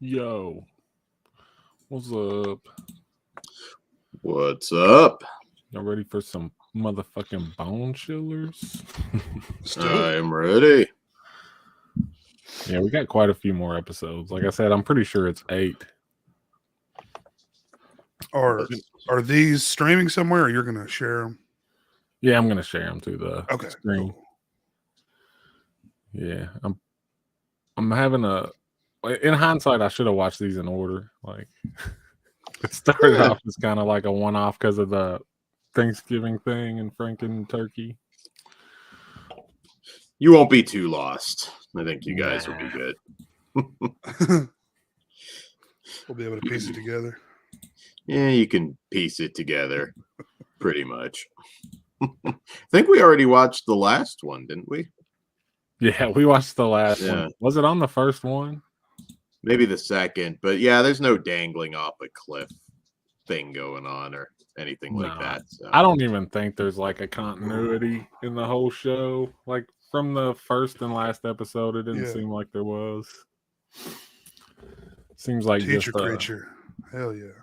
Yo, what's up? What's up? Y'all ready for some motherfucking bone chillers? I'm ready. Yeah, we got quite a few more episodes. Like I said, I'm pretty sure it's 8. Are these streaming somewhere, or you're going to share them? Yeah, I'm gonna share them to the screen. Cool. Yeah, I'm having a. In hindsight, I should have watched these in order. Like, it started off as kind of like a one-off because of the Thanksgiving thing and Franken turkey. You won't be too lost. I think you guys will be good. We'll be able to piece it together. Yeah, you can piece it together pretty much. I think we already watched the last one, didn't we? Yeah, we watched the last one. Was it on the first one? Maybe the second, but yeah, there's no dangling off a cliff thing going on or anything like that. So. I don't even think there's like a continuity in the whole show. Like from the first and last episode, it didn't seem like there was. Seems like teacher just creature. Hell yeah.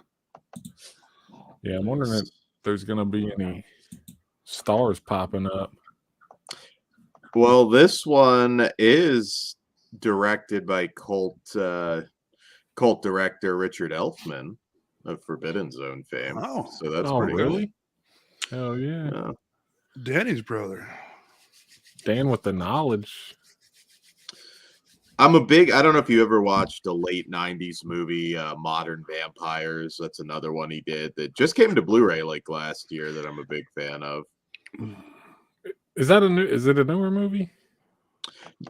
Yeah, I'm wondering if there's gonna be any stars popping up. Well, this one is directed by cult director Richard Elfman of Forbidden Zone fame. Oh, so that's pretty really good. Hell yeah. Danny's brother. Dan with the knowledge. I don't know if you ever watched a late 90s movie, Modern Vampires. That's another one he did that just came to Blu-ray like last year that I'm a big fan of. Is it a newer movie?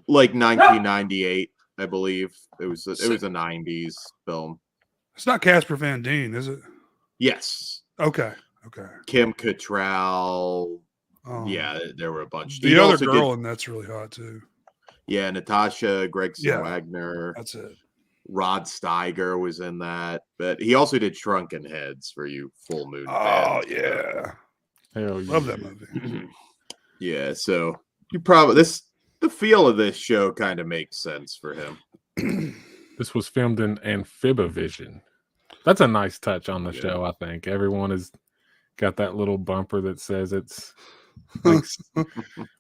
Like 1998, I believe. It was a 90s film. It's not Casper Van Dien, is it? Yes. Okay. Kim Cattrall. Yeah, there were a bunch. The other girl and that's really hot too. Yeah, Natasha Gregson Wagner. That's it. Rod Steiger was in that, but he also did Shrunken Heads for you Full Moon fans. Yeah. Hell yeah. Love that movie. Yeah, so you probably the feel of this show kind of makes sense for him. This was filmed in Amphibivision. That's a nice touch on the show, I think. Everyone has got that little bumper that says it's like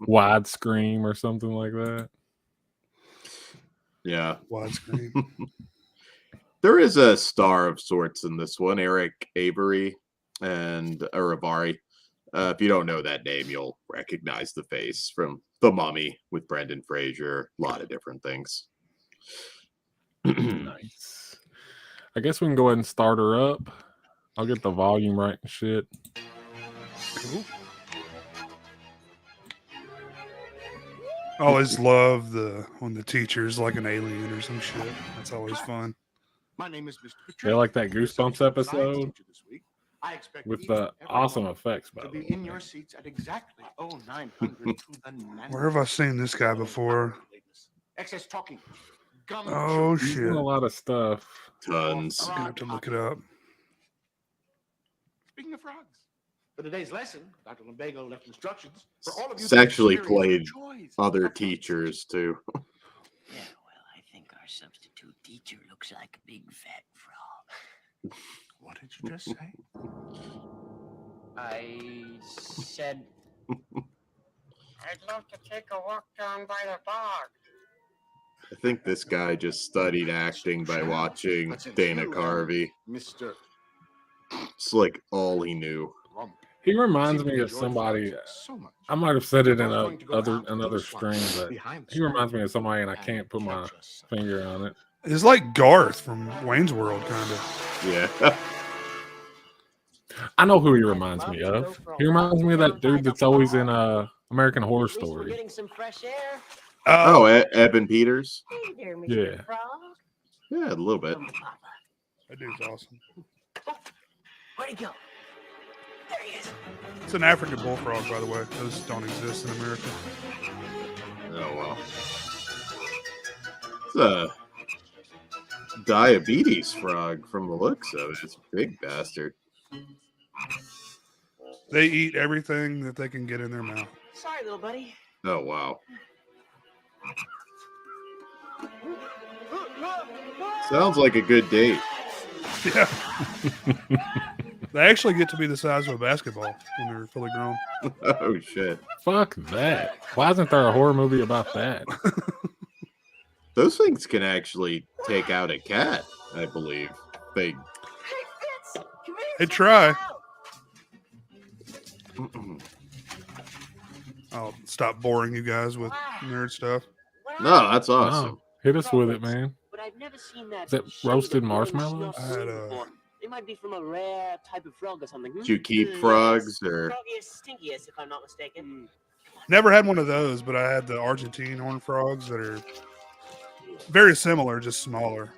widescreen or something like that. Yeah. Widescreen. There is a star of sorts in this one, Eric Avery or Avari. If you don't know that name, you'll recognize the face from The Mummy with Brendan Fraser. A lot of different things. Nice. I guess we can go ahead and start her up. I'll get the volume right and shit. Cool. I always love when the teacher's like an alien or some shit. That's always fun. My name is Mr. They like that Goosebumps episode with the awesome effects, by the way. In your seats at exactly 0900 to the Where have I seen this guy before? Excess talking. Oh shit! A lot of stuff. Tons. I'm gonna have to look it up. Speaking of frogs, for today's lesson, Dr. Lumbago left instructions for all of you. It's actually played other teachers too. Yeah, well, I think our substitute teacher looks like a big fat frog. What did you just say? I said I'd love to take a walk down by the bog. I think this guy just studied acting by watching Dana Carvey. Mr. It's like all he knew. He reminds me of somebody. I might have said it in another stream, but he reminds me of somebody, and I can't put my finger on it. It's like Garth from Wayne's World, kind of. Yeah. I know who he reminds me of. He reminds me of that dude that's always in American Horror Story. getting some fresh air. Oh, Evan Peters. Hey there, Mr. Yeah. Frog. Yeah, a little bit. That dude's awesome. Where'd he go? There he is. It's an African bullfrog, by the way. Those don't exist in America. Oh well. It's a diabetes frog from the looks of it. It's a big bastard. They eat everything that they can get in their mouth. Sorry, little buddy. Oh wow. Sounds like a good date. Yeah. They actually get to be the size of a basketball when they're fully grown. Oh shit! Fuck that. Why isn't there a horror movie about that? Those things can actually take out a cat, I believe. They. They try. I'll stop boring you guys with nerd stuff. No, that's awesome. No, hit us with it, man. But I've never seen that. Is that shade roasted of marshmallows? orange I had, snow before. They might be from a rare type of frog or something. Did you keep frogs or? Froggiest, stinkiest, if I'm not mistaken. Never had one of those, but I had the Argentine horned frogs that are very similar, just smaller.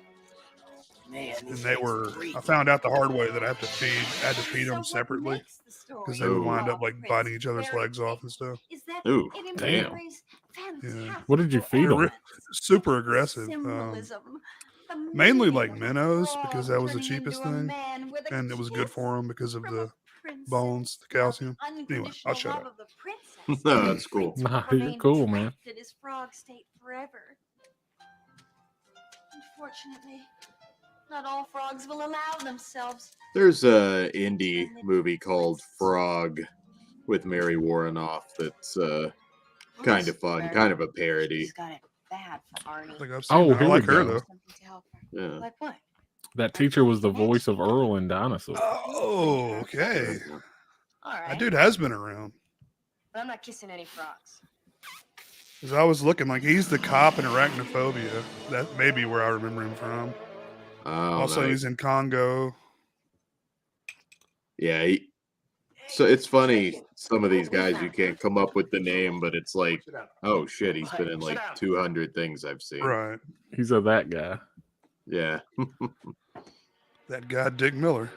Man, And they were. I found out the hard way that I had to feed them separately because they would wind up like biting each other's legs off and stuff. Ooh, damn. Yeah. What did you feed They're them? super aggressive. Mainly like minnows because that was the cheapest thing, and it was good for them because of the bones, the calcium. Anyway, I'll shut up. No, that's cool. Nah, you're cool, man. His frog state forever. Unfortunately, not all frogs will allow themselves. There's a indie movie called Frog with Mary Warrenoff that's kind of fun, kind of a parody. She's got it bad for Arnie. I think I've seen Oh, that. I here like we her go. though. Something to help her. Yeah. Like what? That teacher was the voice of Earl in Dinosaur. Oh, okay. All right. That dude has been around. But I'm not kissing any frogs. As I was looking, like he's the cop in Arachnophobia. That may be where I remember him from. Oh, Also, nice. he's in Congo. Yeah. So it's funny, some of these guys you can't come up with the name, but it's like, oh shit, he's been in like 200 things I've seen. Right. He's a that guy. Yeah. That guy, Dick Miller.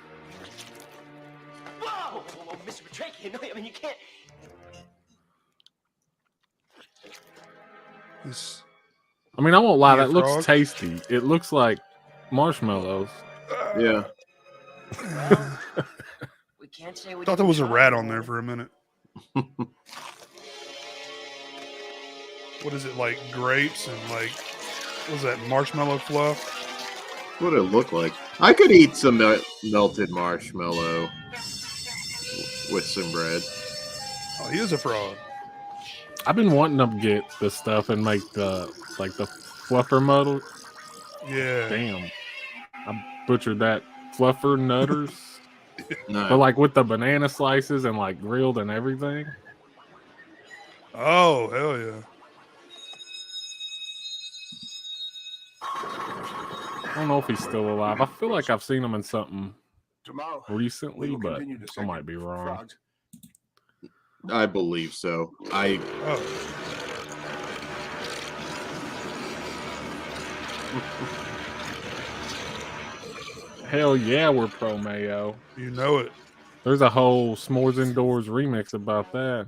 Whoa, Mr. Petraki, no, I mean you can't. He's, I mean, I won't lie, He a that looks frog? tasty. It looks like marshmallows. Yeah. We can't say we thought there didn't was a try rat it. on there for a minute. What is it, like grapes and like, what was that, marshmallow fluff? What it look like? I could eat some melted marshmallow with some bread. Oh, he is a frog. I've been wanting to get the stuff and make the fluffer muddle. Yeah. Damn, I butchered that fluffer nutters. No. But like with the banana slices and like grilled and everything. Oh, hell yeah. I don't know if he's still alive. I feel like I've seen him in something Tomorrow, recently, we will but continue to I might be segregate wrong. frogs. I believe so. Oh, Hell yeah, we're pro mayo. you know it. There's a whole S'mores Indoors remix about that.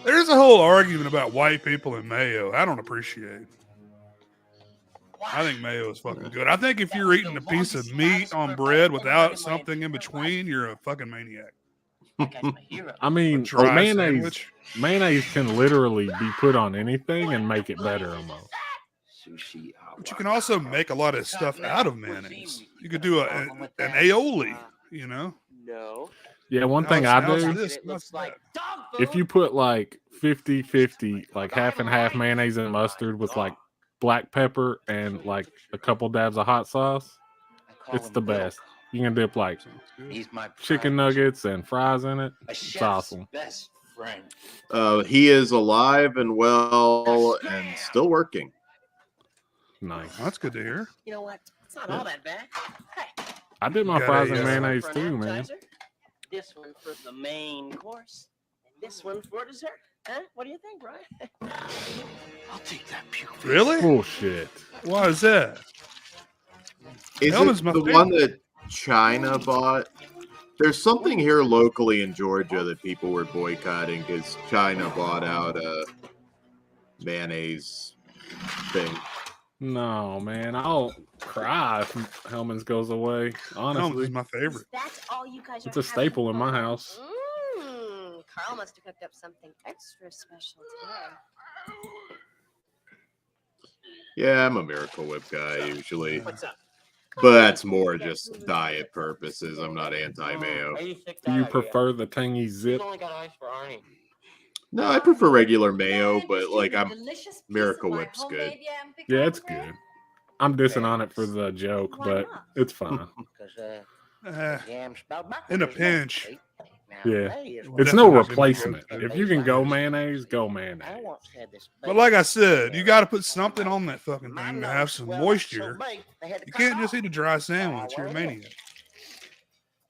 There's a whole argument about white people and mayo. I don't appreciate. I think mayo is fucking good. I think if you're eating a piece of meat on bread without something in between, you're a fucking maniac. That guy's my hero. I mean, Dry mayonnaise sandwich. can literally be put on anything and make it better almost. Sushi. But you can also make a lot of stuff out of mayonnaise. You could do an aioli, you know? No. Yeah, one Now thing it's- I now it's do, this, It not looks like that. dog food. if you put like 50-50, like half and half mayonnaise and mustard with like black pepper and like a couple dabs of hot sauce, I call it's him the Bill. best. You can dip like Sounds good. He's my chicken private- nuggets and fries in it. a It's chef's awesome. best friend. He is alive and well and still working. Nice. That's good to hear. You know what? It's not all that bad. Hey, I did my Got fries a, and uh, mayonnaise for an too, man. appetizer, this one for the main course, and this one for dessert. Huh? What do you think, Brian? I'll take that puke. Really? Bullshit. Why is that? Is Hellman's it my the favorite. one that China bought? There's something here locally in Georgia that people were boycotting because China bought out a mayonnaise thing. No, man. I'll cry if Hellman's goes away. Hellman's Honestly. is my favorite. That's all you guys It's are a staple in my having? house. Carl must have cooked up something extra special today. Yeah, I'm a Miracle Whip guy usually, What's up? but that's more just diet purposes. I'm not anti-mayo. Do you prefer the tangy zip? only got ice for Arnie. No, I prefer regular mayo, Now but interested like in a I'm delicious piece Miracle of my Whip's good. homemade yam Yeah, pecan it's bread? good. I'm dissing on it for the joke, Why but not? it's fine. Because Eh, yam spelled backwards. in a isn't it? pinch. See? Now, Yeah. they is It's Definitely no not gonna replacement. go to If you can go baseline. mayonnaise, go I mayonnaise. once had this But like I baked said, you in got to there. put something on that fucking My thing to nose have some swelled up so moisture. big, they had to You cut it can't just off. eat a dry sandwich. You're a Well, it is. maniac.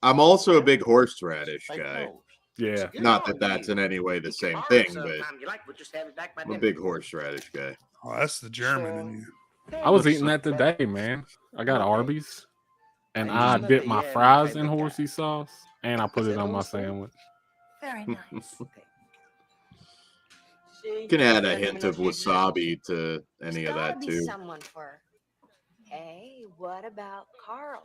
I'm also a big horseradish Fake guy. nose. Yeah. Good Not on that that's you. in any way the Eat same your thing, heart but sometime. You like, we'll just have it back by I'm a dinner. big horseradish guy. Oh, that's the German in you. I was eating that today, man. I got Arby's, and I dipped my fries in horsey sauce, and I put it on my sandwich. Very nice. See? You can add a Doesn't even hint know of she's wasabi to There's any of gotta that be too. someone for. Hey, what about Carl?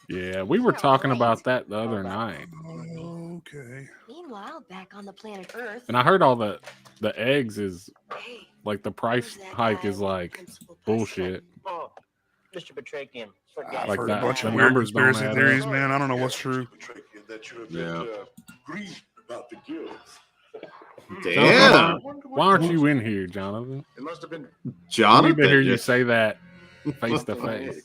Yeah, we were talking about that the other night, Okay. Meanwhile, back on the planet Earth. and I heard all the eggs is Hey, like the price who's that hike guy is with the like principal bullshit. Oh, Mr. Petrakian. I've Forget Like heard it. a that, bunch the of weird numbers don't conspiracy add theories, up. man. I don't know what's true. Yeah. Jonathan, Damn, why aren't you in here, Jonathan? It must have been I need Jonathan. to hear you just- say that face to face.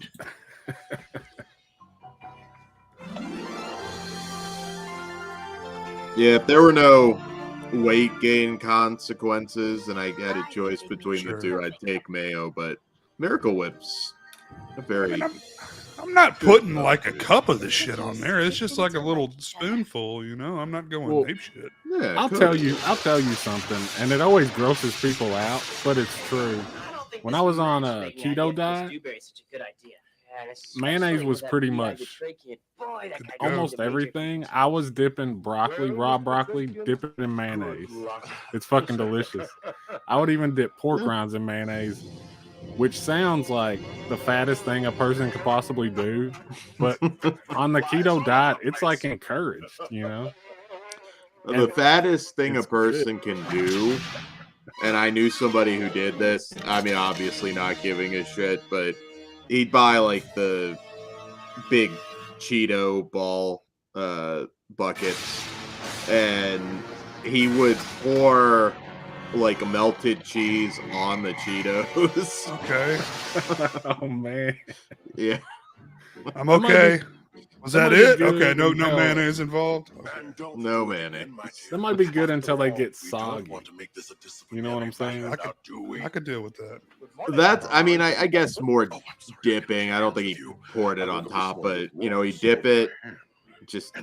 Yeah, if there were no weight gain consequences and I had a choice between the two, I'd take mayo, but Miracle Whip's a very I'm not putting like a cup of this shit on there. It's just like a little spoonful, you know. I'm not going Well, ape shit. yeah. I'll cook. tell you something, and it always grosses people out, but it's true. I don't think When this I was on a matchmaking keto idea for diet, this dewberry is such a good idea. And mayonnaise especially was with that pretty three-eyed much Petrakian. Boy, that guy almost deserves a major everything. I was dipping broccoli, raw broccoli, dip it in mayonnaise. It's fucking delicious. I would even dip pork rinds in mayonnaise, which sounds like the fattest thing a person could possibly do, but on the keto diet, it's like encouraged, you know? The fattest thing a it's person can do, and I knew somebody who did this. I mean, obviously not giving a shit, but he'd buy like the big Cheeto ball buckets, and he would pour like melted cheese on the Cheetos. Okay. Oh man. Yeah. I'm That might okay. Was that that might be it? good Okay, no until- mayonnaise involved. Okay. No mayonnaise. That might be good until they get soggy. You know what I'm saying? I could deal with that. That's, I mean, I guess more dipping. I don't think he poured it on top, but you know, he dip it. Just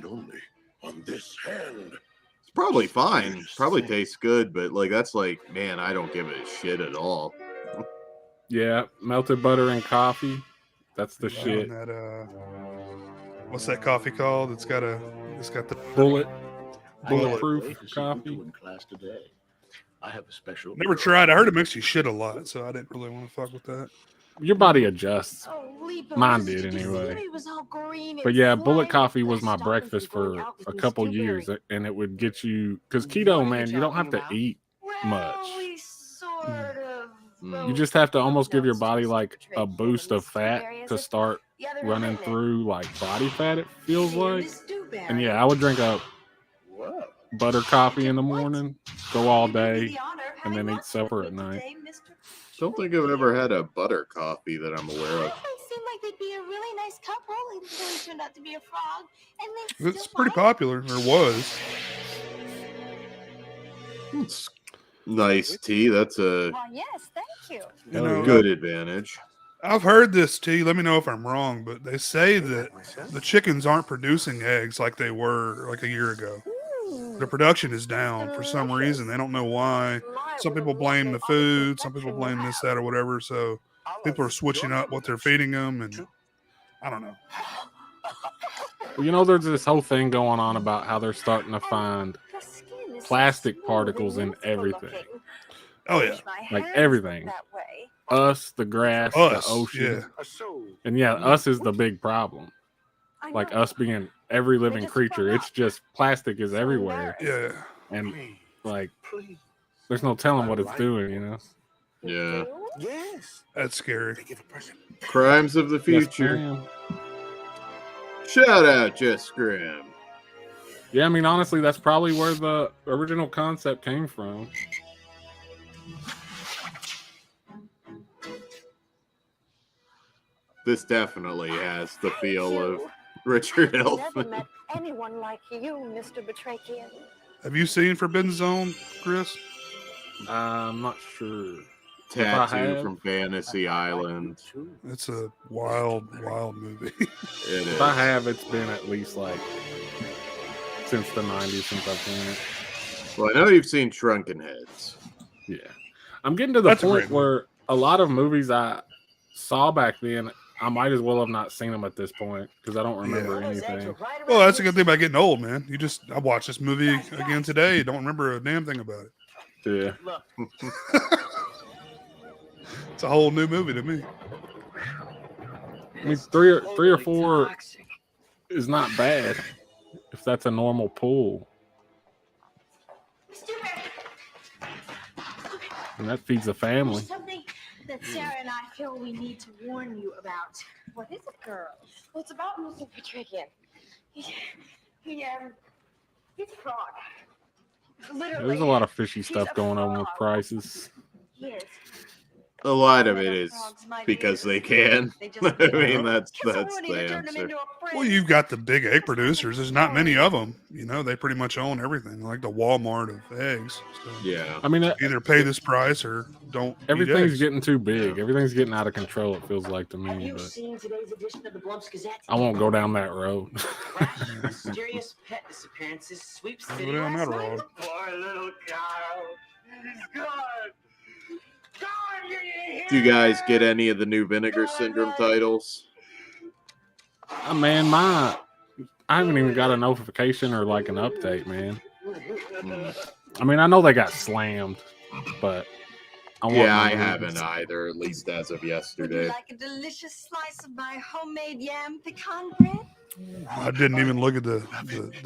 it's probably fine. Probably tastes good, but like that's like, man, I don't give a shit at all. Yeah, melted butter and coffee. That's the On shit. that, what's that coffee called? It's got the Bulletproof coffee. I have a special. never tried. I heard it makes you shit a lot, so I didn't really want to fuck with that. Your body adjusts. Oh, Leap, Mine did did you anyway. see it was all green But and yeah, bullet slimy? coffee was my Stop him from breakfast going for out with a Miss couple Dewberry. years, and it would get you because What keto, are you man, you don't have to talking about? eat Well, much. we sort of You both You just have to almost give your noticed body Mr. like a Petrakian boost and of Miss fat Dewberry as to if start the other running night, through like body fat. It feels Dear like, Miss Dewberry, and yeah, I would drink a butter coffee in the morning, go all we do you day, the honor of and then having eat lunch supper with at me night. today, Mr. Don't think I've ever had a butter coffee that I'm aware of. They seem like they'd be a really nice couple until he turned out to be a frog, and they It's still pretty fight. popular, or was. It's nice tea. That's a Why, yes, thank you. You Hell know, yeah. good advantage. I've heard this tea. Let me know if I'm wrong, but they say that the chickens aren't producing eggs like they were like a year ago. The production is down for some reason. They don't know why. Some people blame the food. Some people blame this, that, or whatever. So people are switching up what they're feeding them, and I don't know. Well, you know, there's this whole thing going on about how they're starting to find Your skin is so plastic smooth particles and in youthful everything. looking. Oh I yeah, wish my Like hands everything. looked that way. Us, the grass, us. the ocean, Yeah, and yeah, us is the big problem. I Like know. us being every living just creature, grown it's up. just plastic is So everywhere, embarrassed. yeah. and like there's no telling what it's doing, you know. Yeah. Yes. That's scary. They give a person. Crimes of the Yes, future. ma'am. Shout out, Jess Graham. Yeah, I mean, honestly, that's probably where the original concept came from. This definitely has the feel of Richard Never Elfman. met anyone like you, Mr. Betrakian. Have you seen Forbidden Zone, Chris? I'm not sure. Tattoo have- from Fantasy Island. It's a wild, wild movie. It If is. I have, it's been at least like since the 90s since I've seen it. Well, I know you've seen Shrunken Heads. Yeah. I'm getting to the That's a point great movie. where a lot of movies I saw back then, I might as well have not seen them at this point because I don't remember anything. Well, that's a good thing about getting old, man. I watched this movie again today. Don't remember a damn thing about it. Yeah. Look, It's a whole new movie to me. I mean, three or four is not bad if that's a normal pool. Mr. Bear, And that feeds the family. there's something that Sarah and I feel we need to warn you about. What is it, girl? Well, it's about Mr. Betrakian. He's a frog. Literally. There's a lot of fishy He's stuff a going on with frog. prices. He is. A lot of it Other is frogs might because be. they can. They just I can't. mean, that's So the we need to turn him answer. into a friend. Well, you've got the big egg producers. There's not many of them. You know, they pretty much own everything, like the Walmart of eggs. So Yeah. I mean, either pay this price or don't. eat everything's eggs. getting too big. Everything's getting out of control, it feels like to have me. you But seen today's edition of the Blumps Gazette? I won't go down that road. Fresh, mysterious pet disappearances sweeps Go city down last that night. road. Poor little child. He's gone. Gone, you hear? Do you guys get any of the new Vinegar Syndrome titles? Man, I haven't even got a notification or like an update, man. I mean, I know they got slammed, but I want Yeah, I my haven't movies. either, at least as of Would you yesterday. like a delicious slice of my homemade yam pecan bread? I didn't even look at the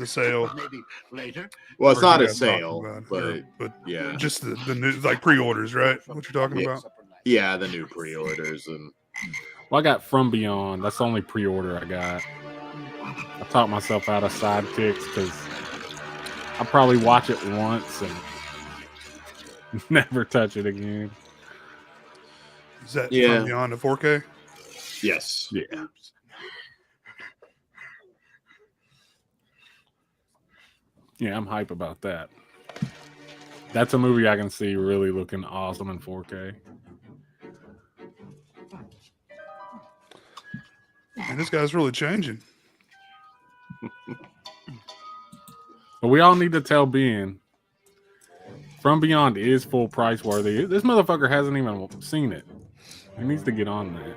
sale. Maybe later. Well, it's Or not you a guys talking sale, about, but but yeah. just the new like pre-orders, right? What you're talking Yeah. about? Yeah, the new pre-orders and Well, I got From Beyond. That's the only pre-order I got. I taught myself out of sidekicks because I'll probably watch it once and never touch it again. Is that Yeah. from beyond the 4K? yes. Yeah. Yeah, I'm hype about that. That's a movie I can see really looking awesome in 4K. And this guy's really changing. But we all need to tell Ben From Beyond is full price worthy. This motherfucker hasn't even seen it. He needs to get on that.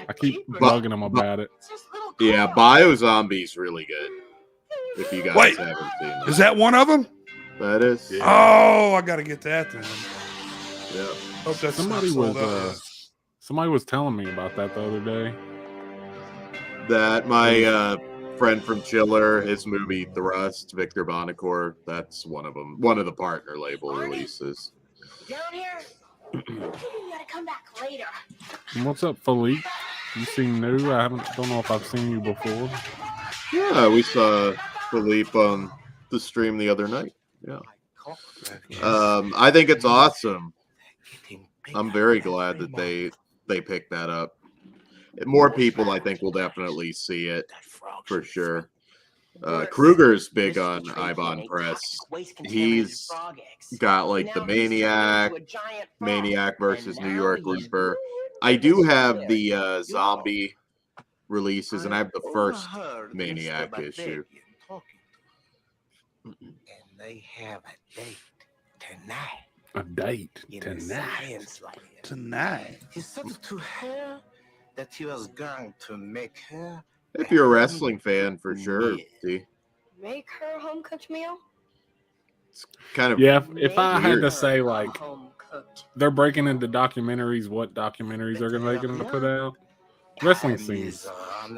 I keep bugging him about it. It's just little Yeah, Carl. Biozombie's really good. If you guys Wait. haven't seen it. Is that one of them? That is. Yeah. Oh, I got to get that then. Yeah. Hope that's Somebody not was sold out. somebody was telling me about that the other day. That my friend from Chiller, his movie Thrust, Victor Bonacore, that's one of them. One of the partner label releases. Down here? You gotta come back later. And what's up, Philippe? You seem new. Don't know if I've seen you before. Yeah, we saw Philippe on the stream the other night. Yeah. I think it's awesome. I'm very glad that they picked that up. More people, I think, will definitely see it for sure. Kruger's big on Ibon Press. He's got like the Maniac versus New York Reaper. I do have the zombie releases, and I have the first Maniac issue. And they have a date tonight. A date In the tonight. science lab. Tonight. He said to her that he was going to make her. If you're a wrestling fan, for sure. See, Make her a home cooked meal? it's kind of Yeah, if I had to Weird. say like Home cooked. they're breaking into documentaries, what documentaries they're gonna put out? Wrestling scenes.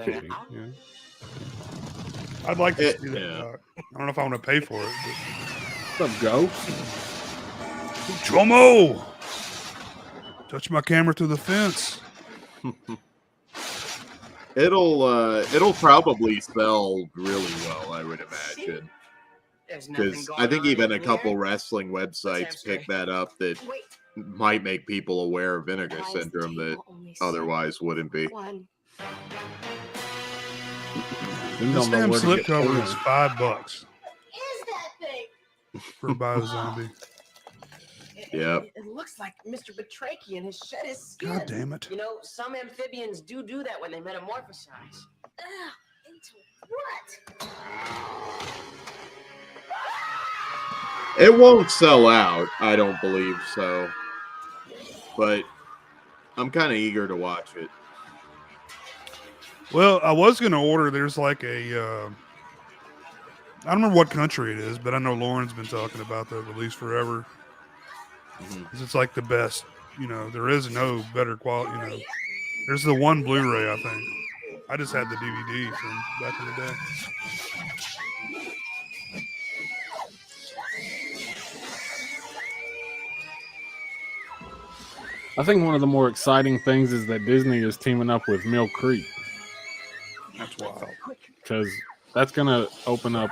Fitting, yeah. I'd like to see that. Yeah. Doc. I don't know if I want to pay for it. What's up, Ghost? But... Chomo! Touch my camera through the fence. It'll probably sell really well, I would imagine. There's nothing Because going I think on even in a couple here. wrestling websites Sam's pick great. that up that Wait, might make people aware of vinegar why is the syndrome that table only seven? otherwise wouldn't be. One. Then This they'll know damn where to get slipcover is porn. $5 Is that thing? for Bio-Zombie. Yep. It looks like Mr. Batrachian has shed his skin. God damn it. You know, some amphibians do that when they metamorphosize. Into what? It won't sell out, I don't believe so. But I'm kind of eager to watch it. Well, I was going to order. There's like a, I don't remember what country it is, but I know Lauren's been talking about that release forever. 'Cause it's like the best, you know, there is no better quality, you know. There's the one Blu-ray, I think. I just had the DVD from back in the day. I think one of the more exciting things is that Disney is teaming up with Mill Creek, That's wild. because that's going to open up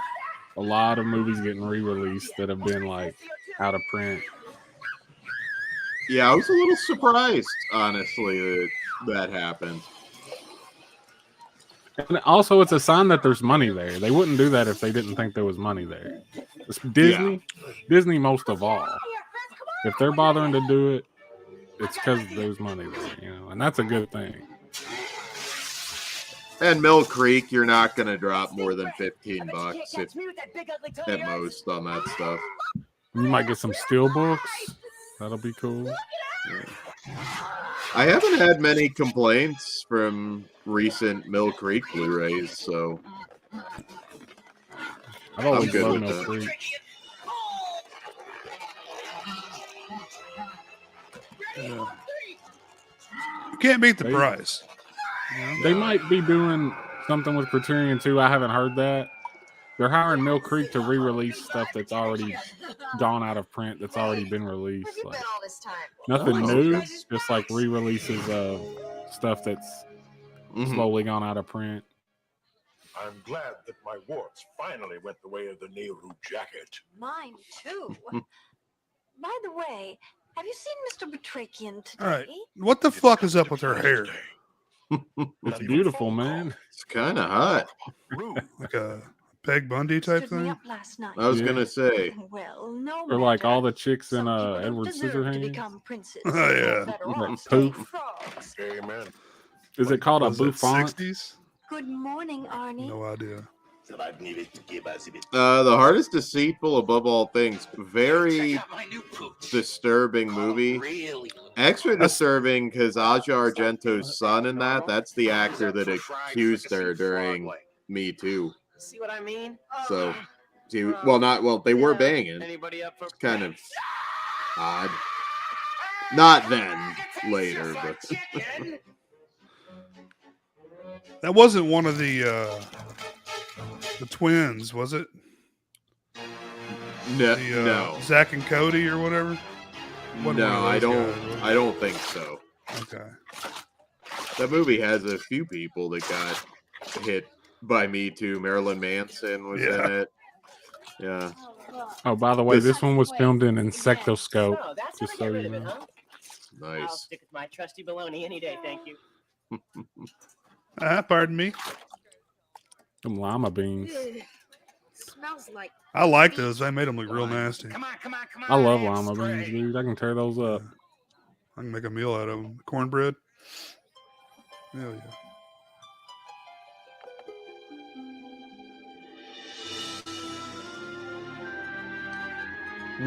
a lot of movies getting re-released that have been like out of print. Yeah, I was a little surprised, honestly, that happened. And also, it's a sign that there's money there. They wouldn't do that if they didn't think there was money there. It's Disney, Disney most of all. If they're bothering to do it, it's because there's money there, you know, and that's a good thing. And Mill Creek, you're not going to drop more than $15 at most on that stuff. You might get some steel books. That'll be cool. Yeah. I haven't had many complaints from recent Mill Creek Blu-rays, so I've always good loved with Mill that. Creek. You can't beat the price. You know? They might be doing something with Criterion too. I haven't heard that. They're hiring Mill Creek to re-release stuff that's already gone out of print, that's already been released. Where have you Like, been all this time? nothing Oh, new, okay. just like re-releases of stuff that's slowly gone out of print. I'm glad that my warts finally went the way of the Nehru jacket. Mine too. By the way, have you seen Mr. Batrachian today? All right. What the fuck is up with her hair? It's beautiful, man. It's kind of hot. Like a Peg Bundy type Stood me thing? up last night. I was Yeah. going to say, Well, no Or like all matter. the chicks in Some people don't Edward deserve to Scissorhands. become princes. Oh, yeah. They're better Like off staying poof. frogs. Amen. Is it called a Was it bouffant? 60s? Good morning, Arnie. No idea. the hardest deceitful above all things, very disturbing movie. Extra disturbing because Aja Argento's son in that's the actor that accused her during Me Too. See what I mean? So, they were banging. Anybody up for Kind of odd. Not then, later, but That wasn't one of the twins, was it? no, The, no, Zach and Cody or whatever? Wasn't one no, of I those don't. guys, was it? I don't think so. Okay. That movie has a few people that got hit by Me Too. Marilyn Manson was Yeah. in it. Yeah. Oh, by the way, This- this one was filmed in Insectoscope. Oh, that's Just how so they get rid you of it, know. huh? I'll Nice. stick with my trusty baloney any day, thank you. Pardon me. Some lima beans. Smells like I like those. They made them look real nasty. Come on, come on, come on. I love it's lima beans, straight. dude. I can tear those up. I can make a meal out of them. Cornbread. Hell yeah.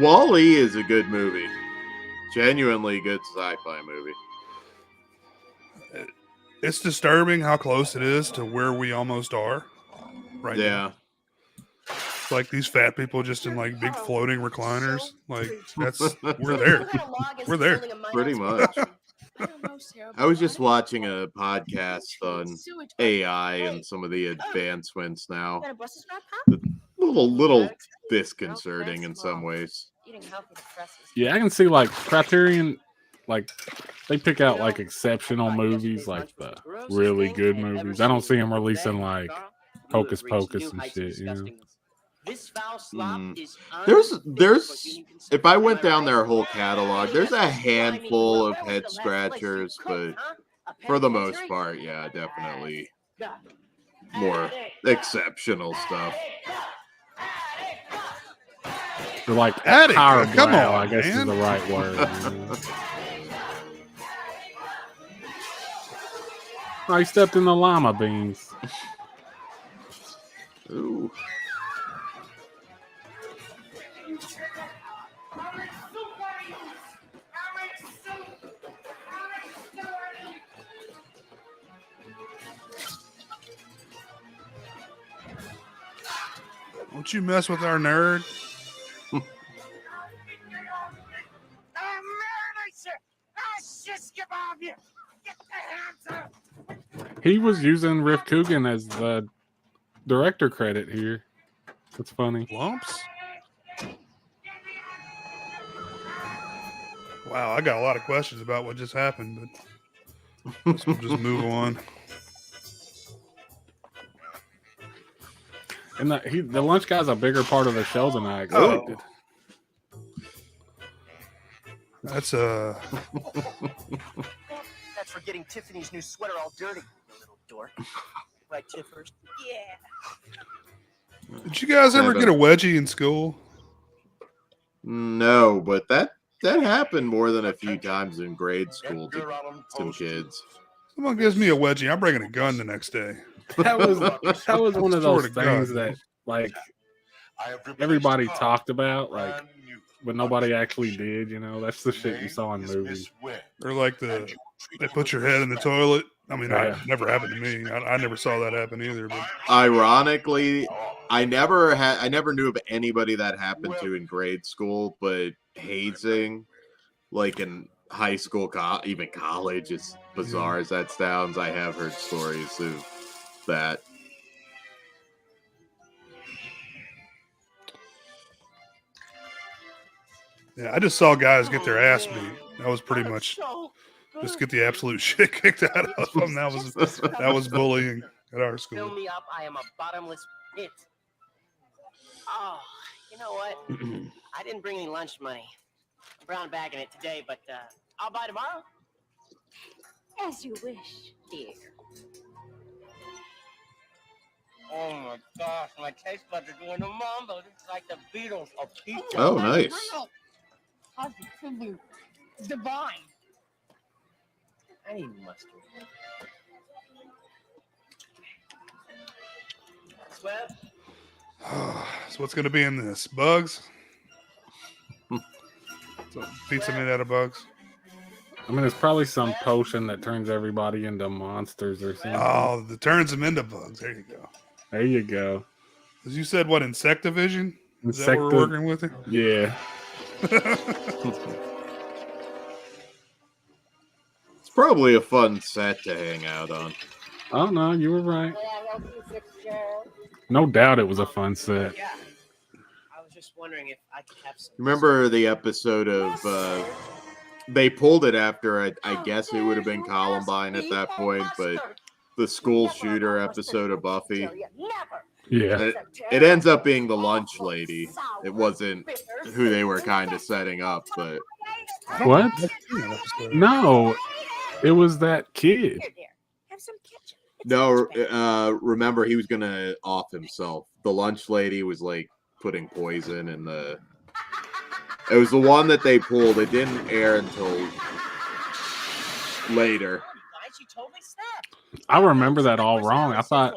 Wall-E is a good movie. Genuinely good sci-fi movie. It's disturbing how close it is to where we almost are right now. Yeah. It's like these fat people just in like big floating recliners. Like we're there. We're there. Pretty much. I was just watching a podcast on AI and some of the advancements now. A little disconcerting in some ways. Yeah, I can see like Criterion. like they pick out like exceptional movies, like the really good movies. I don't see them releasing like Hocus Pocus and shit, you know. This foul slop is There's if I went down their whole catalog, there's a handful of head scratchers, but for the most part, yeah, definitely more exceptional stuff. They're like Attica, higher come brow, on, I guess is man. the right word. You know? Oh, he stepped in the llama beans. Ooh. Don't you mess with our nerd. He was using Riff Coogan as the director credit here. That's funny. Lumps? Wow, I got a lot of questions about what just happened, but let's just move on. And the lunch guy's a bigger part of the show than I expected. That's That's for getting Tiffany's new sweater all dirty, you little dork. Right, Tiffers? Yeah. Did you guys ever get a wedgie in school? No, but that happened more than a few times in grade school to some kids. Someone gives me a wedgie, I'm bringing a gun the next day. That was one of those Swear to things God. that like everybody talked about, like, but nobody actually did. You know, that's the shit you saw in movies. Or like they put your head in the toilet. I mean, Yeah. that never happened to me. I never saw that happen either. But Ironically, I never knew of anybody that happened to in grade school, but hazing, like in high school, even college, as bizarre as that sounds, I have heard stories of that. yeah, I just saw guys get their ass beat. That was pretty much just get the absolute shit kicked out of them. That was bullying at our Fill school. me up, I am a bottomless pit. Oh, you know what? I didn't bring any lunch money. I'm brown bagging it today, but I'll buy tomorrow. As you wish, dear. Oh my gosh, my taste buds are doing the mambo. This is like the Beatles of pizza. Oh, nice. Positively divine. I need mustard. Swell. So what's going to be in this? Bugs? So pizza made out of bugs? I mean, it's probably some potion that turns everybody into monsters or something. Oh, that turns them into bugs. There you go. There you go. As you said, what, Insectivision? Is that what we're working with here? Yeah. It's probably a fun set to hang out on. Oh, no, you were right. No doubt it was a fun set. Yeah. I was just wondering if I could have some. Remember the episode of they pulled it after I guess it would have been Columbine at that point, but the school shooter episode of Buffy. Yeah. It ends up being the lunch lady. It wasn't who they were kind of setting up, but What? No, it was that kid. Have some ketchup. no, remember he was gonna off himself. The lunch lady was like putting poison in the. It was the one that they pulled. It didn't air until later. She totally snapped. I remember that all wrong. I thought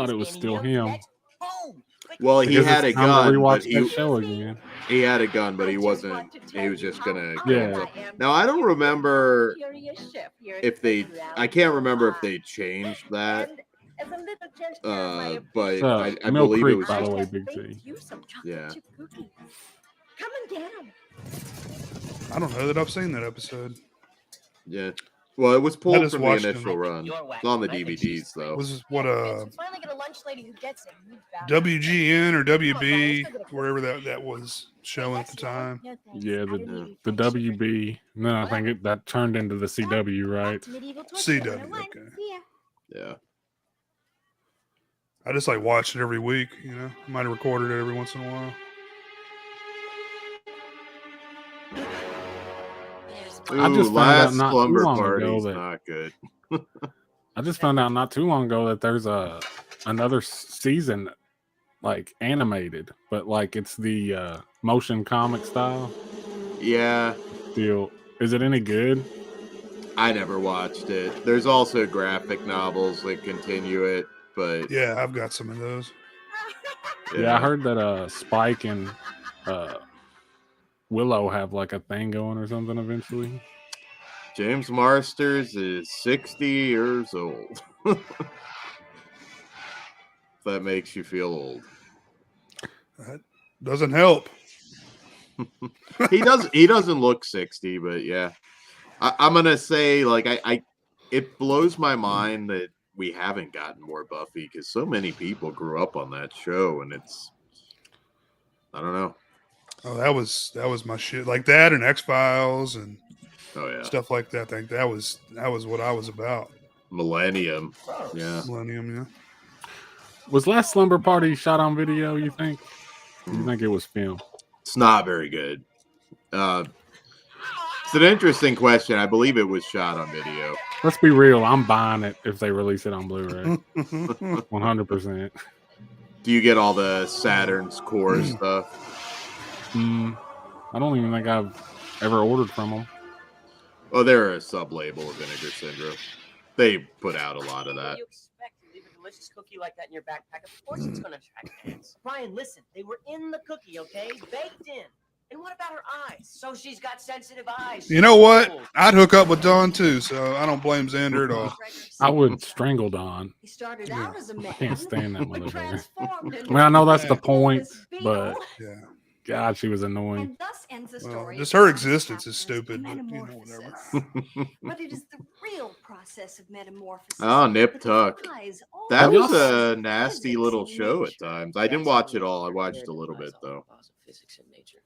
it was still him. Well, he Because had a it's time to gun, rewatch but that show again. he had a gun, but he wasn't. He was just gonna. Yeah. Now I don't remember if they. I can't remember if they changed that. But So, I Mill believe Creek, it was. by the way, Big T. Yeah. Come and get 'em. I don't know that I've seen that episode. Yeah. Well, it was pulled just from the watched him. initial run. You're It's on the wacky. I think she's DVDs though. Was what Finally get a lunch lady who gets it. You bastard. WGN or Come on, WB, guys, go get a wherever that was showing at the time. No, thanks. Yeah, I didn't eat any the fried sugar. WB. No, I think that turned into the CW, right? Back to medieval torture CW, 101. okay. See ya. Yeah. I just like watched it every week. You know, I might have recorded it every once in a while. I just Ooh, found out last not too slumber long ago party's that not good. I just found out not too long ago that there's another season like animated, but like it's the motion comic style Yeah, deal. Is it any good? I never watched it. There's also graphic novels that continue it, but Yeah, I've got some of those. Yeah, I heard that Spike and Willow have like a thing going or something eventually. James Marsters is 60 years old. If that makes you feel old. That doesn't help. He doesn't look 60, but yeah. I'm gonna say like it blows my mind that we haven't gotten more Buffy because so many people grew up on that show, and it's I don't know. Oh, that was my shit. Like that and X-Files and Oh yeah, stuff like that. I think that was what I was about. Millennium. Yeah, Millennium, yeah. Was Last Slumber Party shot on video, you think? Or you think it was film? it's not very good. It's an interesting question. I believe it was shot on video. Let's be real, I'm buying it if they release it on Blu-ray. 100%. Do you get all the Saturn's core stuff? I don't even think I've ever ordered from them. Oh, they're a sub-label of Vinegar Syndrome. They put out a lot of What that. do you expect? To leave a delicious cookie like that in your backpack? Of course it's going to attract fans. Brian, listen. They were in the cookie, okay? Baked in. And what about her eyes? So she's got sensitive eyes. You know what? I'd hook up with Dawn too, so I don't blame Xander at all. I would strangle Dawn. He started out as a man. I can't stand that but motherfucker. transformed I into mean, I know that's a the point, beetle, but Yeah. God, she was annoying. and thus ends the Well, story. just of her Dawn's existence is happiness stupid, and but, you know, whatever. metamorphosis. But it is the real process of metamorphosis. Oh, Nip that Tuck. defies all That was y'all a nasty little show at times. I didn't watch it all. I watched a little bit though. Physics and nature.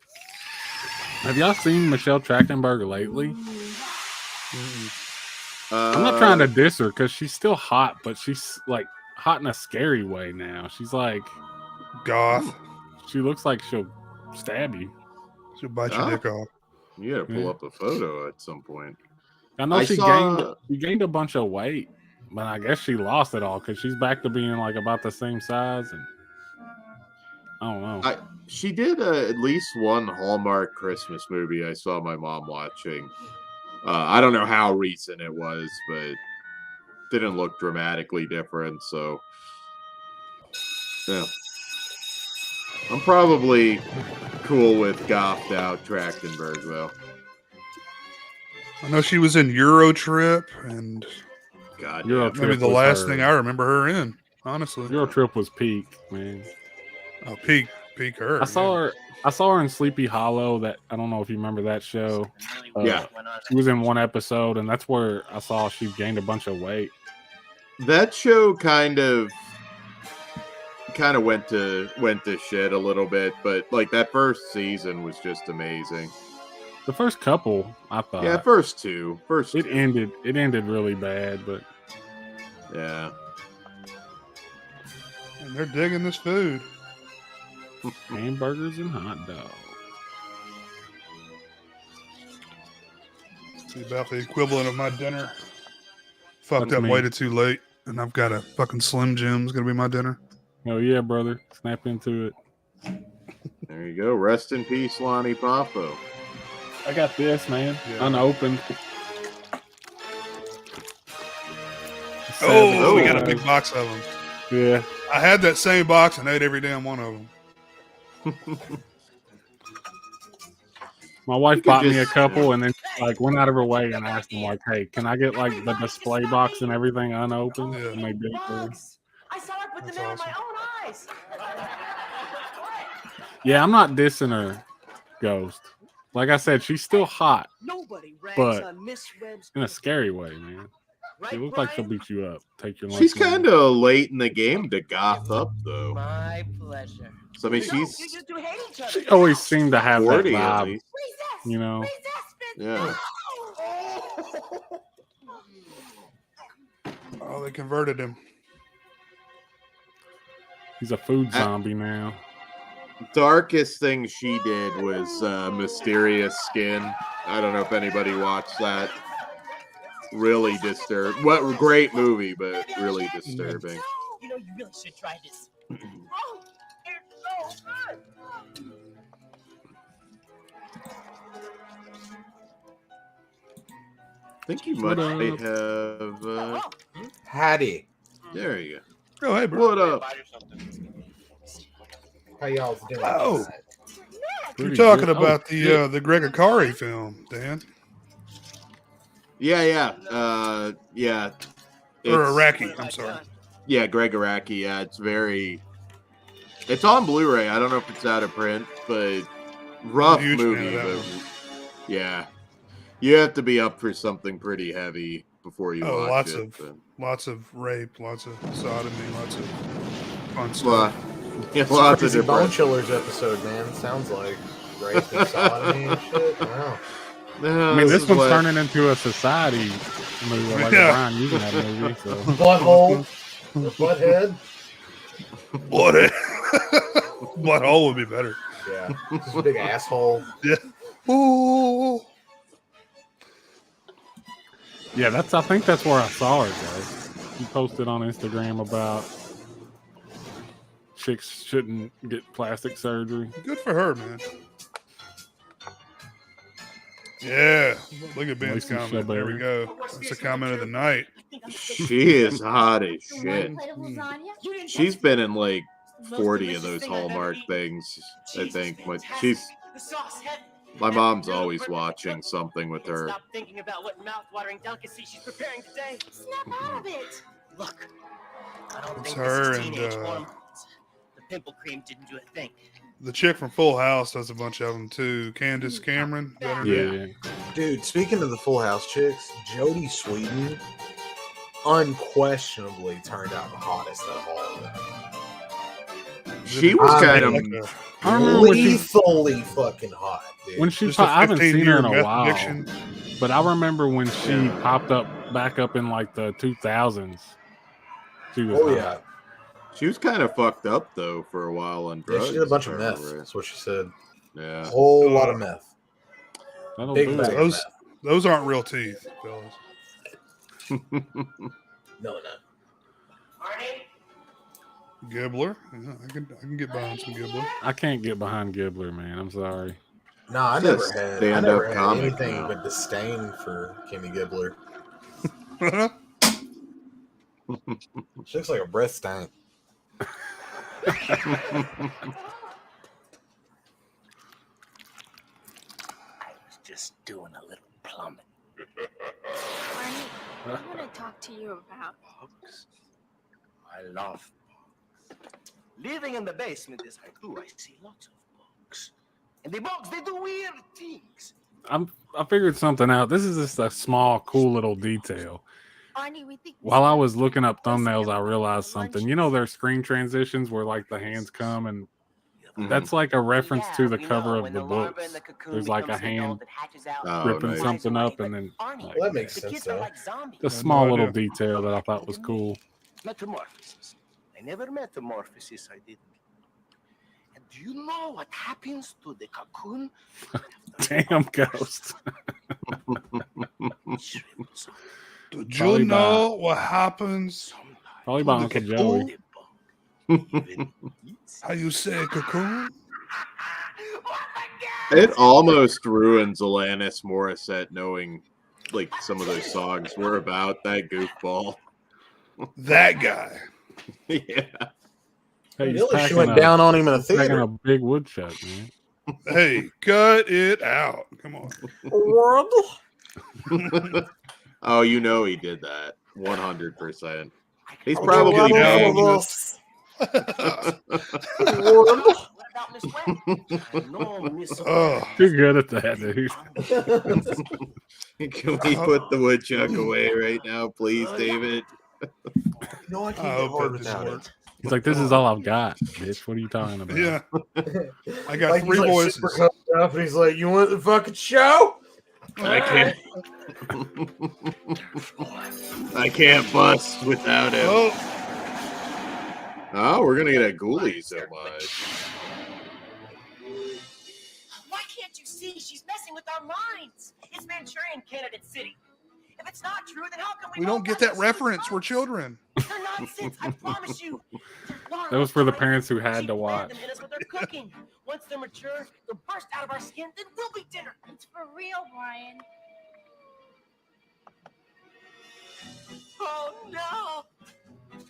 Have y'all seen Michelle Trachtenberg lately? I'm not Uh, trying to diss her because she's still hot, but she's like hot in a scary way now. She's like, Goth. she looks like she'll stab you. She'll bite your Huh? dick off. You gotta pull Yeah. up a photo at some point. I know I she saw- gained a bunch of weight, but I guess she lost it all because she's back to being like about the same size, and I don't know. She did at least one Hallmark Christmas movie I saw my mom watching. I don't know how recent it was, but didn't look dramatically different. So, yeah, I'm probably cool with goffed out Trachtenberg though. I know she was in Euro Trip, and God, Euro yeah. Trip maybe the was last her. thing I remember her in. Honestly, Your trip was peak, man. oh, peak her. I saw her in Sleepy Hollow. That I don't know if you remember that show. Yeah. She was in one episode, and that's where I saw she gained a bunch of weight. That show kind of went to shit a little bit, but like that first season was just amazing. The first couple, I thought, Yeah, first two. it ended really bad, but Yeah. And they're digging this food. hamburgers and hot dogs. It's about the equivalent of my dinner. Fucked That's up, me. waited too late, and I've got a fucking Slim Jim's gonna be my dinner. Oh yeah, brother, snap into it. There you go. Rest in peace, Lonnie Poffo. I got this, man, Yeah. unopened. Oh, we got a $7. big box of them. Yeah. I had that same box and ate every damn one of them. My wife could bought me a just- couple and then like went out of her way and asked them like, "Hey, can I get like the display box and everything unopened?" Yeah. And they did it for her. Bugs! I saw it with That's them in awesome. my own eyes. Yeah, I'm not dissing her, Ghost. Like I said, she's still hot Nobody rags but on Miss Webb's in a cookie. scary way, man. She Right, looks like she'll Brian? beat you up. Take your lunch. She's money. kind of late in the game to goth up, though. My pleasure. So, I mean, No, you she's just two hate each other. She always seemed to have that 40 at vibe, least. Resist. you know. Yeah. Oh, they converted him. He's a food zombie now. Darkest thing she did was Mysterious Skin. I don't know if anybody watched that. Really disturbing. What great movie, but really disturbing. You know, you really should try this. Oh, it's so good. I think you might have. Hattie, There you Oh, hey, go. bro. What up? how y'all doing? Oh. You're Pretty talking good. about Oh, the Greg Akari film, Dan. Yeah. Yeah. Or It's- Iraqi, I'm sorry. Yeah, Greg Araki. Yeah, it's on Blu-ray. I don't know if it's out of print, but rough I'm a huge fan of movie. that But one. yeah, you have to be up for something pretty heavy before you Oh, watch it. but- lots of rape, lots of sodomy, lots of fun stuff. Well, yeah, lots of Crazy Bone different. Chillers episode, man. Sounds like rape and sodomy and shit. Wow. No, I mean, this is one's what- turning into a society movie, like Yeah. a Brian Using movie. So Butthole. The butthead. What? Butthole would be better. Yeah. Just a big asshole. Ooh. yeah, I think that's where I saw her, guys. She posted on Instagram about chicks shouldn't get plastic surgery. Good for her, man. Yeah. Look at Ben's Lacey comment. There we Shelberry. go. That's the comment of the night. She is hot as shit. Plate of lasagna? She's been in like 40 of those Hallmark things, I think. But my mom's always watching something with her. Stop thinking about what mouth-watering delicacy she's preparing today. Snap out of it. Look, I don't It's think her this is and, teenage hormones. The pimple cream didn't do a thing. The chick from Full House does a bunch of them too. Candace Cameron. Is that her name? Yeah, Dude, speaking of the Full House chicks, Jodie Sweetin unquestionably turned out the hottest of all of them. She was I kind of. Like a I remember when she, Lethally fucking hot, dude. when she just a I haven't seen her in 15-year a meth while, addiction. but I remember when she popped back up in like the 2000s. She was Oh hot. yeah. She was kind of fucked up though for a while on Yeah, drugs. she did a bunch of if I meth. remember That's what she said. right. A Yeah. whole lot of meth. That'll Big do bag it. of Those meth. those aren't real teeth, fellas. No. Gibbler. Yeah, I can get behind some Gibbler. I can't get behind Gibbler, man. I'm sorry. No, I It's never a had. I stand-up never had comic anything now. but disdain for Kimmy Gibbler. She looks like a breath stank. I was just doing a little plumbing. Barney, I want to talk to you about. Bugs. I love bugs. Living in the basement is like, ooh, I see lots of bugs. And the bugs, they do weird things. I figured something out. This is just a small, cool little detail. Barney, we think. While I was looking up thumbnails, I realized something. You know, there's screen transitions where like the hands come, and that's like a reference to the cover of the books. There's like a hand Oh, ripping nice. something up, and then Well, that makes sense, though. a small little detail that I thought was cool. Metamorphosis. I never metamorphosis, I didn't. And do you know what happens to the cocoon? Damn ghost. It shrivells up. Did Probably you know what happens? Probably by Uncle Joey. Even eats. How you say cocoon? It almost ruins Alanis Morissette knowing like some of those songs were about that goofball. That guy. Yeah. Hey, he's Really, she packing went a- down on him in a he's packing theater. a big woodchuck, man. Hey, cut it out. Come on. Oh, you know he did that. 100%. He's Oh, probably yeah. banged What out in this wet. No, Miss. Ugh. You're good at that, dude. Can we put the woodchuck away right now, please, David? No, I I can't get hope hard that didn't without work. it. He's like, this is all I've got, bitch. What are you talking about? Yeah. I got Like, 3 he's, voices. super pumped up, and he's like, "You want the fucking show?" I can't. I can't bust without him. Oh, Oh, we're gonna get a ghoulies homage. Why can't you see? She's messing with our minds. It's Manchurian Candidate City. If it's not true, then how come we don't get that reference. We're children. They're nonsense, I promise you. That was for the parents who had to watch. Them in us with their cooking. Once they're mature, they'll burst out of our skin, then we'll be dinner. It's for real, Brian. Oh no!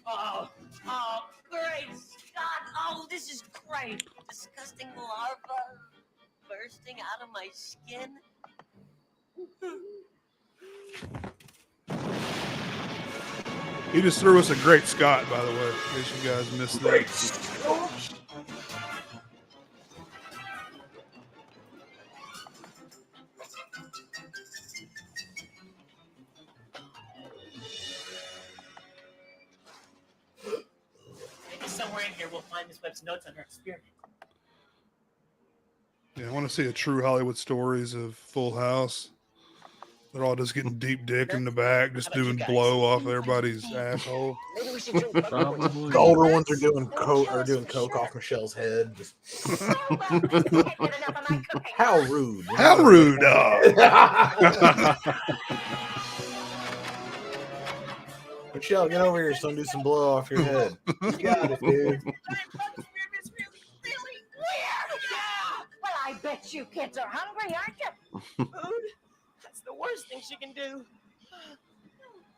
Oh, great Scott! Oh, this is great. Disgusting larva bursting out of my skin. He just threw us a great Scott, by the way, in case you guys missed that. Maybe somewhere in here we'll find Miss Webb's notes on her experiment. Yeah, I want to see a true Hollywood stories of Full House. They're all just getting deep dick in the back, just doing blow off everybody's asshole. Maybe we should drink Probably. The older ones are doing coke off Michelle's head. Just how rude! How rude! Michelle, get over here, son. Do some blow off your head. You got it, dude. Well, I bet you kids are hungry, aren't you? Food? That's the worst thing she can do.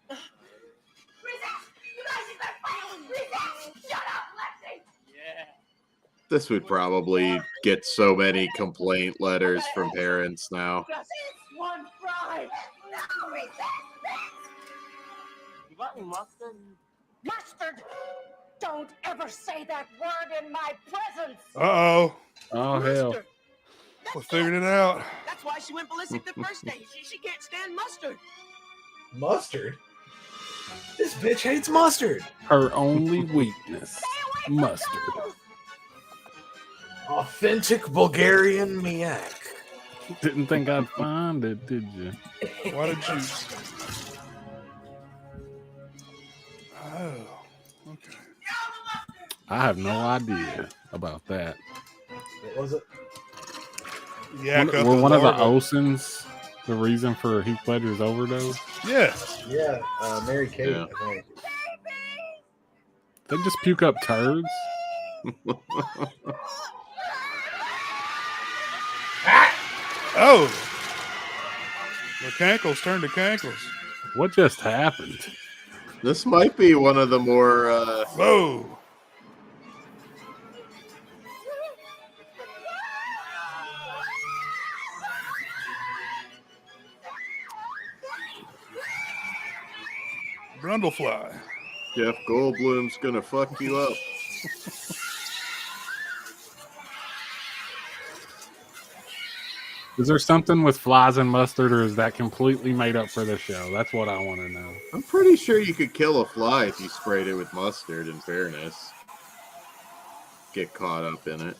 Resist! You guys are gonna fight! Resist! Shut up, Lexi! Yeah. This would probably get so many complaint letters from parents now. Just one fry! No, resist! You got any mustard? Mustard! Don't ever say that word in my presence! Uh-oh. Oh, hell. Mustard. We figured it out. That's why she went ballistic the first day. She can't stand mustard. Mustard? This bitch hates mustard. Her only weakness, mustard. Authentic Bulgarian Miak. Didn't think I'd find it, did you? Why did you? Oh, okay. I have no idea about that. What was it? Yak up Were the one of the larva. Olsens the reason for Heath Ledger's overdose? Yeah. Yeah, Mary Kate, Yeah. I think. They just puke up turds. Oh. The cankles turned to cankles. What just happened? This might be one of the more Whoa. Brundlefly. Jeff Goldblum's gonna fuck you up. Is there something with flies and mustard, or is that completely made up for the show? That's what I want to know. I'm pretty sure you could kill a fly if you sprayed it with mustard, in fairness. Get caught up in it.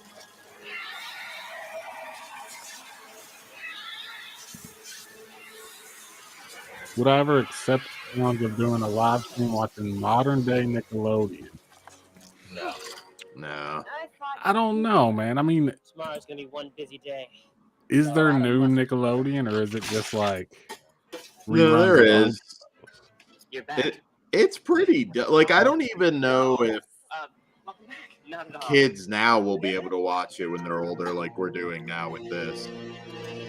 Would I ever accept the challenge of doing a live stream watching modern day Nickelodeon? No. I don't know, man. I mean, Tomorrow's gonna be one busy day. is there new Nickelodeon, or is it just like No, reruns there of old- is. You're back. It's pretty. Like, I don't even know if Welcome back. Not at all. kids now will be able to watch it when they're older, like we're doing now with this.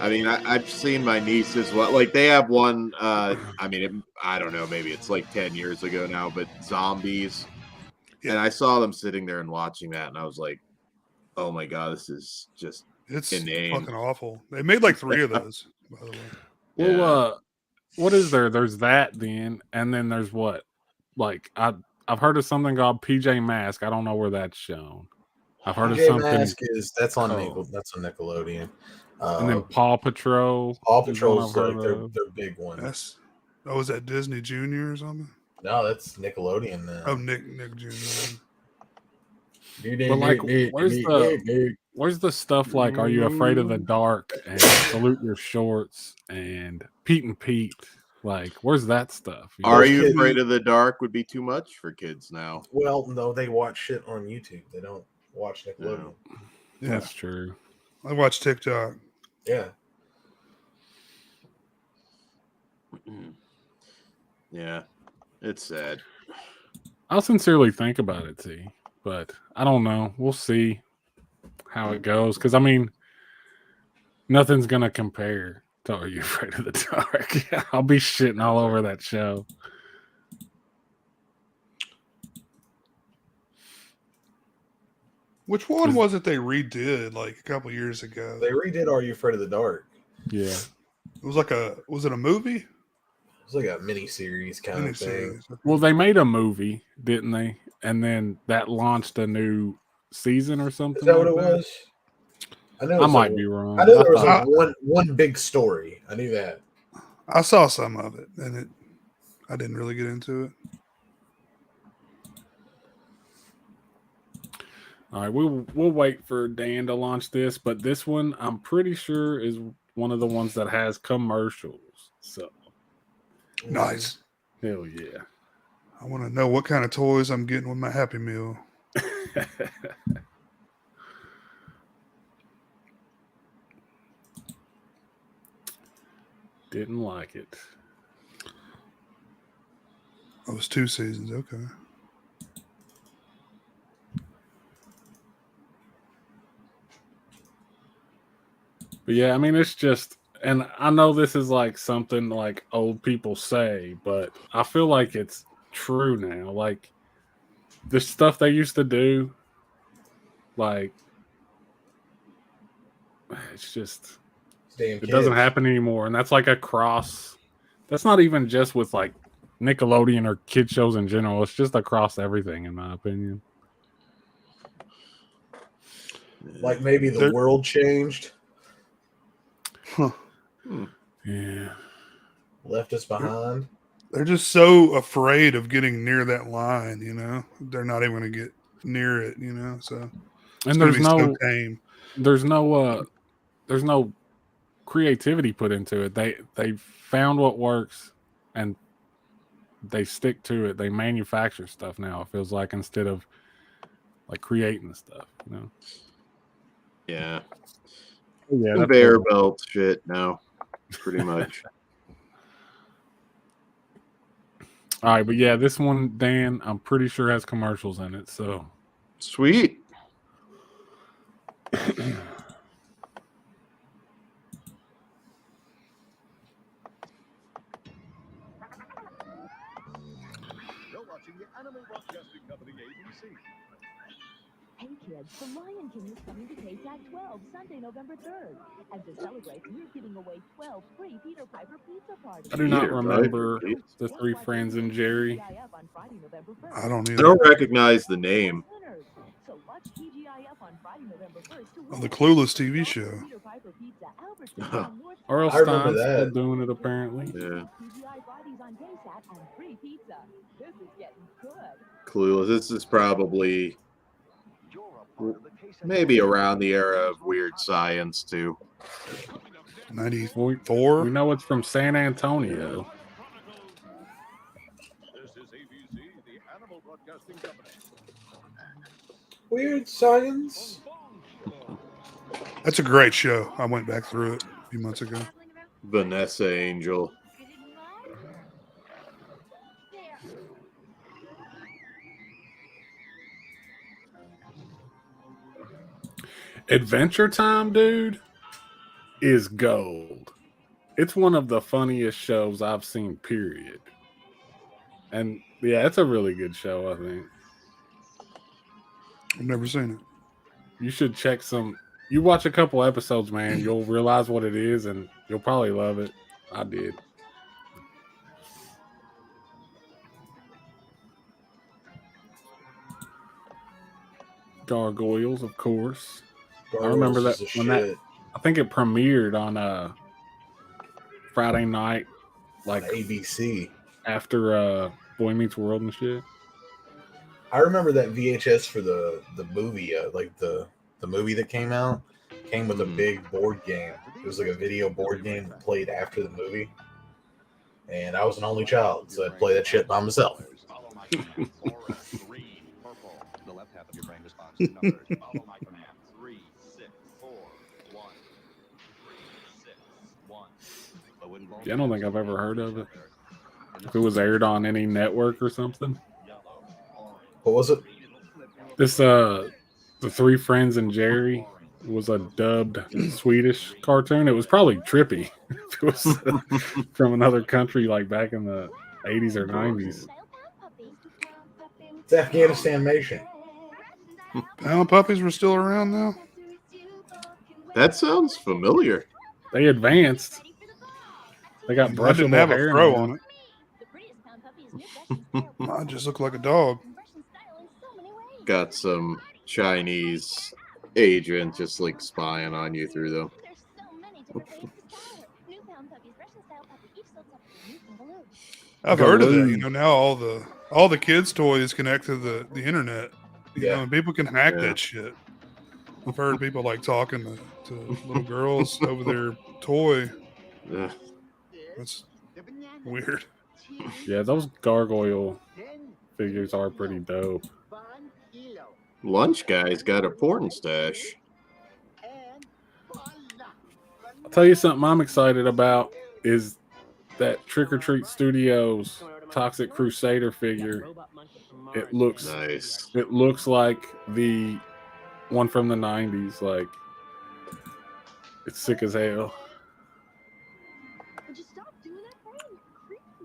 I mean, I've seen my nieces. Like, they have one. I mean, I don't know. Maybe it's like 10 years ago now, but Zombies. Yeah. And I saw them sitting there and watching that, and I was like, "Oh my god, this is just It's inane." fucking awful. They made like 3 of those, by the way. Well, Yeah. what is there? There's that then, and then there's what? Like I've heard of something called PJ Mask. I don't know where that's shown. I've heard of PJ something. Masks that's on Oh. that's on Nickelodeon. And then Paw Patrol. Paw is one Patrol's I've heard like their of. big one. Was that Disney Junior or something? No, that's Nickelodeon now. Oh, Nick Junior. But like, where's the stuff like Are You Afraid of the Dark and Salute Your Shorts and Pete and Pete? Like, where's that stuff? Are You Afraid of the Dark would be too much for kids now. Well, no, they watch shit on YouTube. They don't watch Nickelodeon. No. Yeah. That's true. I watch TikTok. Yeah. Yeah. It's sad. I'll sincerely think about it, T. But I don't know. We'll see how it goes. Because, I mean, nothing's going to compare to Are You Afraid of the Dark? I'll be shitting all over that show. Which one was it they redid like a couple years ago? They redid Are You Afraid of the Dark? Yeah. It was like was it a movie? It was like a mini-series kind of thing. Well, they made a movie, didn't they? And then that launched a new season or something. Is that what it was? I might be wrong. I know there was like one big story. I knew that. I saw some of it, and I didn't really get into it. All right, we'll wait for Dan to launch this, but this one I'm pretty sure is one of the ones that has commercials. So nice. Hell yeah. I want to know what kind of toys I'm getting with my Happy Meal. Didn't like it. Oh, it was 2 seasons. Okay. But yeah, I mean, it's just, and I know this is like something like old people say, but I feel like it's true now. Like the stuff they used to do, like it's just, it doesn't happen anymore. And that's like a cross. That's not even just with like Nickelodeon or kid shows in general. It's just across everything, in my opinion. Like maybe the world changed. Huh. Yeah. Left us behind. They're just so afraid of getting near that line, you know. They're not even going to get near it, you know. So, and there's no creativity put into it. They found what works and they stick to it. They manufacture stuff now, it feels like, instead of like creating stuff, you know. Yeah. Yeah, conveyor belt shit now, pretty much. All right, but yeah, this one, Dan, I'm pretty sure has commercials in it. So sweet. Hey kids, the Lion King is coming to KSAT 12 Sunday, November 3rd. And to celebrate, we're giving away 12 free Peter Piper pizza parties. I do not remember the Three Friends and Jerry. I don't either. I don't recognize the name. Oh, the Clueless TV show. R.L. Stein's still doing it, apparently. Yeah. Clueless. This is probably maybe around the era of Weird Science, too. 94. We know it's from San Antonio. Weird Science. That's a great show. I went back through it a few months ago. Vanessa Angel. Adventure Time, dude, is gold. It's one of the funniest shows I've seen, period. And yeah, it's a really good show, I think. I've never seen it. You should check some. You watch a couple episodes, man. You'll realize what it is, and you'll probably love it. I did. Gargoyles, of course. I Gargoyles remember that is the when that shit I think it premiered on Friday night, on like ABC. after Boy Meets World and shit. I remember that VHS for the movie, like the movie that came out, came with a big board game. It was like a video board game that played after the movie. And I was an only child, so I'd play that shit by myself. The left half of your brain responds to numbers. Follow my command. 3, 6, 4, 1, 3, 6, 1. Yeah, I don't think I've ever heard of it. If it was aired on any network or something. What was it? This the Three Friends and Jerry was a dubbed Swedish cartoon. It was probably trippy if it was from another country, like back in the 80s or 90s. It's Afghanistan. Pound puppies were still around though. That sounds familiar. They advanced. They got I brushable didn't have a hair throw now. on it. I just look like a dog. Got some Chinese agent just like spying on you through them. I've heard of that. You know, now all the kids' toys connect to the internet. You know, and people can hack that shit. I've heard people like talking to little girls over their toy. That's weird. Yeah, those gargoyle figures are pretty dope. Lunch guy's got a porn stash. I'll tell you something I'm excited about is that Trick or Treat Studios Toxic Crusader figure. It looks nice. It looks like the one from the 90s. Like, it's sick as hell.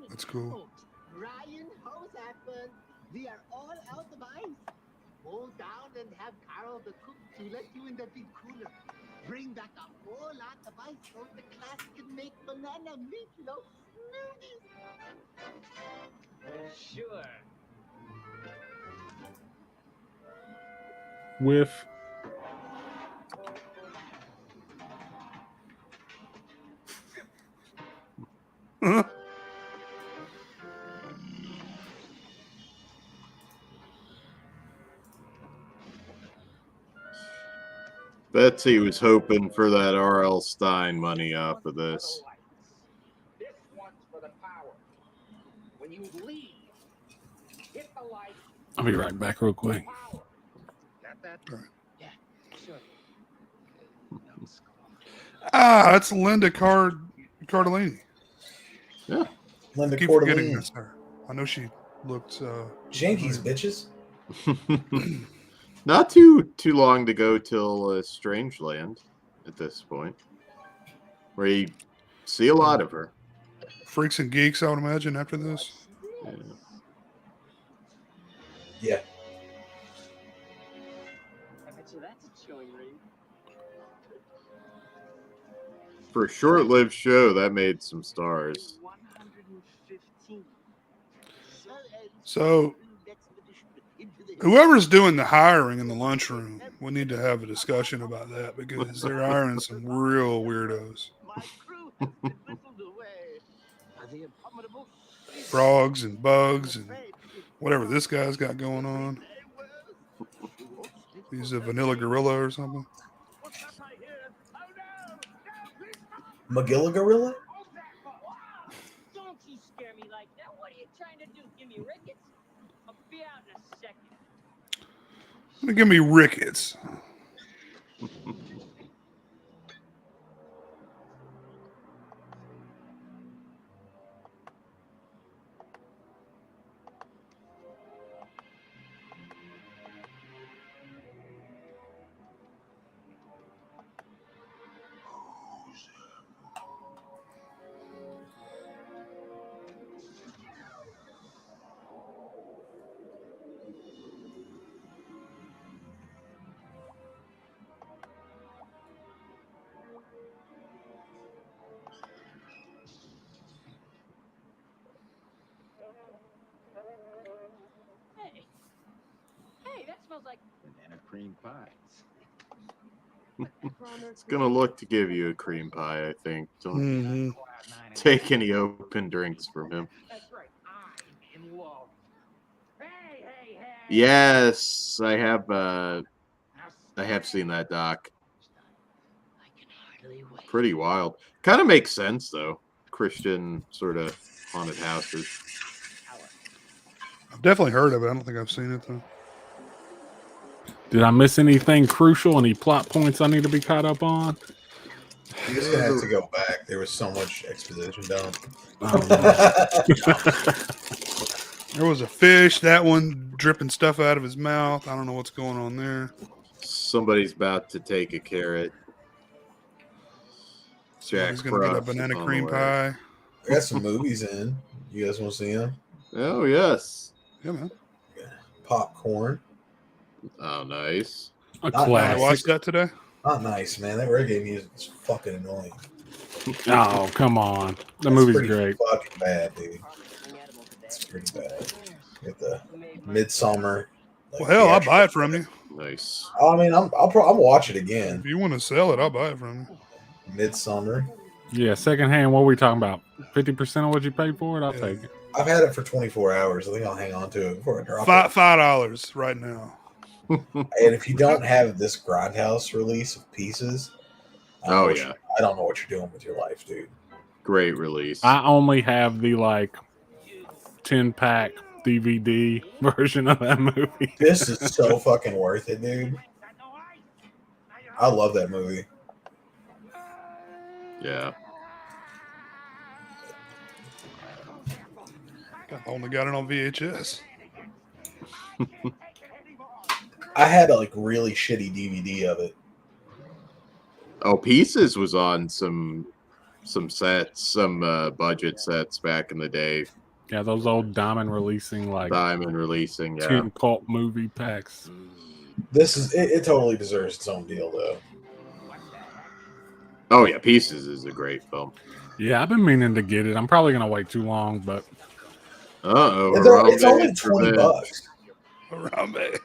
That's cool. Ryan, how's happened? We are all out of ice. Go down and have Carol the cook to let you in the big cooler. Bring back a whole lot of ice so the class can make banana meatloaf smoothies. Sure. With Betsy was hoping for that R.L. Stein money off of this. This one's for the power. When you leave, hit the light. I'll be right back real quick. Got that? Yeah, sure. Ah, that's Linda Cardellini. Yeah. Linda I keep forgetting Cordellini. that's her. I know she looked Jinkies, bitches. Not too long to go till Strangeland at this point, where you see a lot of her. Freaks and Geeks, I would imagine, after this. Yeah. I bet you that's a showing ring. For a short-lived show, that made some stars. 115. So, whoever's doing the hiring in the lunchroom, we need to have a discussion about that because they're hiring some real weirdos. Frogs and bugs and whatever this guy's got going on. He's a vanilla gorilla or something. Magilla Gorilla? Don't you scare me like that. What are you trying to do? Give me rickets? I'll be out in a second. Give me rickets. cream pies. It's gonna look to give you a cream pie, I think. Don't Mhm. take any open drinks from him. That's right. I'm in love. Hey, hey, hey. Yes, I have seen that doc. Pretty wild. Kind of makes sense though. Christian sort of haunted houses. I've definitely heard of it. I don't think I've seen it though. Did I miss anything crucial? Any plot points I need to be caught up on? You're just gonna have to go back. There was so much exposition dump. There was a fish. That one dripping stuff out of his mouth. I don't know what's going on there. Somebody's about to take a carrot. Jack He's gonna get a Frost is banana on cream the way. pie. I got some movies in. You guys want to see them? Oh yes. Yeah, man. Popcorn. Oh nice. A Not I classic. watched that today. Not nice, man. That reggae music is fucking annoying. Oh, come on. The That's movie's pretty great. fucking bad, dude. It's pretty bad. Get the Midsummer. Well, hell, I'll buy it from you. Nice. I mean, I'll watch it again. If you want to sell it, I'll buy it from you. Midsummer. Yeah, secondhand. What are we talking about? 50% of what you paid for it? I'll take it. I've had it for 24 hours. I think I'll hang on to it before I drop $5 right now. it. And if you don't have this Grindhouse release of Pieces, I Oh don't know yeah. I don't know what you're doing with your life, dude. Great release. I only have the 10-pack DVD version of that movie. This is so fucking worth it, dude. I love that movie. Yeah. I only got it on VHS. I had a really shitty DVD of it. Oh, Pieces was on some sets, some budget sets back in the day. Yeah, those old Diamond releasing Diamond releasing, yeah. 10 cult movie packs. This is it totally deserves its own deal though. Oh yeah, Pieces is a great film. Yeah, I've been meaning to get it. I'm probably gonna wait too long, but It's only $20.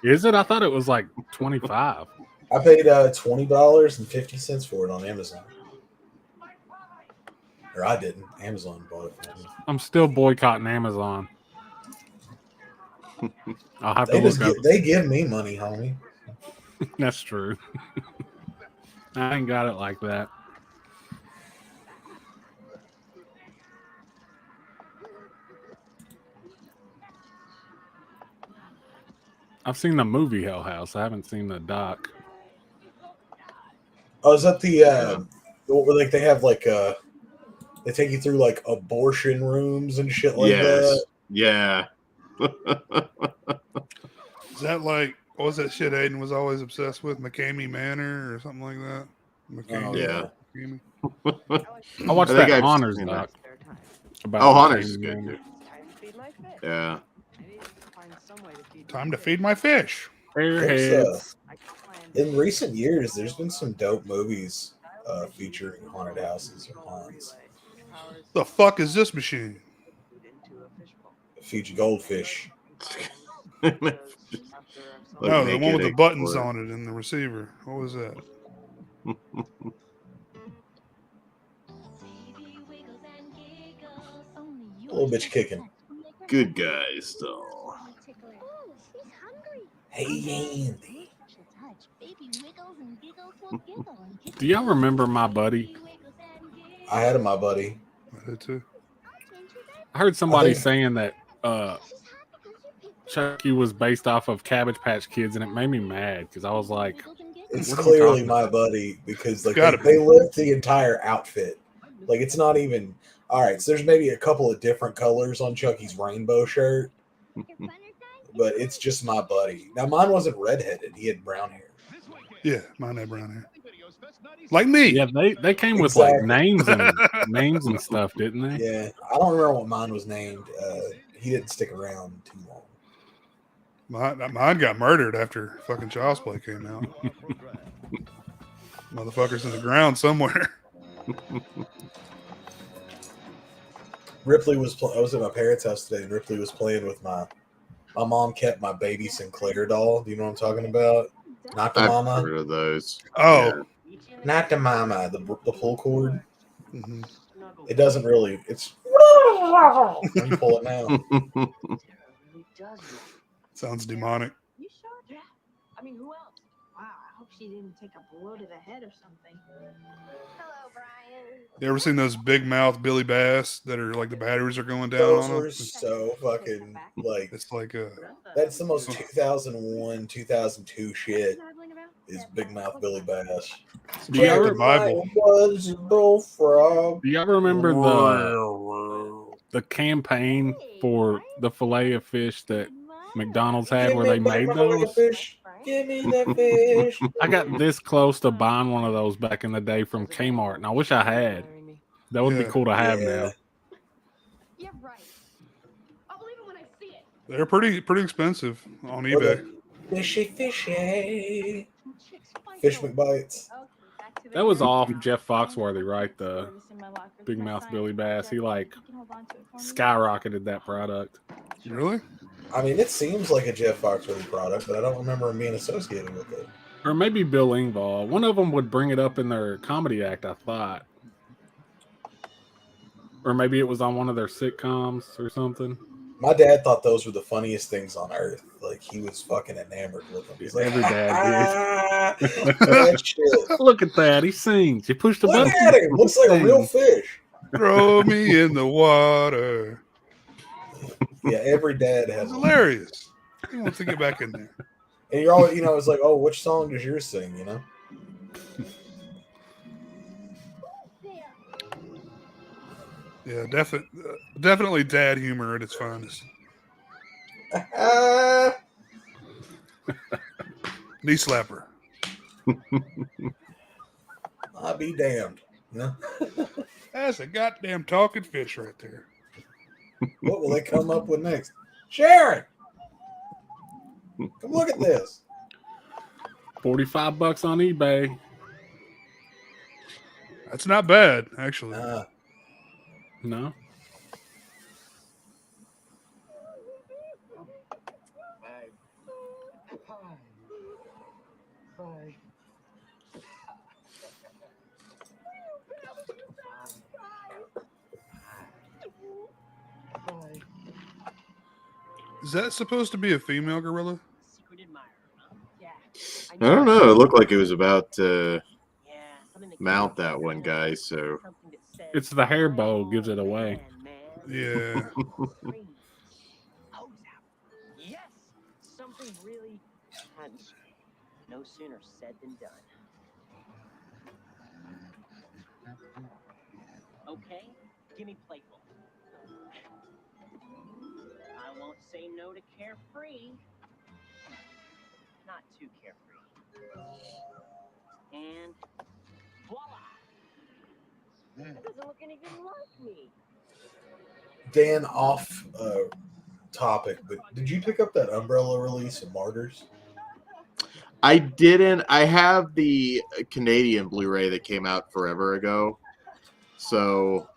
Is it? I thought it was like 25. I paid $20.50 for it on Amazon. Or I didn't. Amazon bought it for me. I'm still boycotting Amazon. I'll have to They look up. they give me money, homie. That's true. I ain't got it like that. I've seen the movie Hell House. I haven't seen the doc. Oh, is that the where they have they take you through abortion rooms and shit like that? Yeah. Is that what was that shit Aiden was always obsessed with? McCamey Manor or something like that? McCamey, yeah. McCamey. I watched I think that I've Honors seen doc. that. Oh, Honors is good too. Yeah. Time to feed my fish. Airheads. In recent years, there's been some dope movies featuring haunted hauses or haunts. The fuck is this machine? Feature goldfish. No, the one with the buttons on it in the receiver. What was that? A little bitch kicking. Good guys, though. Hey, Andy. Do y'all remember My Buddy? I had my buddy. I did too. I heard somebody I think- saying that Chucky was based off of Cabbage Patch Kids, and it made me mad because I was like, It's what are we clearly talking my about? buddy because Gotta they lift the entire outfit. It's not even all right. So there's maybe a couple of different colors on Chucky's rainbow shirt, but it's just my buddy. Now mine wasn't redheaded; he had brown hair. Yeah, mine had brown hair. Like me. Yeah, they came with Exactly. names and stuff, didn't they? Yeah, I don't remember what mine was named. He didn't stick around too long. Mine got murdered after fucking Child's Play came out. Motherfuckers in the ground somewhere. Ripley was. I was at my parents' house today, and Ripley was playing with my mom kept my baby Sinclair doll. Do you know what I'm talking about? Not the I've mama. heard of those. Oh, Not the mama. The pull cord. mhm. It doesn't really. It's. Let me pull it now. Sounds demonic. You sure? Yeah. I mean, who else? Wow, I hope she didn't take a blow to the head or something. Hello, Brian. You ever seen those big mouth Billy Bass that are like the batteries are going down Those on them? were so fucking like. It's like a That's the most 2001, 2002 shit. Is Big Mouth Billy Bass. Do y'all, the Bible. Was bullfrog. do y'all remember the campaign for the fillet of fish that McDonald's had where they made those? Fish. Give me the fish. I got this close to buying one of those back in the day from Kmart, and I wish I had. That would be Yeah. cool to have now. You're right. I'll believe it when I see it. They're pretty expensive on Or eBay. the fishy. Fish McBites. That was off Jeff Foxworthy, right? The Big Mouth Billy Bass. He like skyrocketed that product. Really? I mean, it seems like a Jeff Foxworthy product, but I don't remember him being associated with it. Or maybe Bill Engvall. One of them would bring it up in their comedy act, I thought. Or maybe it was on one of their sitcoms or something. My dad thought those were the funniest things on earth. Like, he was fucking enamored with them. He's like, Every dad did. that shit. Look at that. He sings. He pushed the Look button. at him. Looks like a real fish. Throw me in the water. Yeah, every dad has It's one. hilarious. He wants to get back in there. And you're always, it's like, oh, which song does yours sing, you know? Yeah, definitely dad humor at its finest. Knee slapper. I'll be damned. You know? That's a goddamn talking fish right there. What will they come up with next? Sharon! Come look at this. $45 on eBay. That's not bad, actually. No. Is that supposed to be a female gorilla? I don't know. It looked like it was about to mount that one guy, so It's the hair bow gives it away. Yeah. Yes, something really no sooner said than done. Okay, give me playful. I won't say no to carefree. Not too carefree. And voila! That doesn't look anything like me. Dan, off topic, but did you pick up that Umbrella release of Martyrs? I didn't. I have the Canadian Blu-ray that came out forever ago, so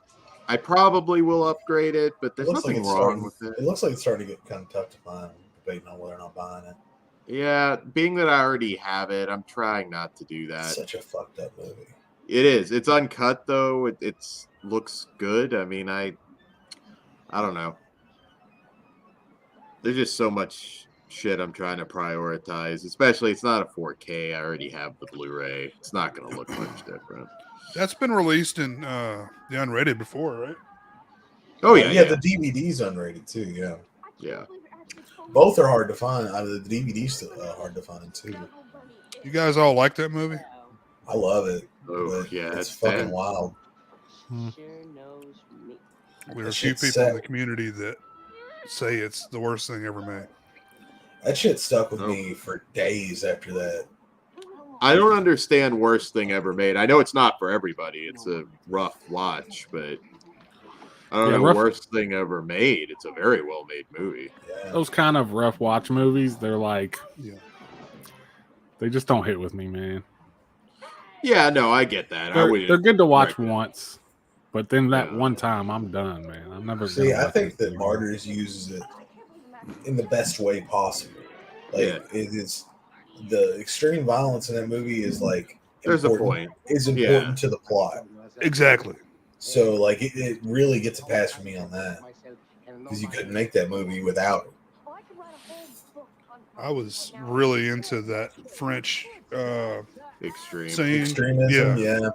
I probably will upgrade it. But there's nothing wrong with it. It looks like it's starting to get kind of tough to find. I'm debating on whether or not buying it. Yeah, being that I already have it, I'm trying not to do that. It's such a fucked up movie. It is. It's uncut though. It's looks good. I mean, I don't know. There's just so much shit I'm trying to prioritize. Especially, it's not a 4K. I already have the Blu-ray. It's not going to look much different. That's been released in the unrated before, right? Oh yeah, yeah. The DVD's unrated too. Yeah. Yeah. Both are hard to find. The DVD's hard to find too. You guys all like that movie? I love it. Oh yeah, it's fucking wild. There are a few people in the community that say it's the worst thing ever made. That shit stuck with me for days after that. I don't understand worst thing ever made. I know it's not for everybody. It's a rough watch, but I don't know worst thing ever made. It's a very well made movie. Yeah. Those kind of rough watch movies, they're like, they just don't hit with me, man. Yeah, no, I get that. They're good to watch once, but then that one time, I'm done, man. I'm never. See, I think that Martyrs uses it in the best way possible. Like it is the extreme violence in that movie is like There's a important, point. is important to the plot. Exactly. So like it really gets a pass for me on that because you couldn't make that movie without it. I was really into that French Extreme. scene. Extremism, yeah.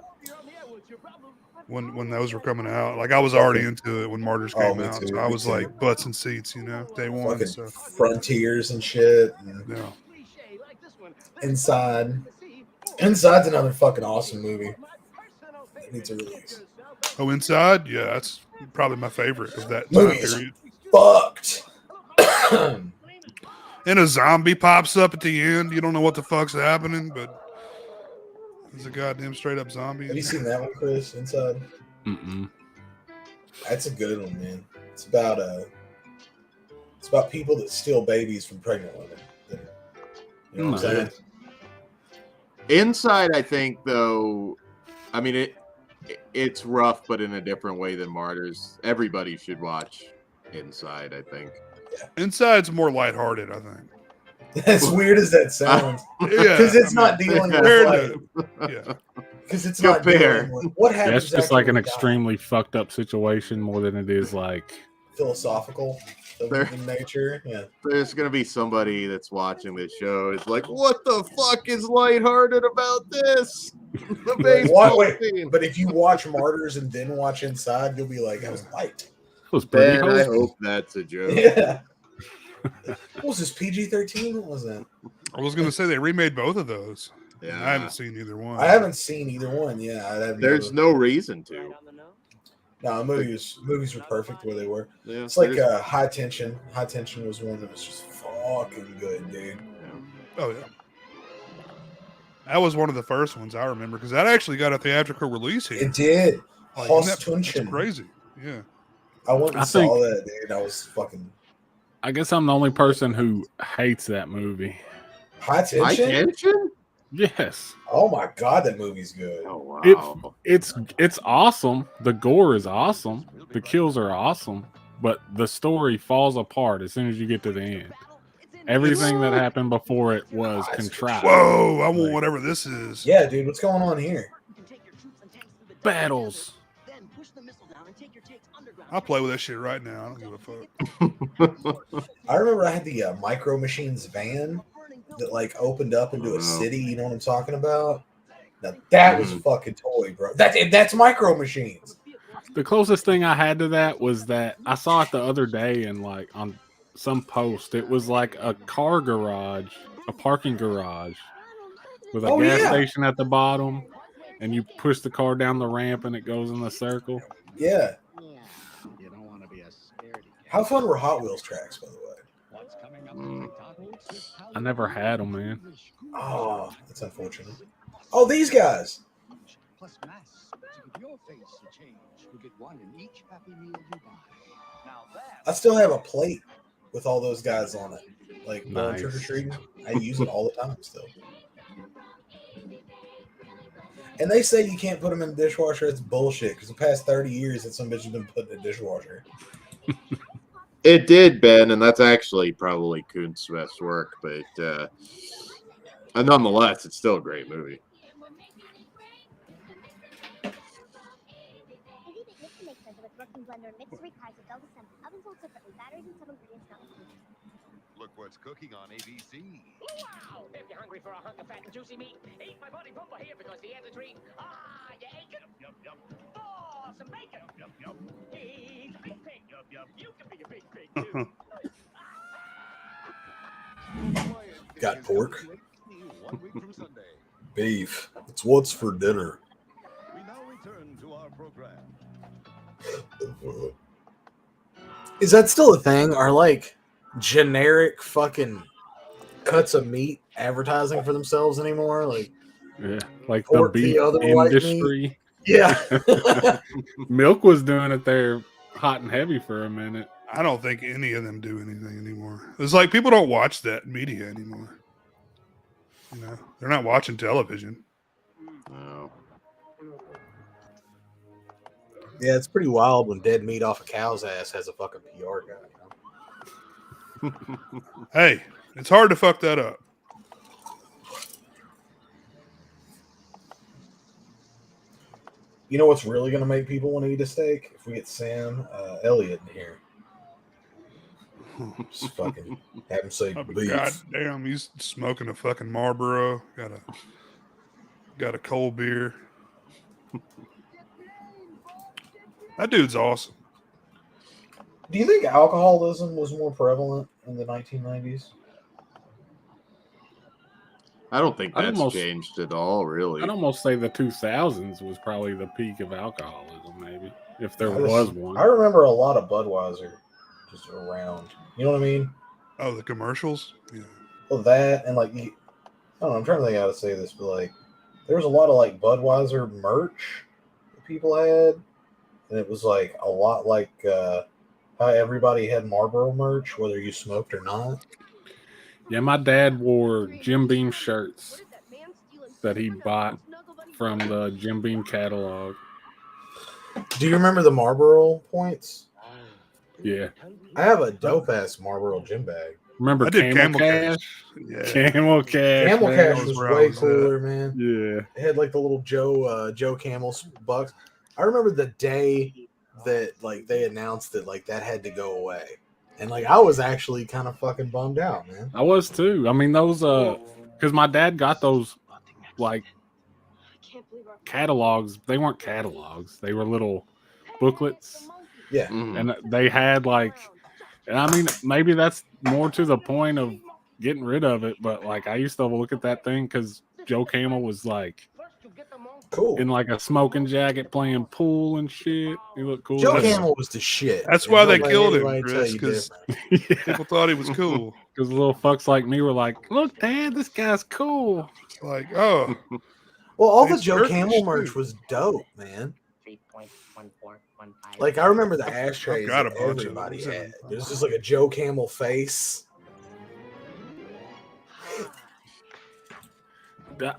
When those were coming out, like I was already into it when Martyrs came me out. too, So I me was too. like butts and seats, day one. Fucking So Frontiers and shit. And yeah. Inside's another fucking awesome movie. It needs a release. Oh, Inside, yeah, that's probably my favorite of that time Movie is period. fucked. And a zombie pops up at the end. You don't know what the fuck's happening, but there's a goddamn straight up zombie. Have you seen that one, Chris? Inside? Mm-mm. That's a good one, man. It's about people that steal babies from pregnant women. You know what I'm saying? Inside, I think, though, I mean, it's rough, but in a different way than Martyrs. Everybody should watch Inside, I think. Inside's more lighthearted, I think. As weird as that sounds. Because it's not dealing with because it's not dealing with what happens. Yeah, it's just like an after we die. extremely fucked up situation more than it is like Philosophical in nature. Yeah. There's gonna be somebody that's watching this show. It's like, what the fuck is lighthearted about this? The baseball scene. But if you watch Martyrs and then watch Inside, you'll be like, that was light. It was pretty Ben, I wholesome. hope that's a joke. Yeah. What was this, PG-13? What was that? I was going to say they remade both of those. Yeah. I haven't seen either one. I haven't seen either one. Yeah, there's no reason to. No, movies were perfect where they were. Yeah, it's like High Tension. High Tension was one that was just fucking good, dude. Oh yeah, that was one of the first ones I remember because that actually got a theatrical release here. It did. Like, Host that's Tension. crazy. Yeah, I went and saw that, dude. I was fucking. I guess I'm the only person who hates that movie. High Tension. High Tension? Yes. Oh my god, that movie's good. Oh wow. It's awesome. The gore is awesome. The kills are awesome. But the story falls apart as soon as you get to the end. Everything that happened before it was contrived. Whoa! I want whatever this is. Yeah, dude. What's going on here? Battles. I'll play with that shit right now. I don't give a fuck. I remember I had the Micro Machines van that like opened up into a city. You know what I'm talking about? Now that was a fucking toy, bro. That's Micro Machines. The closest thing I had to that was that I saw it the other day and like on some post. It was like a car garage, a parking garage with a gas station at the bottom, and you push the car down the ramp and it goes in the circle. Yeah. How fun were Hot Wheels tracks, by the way? I never had them, man. Oh, that's unfortunate. Oh, these guys. Plus mass to give your face a change. You get one in each happy meal you buy. Now I still have a plate with all those guys on it. Like Nice. trick or treating. I use it all the time still. And they say you can't put them in the dishwasher. It's bullshit because the past 30 years that some bitch has been put in the dishwasher. It did, Ben, and that's actually probably Kunt's best work, but nonetheless, it's still a great movie. look what's cooking on ABC. Wow! If you're hungry for a hunk of fat and juicy meat, eat my buddy Pumba here because the answer's treat. Ah, you ate it. Yup, yup. Oh, some bacon. Yup, yup. He's a big pig. Yup, yup. You can be a big pig too. Got pork. Beef. It's what's for dinner. We now return to our program. Is that still a thing? Are like generic fucking cuts of meat advertising for themselves anymore? Like, Yeah, like the pork, beef the other white meat. industry. Yeah. Milk was doing it there hot and heavy for a minute. I don't think any of them do anything anymore. It's like people don't watch that media anymore. You know, they're not watching television. No. Yeah, it's pretty wild when dead meat off a cow's ass has a fucking PR guy. You know? Hey, it's hard to fuck that up. You know what's really gonna make people want to eat a steak? If we get Sam Elliott in here, just fucking have him say Oh, but beef. goddamn, he's smoking a fucking Marlboro. Got a cold beer. That dude's awesome. Do you think alcoholism was more prevalent in the 1990s? I don't think I'd that's almost- changed at all, really. I'd almost say the 2000s was probably the peak of alcoholism, maybe, if there I was just- one. I remember a lot of Budweiser just around. You know what I mean? Oh, the commercials? Yeah. Well, that and like, I don't know. I'm trying to think how to say this, but like, there was a lot of like Budweiser merch that people had, and it was like a lot like how everybody had Marlboro merch, whether you smoked or not. Yeah, my dad wore Jim Beam shirts that he bought from the Jim Beam catalog. Do you remember the Marlboro points? Yeah. I have a dope ass Marlboro gym bag. Remember I did Camel Camel Cash? Yeah. Camel Cash. Camel man. Cash That was was where I way was at. cooler, man. Yeah. It had like the little Joe Camel bucks. I remember the day that like they announced that like that had to go away, and like I was actually kind of fucking bummed out, man. I was too. I mean, those, because my dad got those, like, catalogs. They weren't catalogs, they were little booklets. Yeah. Mhm. And they had, like, and I mean, maybe that's more to the point of getting rid of it, but like, I used to look at that thing because Joe Camel was like Cool. in like a smoking jacket playing pool and shit. He looked cool. Joe as- Camel was the shit. That's And why don't they let killed him, anybody tell Chris, you 'cause- different. Yeah. People thought he was cool. Because little fucks like me were like, "Look, Dad, this guy's cool." It's like, oh, Well, all the Thanks, Joe Turkish, Camel merch too. was dope, man. 3.1415. Like I remember the ashtrays got a that bunch of everybody them. had. It was just like a Joe Camel face.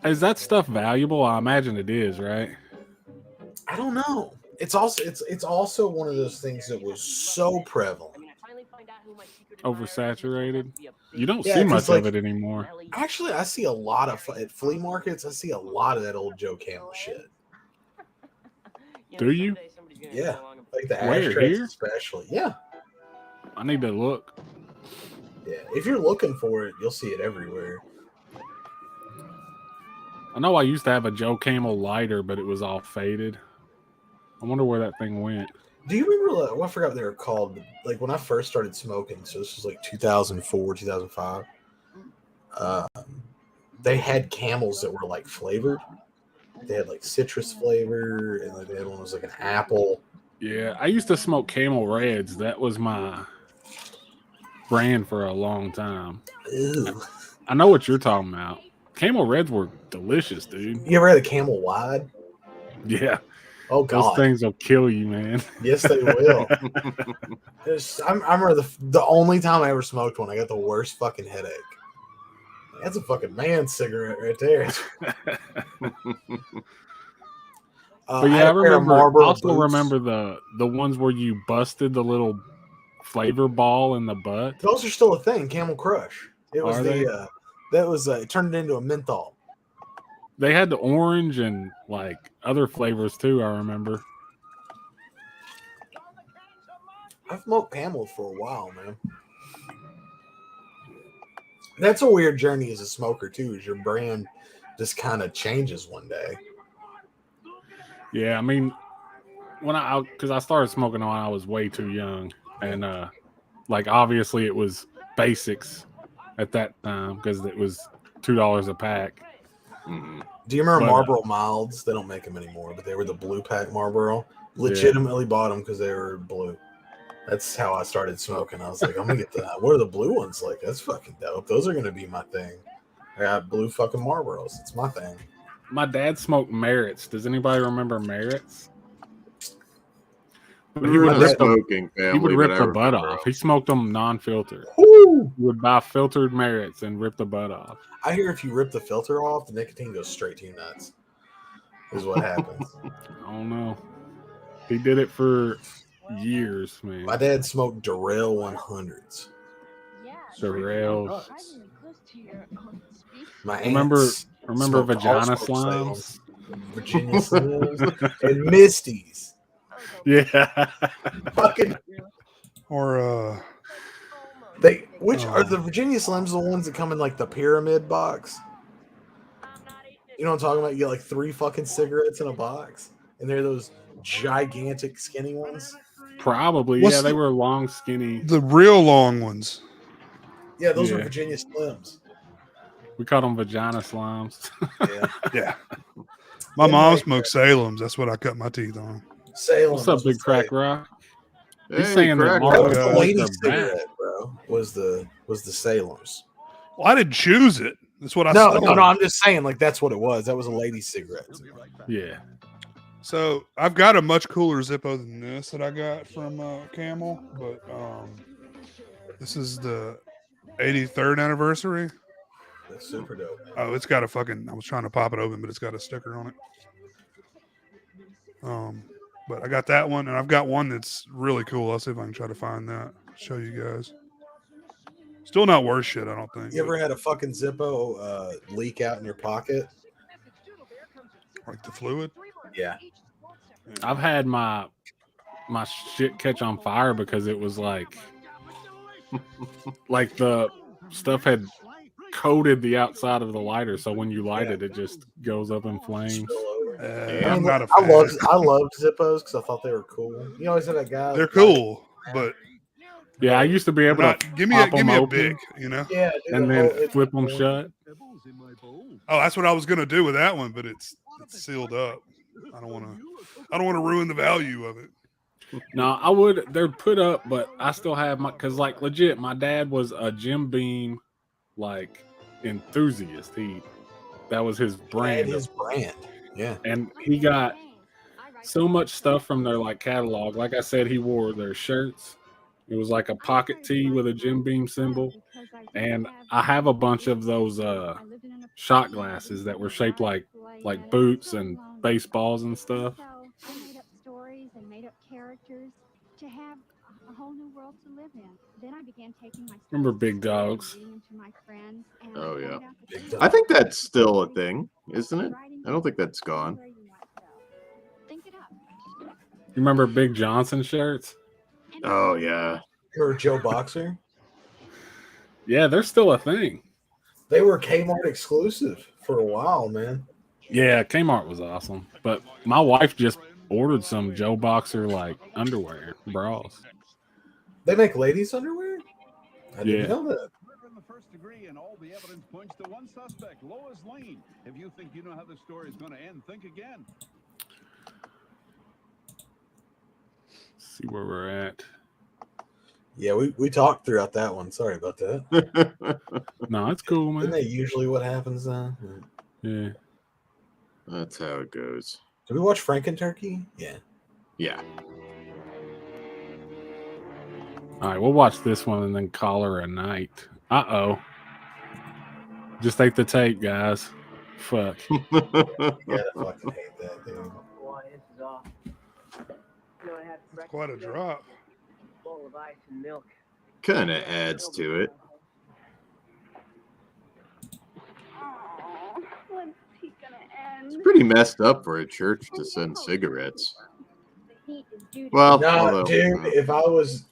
Is that stuff valuable? I imagine it is, right? I don't know. It's also one of those things that was so prevalent. Oversaturated. You don't Yeah, see 'cause, much like- of it anymore. Actually, I see a lot of at flea markets. I see a lot of that old Joe Camel shit. Do you? Yeah, like the Where, ashtrays, here? especially. Yeah, I need to look. yeah. If you're looking for it, you'll see it everywhere. I know I used to have a Joe Camel lighter, but it was all faded. I wonder where that thing went. Do you remember? I forgot what they were called. Like when I first started smoking, so this was like 2004, 2005. They had Camels that were like flavored. They had like citrus flavor, and like the other one was like an apple. Yeah, I used to smoke Camel Reds. That was my brand for a long time. Ew. I know what you're talking about. Camel Reds were delicious, dude. You ever had a Camel Wide? Yeah, Oh those God, things will kill you, man. yes they will. I remember the only time I ever smoked one, I got the worst fucking headache. That's a fucking man cigarette right there. But yeah, I also remember the ones where you busted the little flavor ball in the butt. Those are still a thing. Camel Crush. It was Are they? it turned it into a menthol. They had the orange and like other flavors too, I remember. I've smoked Camel for a while, man. That's a weird journey as a smoker too. Is your brand just kind of changes one day? Yeah, I mean, because I started smoking when I was way too young, and like obviously it was basics at that time because it was $2 a pack. Mhm. Do you remember But, Marlboro Milds? They don't make them anymore, but they were the blue pack Marlboro. Legitimately bought them because they were blue. That's how I started smoking. I was like, I'm gonna get that. What are the blue ones like? That's fucking dope. Those are gonna be my thing. I got blue fucking Marlboros. It's my thing. My dad smoked Merritts. Does anybody remember Merritts? But he We're would in a rip the, smoking he family, would but rip I the butt remember off. He smoked them non-filtered. Woo! He would buy filtered Merritts and rip the butt off. I hear if you rip the filter off, the nicotine goes straight to your nuts. Is what happens. I don't know. He did it for years, man. My dad smoked Darrell 100s. Darrell. My Remember aunts Remember smoked all vagina sorts of slimes? things. Virginia Slims, and Misties. Yeah. Fucking Or which are the Virginia Slims the ones that come in like the pyramid box? You know what I'm talking about? You get like 3 fucking cigarettes in a box, and they're those gigantic skinny ones. Probably. What's Yeah, they the- were long, skinny. the real long ones. Yeah, those were Yeah. Virginia Slims. We called them vagina slimes. Yeah, Yeah. My Them mom right smoked Salem's. That's what I cut my teeth on. Salem. What's up, Big Crack Rock? He's Hey, saying that Crack Marlboro That was the guys. lady are back. cigarette, bro. Was the Salem's? Well, I didn't choose it. That's what I No, stole. I'm just saying, like that's what it was. That was a lady cigarette. Yeah. So I've got a much cooler Zippo than this that I got from Camel, but this is the 83rd anniversary. That's super dope. Man. Oh, it's got a fucking. I was trying to pop it open, but it's got a sticker on it. But I got that one, and I've got one that's really cool. I'll see if I can try to find that. Show you guys. Still not worth shit, I don't think. You ever had a fucking Zippo leak out in your pocket? Like the fluid? Yeah. I've had my shit catch on fire because it was like the stuff had coated the outside of the lighter, so when you light it, it just goes up in flames. I'm not a I fan. loved Zippos because I thought they were cool. You always had that guy. They're cool, but Yeah, I used to be able not, to give me pop a 'em open big, you know. Yeah, dude, and the then whole- flip them shut. Oh, that's what I was gonna do with that one, but it's sealed up. I don't want to ruin the value of it. No, I would. They're put up, but I still have my because like legit, my dad was a Jim Beam like enthusiast. That was his brand. His brand. Yeah. And he got so much stuff from their like catalog. Like I said, he wore their shirts. It was like a pocket tee with a Jim Beam symbol. And I have a bunch of those shot glasses that were shaped like boots and baseballs and stuff. So I made up stories and made up characters to have a whole new world to live in. Then I began taking my Remember Big Dogs? Oh yeah, I think that's still a thing, isn't it? I don't think that's gone. You remember Big Johnson shirts? Oh yeah. Or Joe Boxer. Yeah, they're still a thing. They were Kmart exclusive for a while, man. Yeah, Kmart was awesome. But my wife just ordered some Joe Boxer like underwear, bras. They make ladies underwear? I didn't Yeah. know that. Murder in the first degree, and all the evidence points to one suspect, Lois Lane. If you think you know how the story is going to end, think again. See where we're at. Yeah, we talked throughout that one. Sorry about that. No, it's cool, Isn't man. that usually what happens then? Yeah. That's how it goes. Did we watch Frankenturkey? Yeah. Yeah. All right, we'll watch this one and then call her a night. Uh-oh. Just ate the tape, guys. Fuck. Yeah, I fucking hate that, dude. It's quite a drop. Bowl of ice and milk. Kind of adds to it. When's he gonna end? It's pretty messed up for a church to send cigarettes. Well, No, although, dude, if I was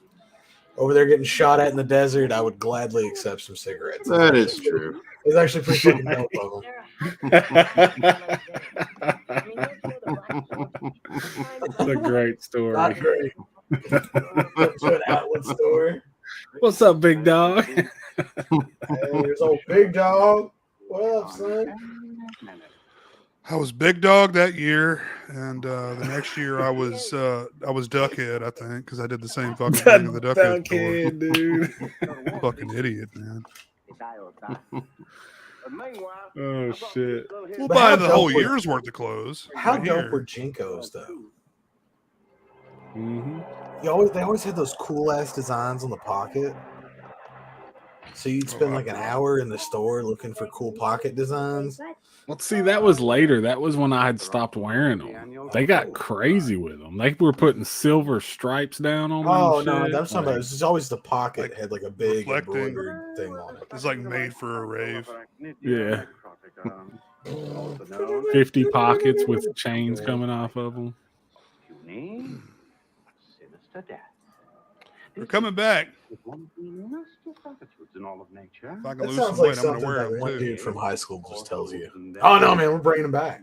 over there getting shot at in the desert, I would gladly accept some cigarettes. that is true. It's actually pretty fucking dope of them. It's a great story. Not great. To an outlet store. What's up, big dog? Hey, there's old Big Dog. What up, son? I was Big Dog that year, and the next year I was Duckhead, I think, because I did the same fucking thing in the Duckhead store. dude. Fucking idiot, man. Oh shit. We'll But buy how the whole dope were- year's worth of clothes. How right dope here. were Jinkos though? Mm-hmm. They always had those cool ass designs on the pocket. So you'd spend like an hour in the store looking for cool pocket designs. Well, see, that was later. That was when I had stopped wearing them. They got crazy with them. They were putting silver stripes down on them. Oh and no, shit. that's not about. It's always the pocket had like a big reflecting. embroidered thing on it. It's like made for a rave. Yeah. Also known 50 pockets with chains coming off of them. puny, sinister death. They're coming back. Is one of the nastiest attitudes in all of nature. If I can That lose sounds some like weight, I'm going to something wear that them one too. dude from high school just tells you. Oh no, man, we're bringing them back.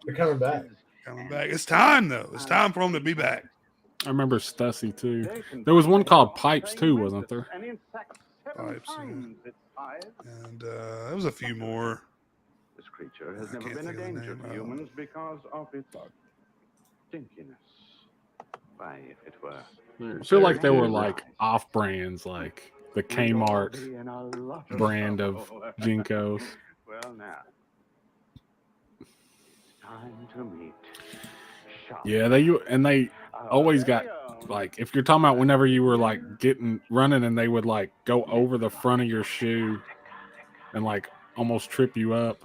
They're coming back. Coming back. It's time, though. It's time for them to be back. I remember Stussy too. There was one called Pipes too, wasn't there? Pipes, yeah. And there was a few more. This creature has I never can't been a think of the danger name to of it. humans because of its stinkiness. Why, if it were. I feel like there were like off brands, like the Kmart brand of Jinkos. Well, now. It's time to meet. Yeah, they always got like, if you're talking about whenever you were like running and they would like go over the front of your shoe and like almost trip you up.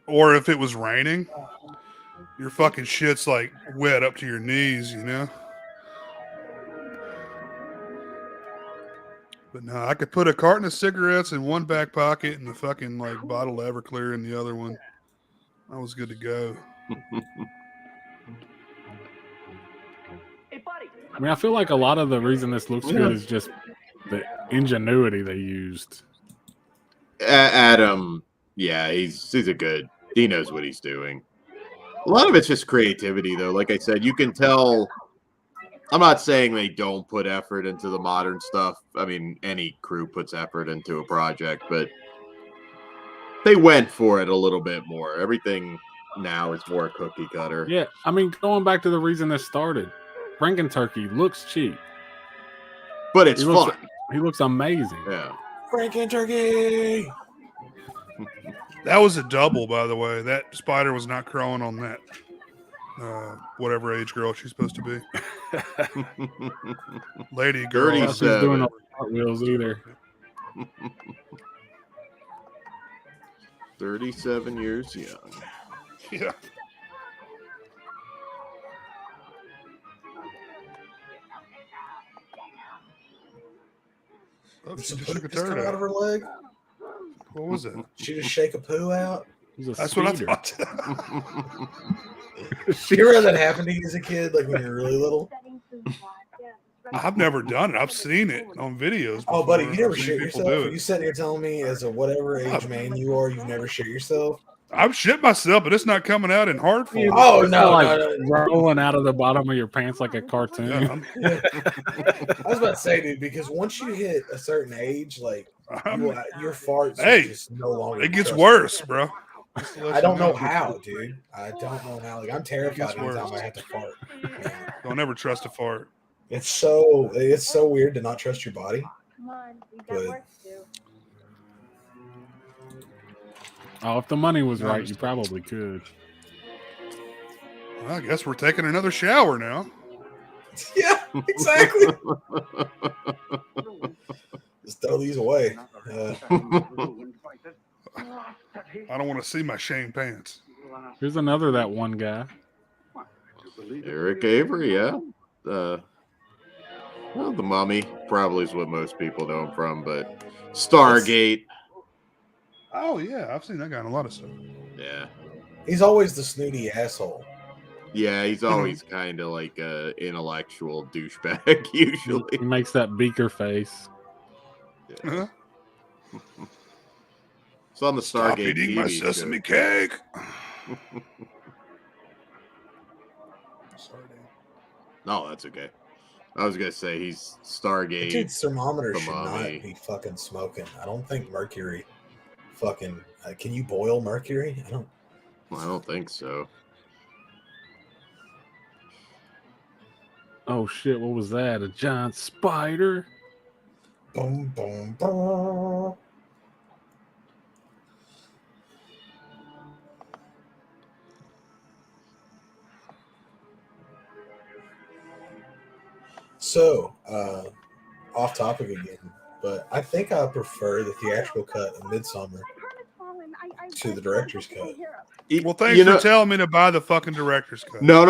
Or if it was raining, your fucking shit's like wet up to your knees, you know? But no, I could put a carton of cigarettes in one back pocket and the fucking like bottle of Everclear in the other one. I was good to go. I mean, I feel like a lot of the reason this looks good is just the ingenuity they used. Adam, yeah, he's a good. He knows what he's doing. A lot of it's just creativity, though. Like I said, you can tell. I'm not saying they don't put effort into the modern stuff. I mean, any crew puts effort into a project, but they went for it a little bit more. Everything now is more cookie cutter. Yeah, I mean, going back to the reason this started, Franken-Turkey looks cheap, but it's fun. He looks amazing. Yeah, Franken-Turkey. That was a double, by the way. That spider was not crowing on that. Whatever age girl she's supposed to be. Lady girl. She's doing no cartwheels either. 37 years young. Yeah. Oh, she just shook a Just come turd out of her leg. What was it? She just shake a poo out. That's what I thought. You remember that happened to you as a kid, like when you were really little? I've never done it. I've seen it on videos. Oh, buddy, before. you never I've seen shit people yourself? do it. You sitting here telling me, as a whatever age man you are, you've never shit yourself? I've shit myself, but it's not coming out in hard form. Oh, It's no, like no. rolling out of the bottom of your pants like a cartoon. Yeah, I was about to say, dude, because once you hit a certain age, like your farts are Hey, just no longer. it gets trustworthy. worse, bro. I don't know how, dude. I don't know how. Like, I'm terrified every time worse. I have to fart. Don't ever trust a fart. It's so weird to not trust your body. Come on, we've But- got work to do. Oh, if the money was right, you probably could. Well, I guess we're taking another shower now. Yeah, exactly. Just throw these away. I don't want to see my Shane pants. Here's another that one guy. Eric Avery, yeah. Well, the Mummy probably is what most people know him from, but Stargate. Oh yeah, I've seen that guy in a lot of stuff. Yeah. He's always the snooty asshole. Yeah, he's always kind of like a intellectual douchebag, usually. He makes that beaker face. Huh? It's on the Stop Stargate eating TV my show. sesame cake. No, that's okay. I was gonna say he's Stargate. Dude's thermometer the should not Mummy. be fucking smoking. I don't think mercury fucking can you boil mercury? I don't think so. Oh shit, what was that? A giant spider? boom boom boom. So, off topic again, but I think I prefer the theatrical cut of Midsummer to the director's cut. Well, thanks You for know- telling me to buy the fucking director's cut. No.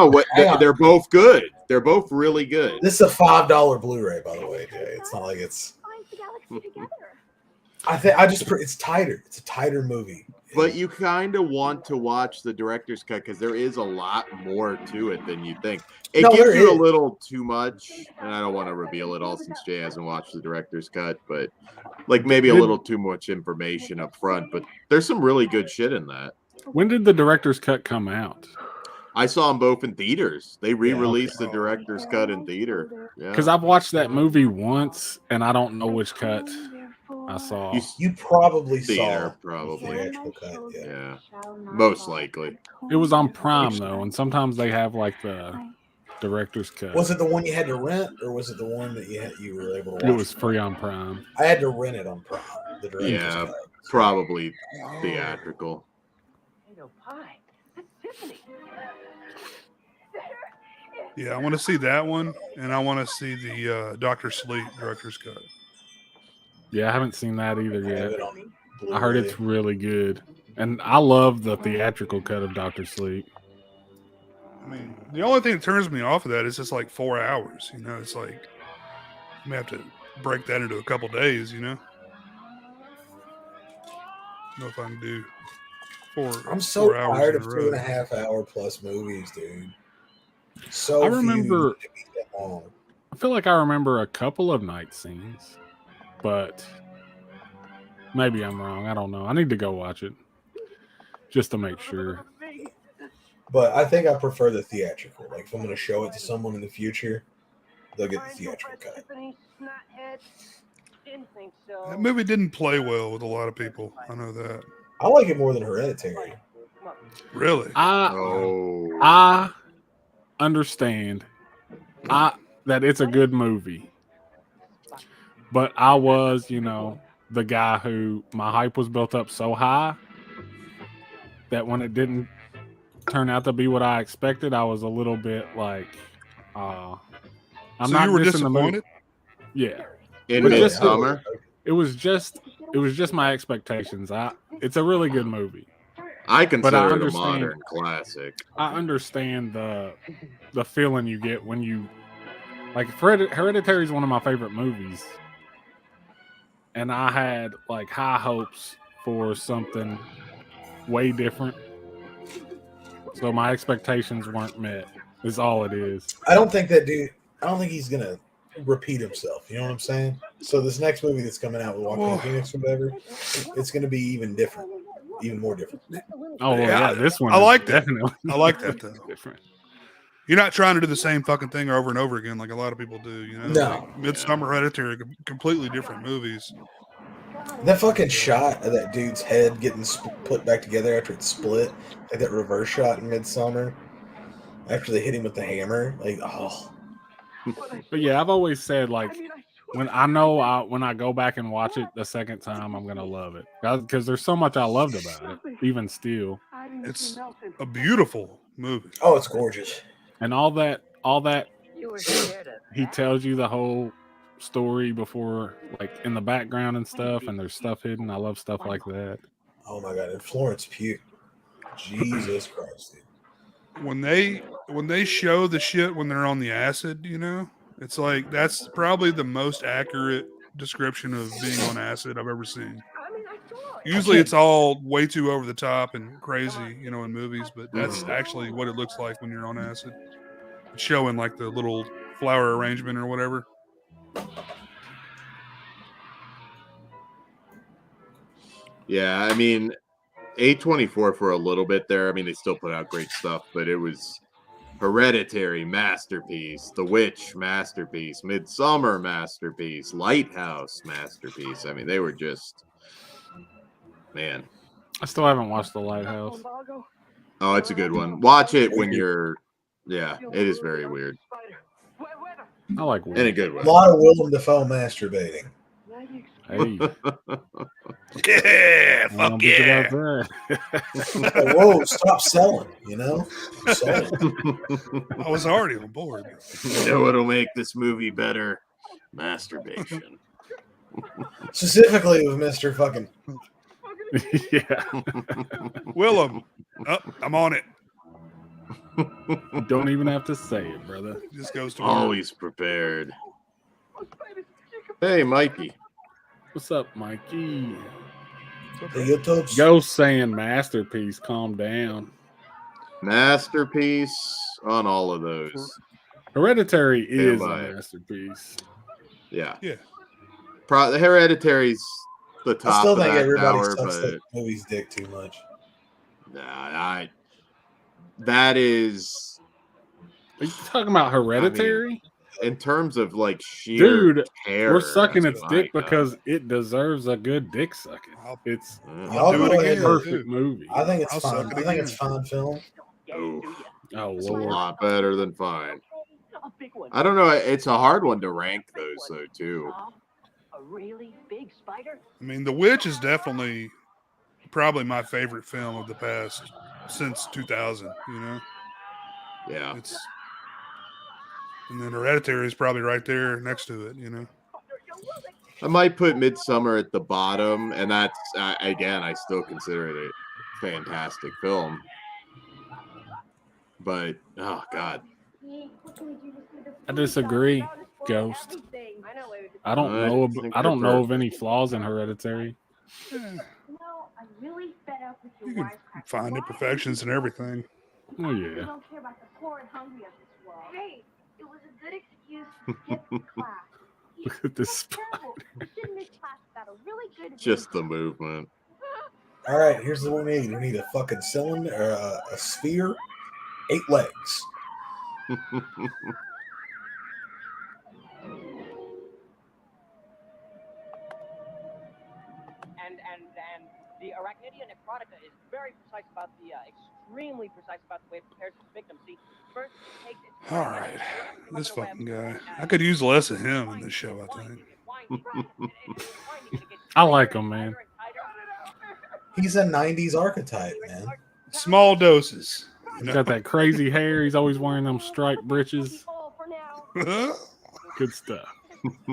What? Hang on. They're both good. They're both really good. This is a $5 Blu-ray, by the way, Jay. It's not like it's. I think I just it's tighter. It's a tighter movie. But you kind of want to watch the director's cut because there is a lot more to it than you think. It No, gives there you a is. little too much, and I don't want to reveal it all since Jay hasn't watched the director's cut, but like maybe a Did- little too much information up front. But there's some really good shit in that. When did the director's cut come out? I saw them both in theaters. They re-released okay. the director's cut in theater. Because Yeah. I've watched that movie once, and I don't know which cut I saw. You probably Theater, saw probably. the theatrical cut. Yeah. Yeah. Most likely. It was on Prime though, and sometimes they have like the director's cut. Was it the one you had to rent, or was it the one that you were able to watch? It was free on Prime. I had to rent it on Prime. The director's Yeah, cut. probably theatrical. Potato pie. That's Tiffany. Yeah, I want to see that one, and I want to see the Dr. Sleep director's cut. Yeah, I haven't seen that either I have yet. it on I heard Blu-ray. it's really good, and I love the theatrical cut of Doctor Sleep. I mean, the only thing that turns me off of that is just like 4 hours. You know, it's like I may have to break that into a couple days. You know, I don't know if I can do I'm so 4 hours tired in of a 2.5 hour plus movies, dude. So I few remember- to be that long. I feel like I remember a couple of night scenes, but maybe I'm wrong. I don't know. I need to go watch it just to make sure. But I think I prefer the theatrical. Like if I'm going to show it to someone in the future, they'll get the theatrical cut. Didn't think so. that movie didn't play well with a lot of people. I know that. I like it more than Hereditary. Really? I understand that it's a good movie, but I was, the guy who my hype was built up so high that when it didn't turn out to be what I expected, I was a little bit like, I'm So not you were missing the movie. disappointed? Yeah, In But just- Midsummer. it was just my expectations. It's a really good movie. I consider it a understand- modern classic. I understand the feeling you get when you like Hereditary is one of my favorite movies, and I had like high hopes for something way different, so my expectations weren't met. Is all it is. I don't think he's going to repeat himself. You know what I'm saying? So this next movie that's coming out with Joaquin Phoenix or whatever, it's going to be even different. Even more different. Oh well, yeah, this one. I is like that. definitely. I like that though. different. You're not trying to do the same fucking thing over and over again like a lot of people do. You know, No. like Midsummer, Hereditary, completely different movies. That fucking shot of that dude's head getting put back together after it's split, like that reverse shot in Midsummer, after they hit him with the hammer, like But yeah, I've always said like when I go back and watch it the second time, I'm gonna love it because there's so much I loved about it, even still. It's a beautiful movie. Oh, it's gorgeous. And all that You were scared of he tells you the whole story before, like in the background and stuff, and there's stuff hidden. I love stuff like that. Oh my god, and Florence Pugh, Jesus Christ, dude. When they show the shit when they're on the acid, you know, it's like that's probably the most accurate description of being on acid I've ever seen. Usually it's all way too over the top and crazy, you know, in movies, but that's actually what it looks like when you're on acid. It's showing like the little flower arrangement or whatever. Yeah, I mean, A24 for a little bit there. I mean, they still put out great stuff, but it was Hereditary, masterpiece. The Witch, masterpiece. Midsummer, masterpiece. Lighthouse, masterpiece. I mean, they were just, man. I still haven't watched The Lighthouse. Oh, it's a good one. Watch it when you're, yeah, it is very weird. I like In a good way. A lot of Willem Dafoe masturbating. Hey, Yeah, I fuck don't think yeah. about that. Like, whoa, stop selling, you know? I'm sold. I was already on board. You know what'll make this movie better? Masturbation. Specifically with Mr. fucking Yeah, Willem, I'm on it. you don't even have to say it, brother. Just goes to work. Always prepared. Hey, Mikey. What's up, Mikey? The YouTube's Ghost saying masterpiece. Calm down. Masterpiece on all of those. Hereditary is a by it. masterpiece. Yeah. Yeah. The Hereditary's the I top still of think that everybody tower, sucks but that movie's dick too much. nah, that is. Are you talking about Hereditary? In terms of like sheer Dude, terror, we're sucking its my dick God. because it deserves a good dick sucking. It's I'll do it a again. perfect movie. I think it's I'll fine. suck it I think it's again. fine film. Oh It's a Lord. lot better than fine. I don't know. It's a hard one to rank those though too. A really big spider? I mean, The Witch is definitely probably my favorite film of the past since 2000. You know, Yeah. And then Hereditary is probably right there next to it. You know. I might put Midsummer at the bottom, and that's again, I still consider it a fantastic film. But oh god, I disagree, Ghost. I don't know. I don't know of any flaws in Hereditary. You can find imperfections in everything. Oh yeah. don't care about the poor and hungry of this world. Hey, it was a good excuse to skip the class. Look at this. Shouldn't miss class without a really good just the movement. All right, here's what we need. We need a fucking cylinder, or a sphere, 8 legs. And the Arachnidia necrotica is very precise about the extremely precise about the way it prepares its victim. See, first it takes its All right, this fucking guy. I could use less of him in this show. I think. I like him, man. He's a 90s archetype, man. Small doses. He's got that crazy hair. He's always wearing them striped breeches. Good stuff.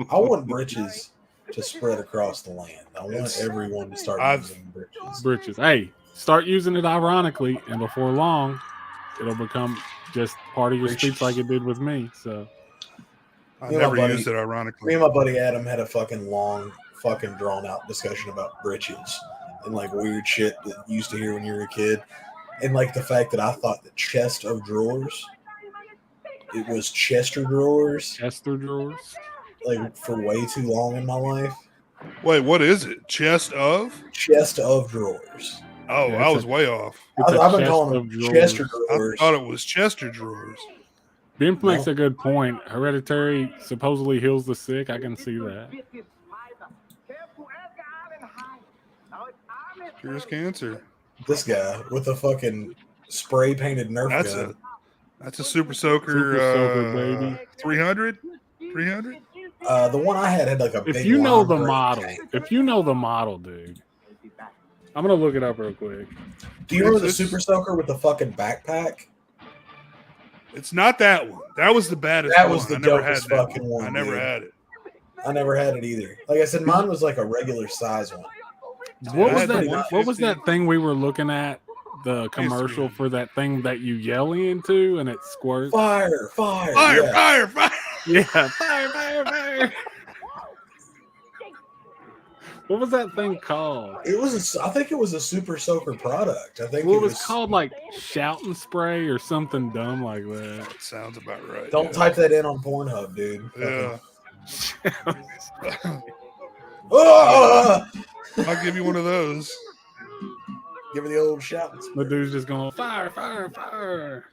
I want britches to spread across the land. I want everyone to start using britches. Britches. Hey, start using it ironically, and before long, it'll become just part of your speech like it did with me. So I never used it ironically. Me and my buddy Adam had a fucking long, fucking drawn out discussion about britches and like weird shit that you used to hear when you were a kid. And like the fact that I thought the chest of drawers, it was Chester drawers. Chester drawers? Like for way too long in my life. Wait, what is it? Chest of? Chest of drawers. Oh, Yeah, I was way off. I've been calling them Chester drawers. I thought it was Chester drawers. Bimp makes a good point. Hereditary supposedly heals the sick. I can see that. Cures cancer. This guy with a fucking spray painted Nerf gun. That's a Super Soaker, Super Soaker, baby. 300? 300? The one I had like a big. If you know long the gray model, tank. if you know the model, dude, I'm gonna look it up real quick. Do you remember the Super Soaker with the fucking backpack? It's not that one. That was the baddest That one. was the I never had dopest that fucking one. one, I never dude. had it. I never had it either. Like I said, mine was like a regular size one. What was I had the that? What was 150. that thing we were looking at? The commercial for that thing that you yell into and it squirts. Fire, fire, Fire, yeah. fire, fire. Yeah, fire, fire, fire. What was that thing called? It was. I think it was a Super Soaker product. I think Well, it it was called like shouting spray or something dumb like that. That sounds about right. Don't yeah. type that in on Pornhub, dude. Yeah. Ah! I'll give you one of those. Give me the old shout. The dude's just going fire, fire, fire.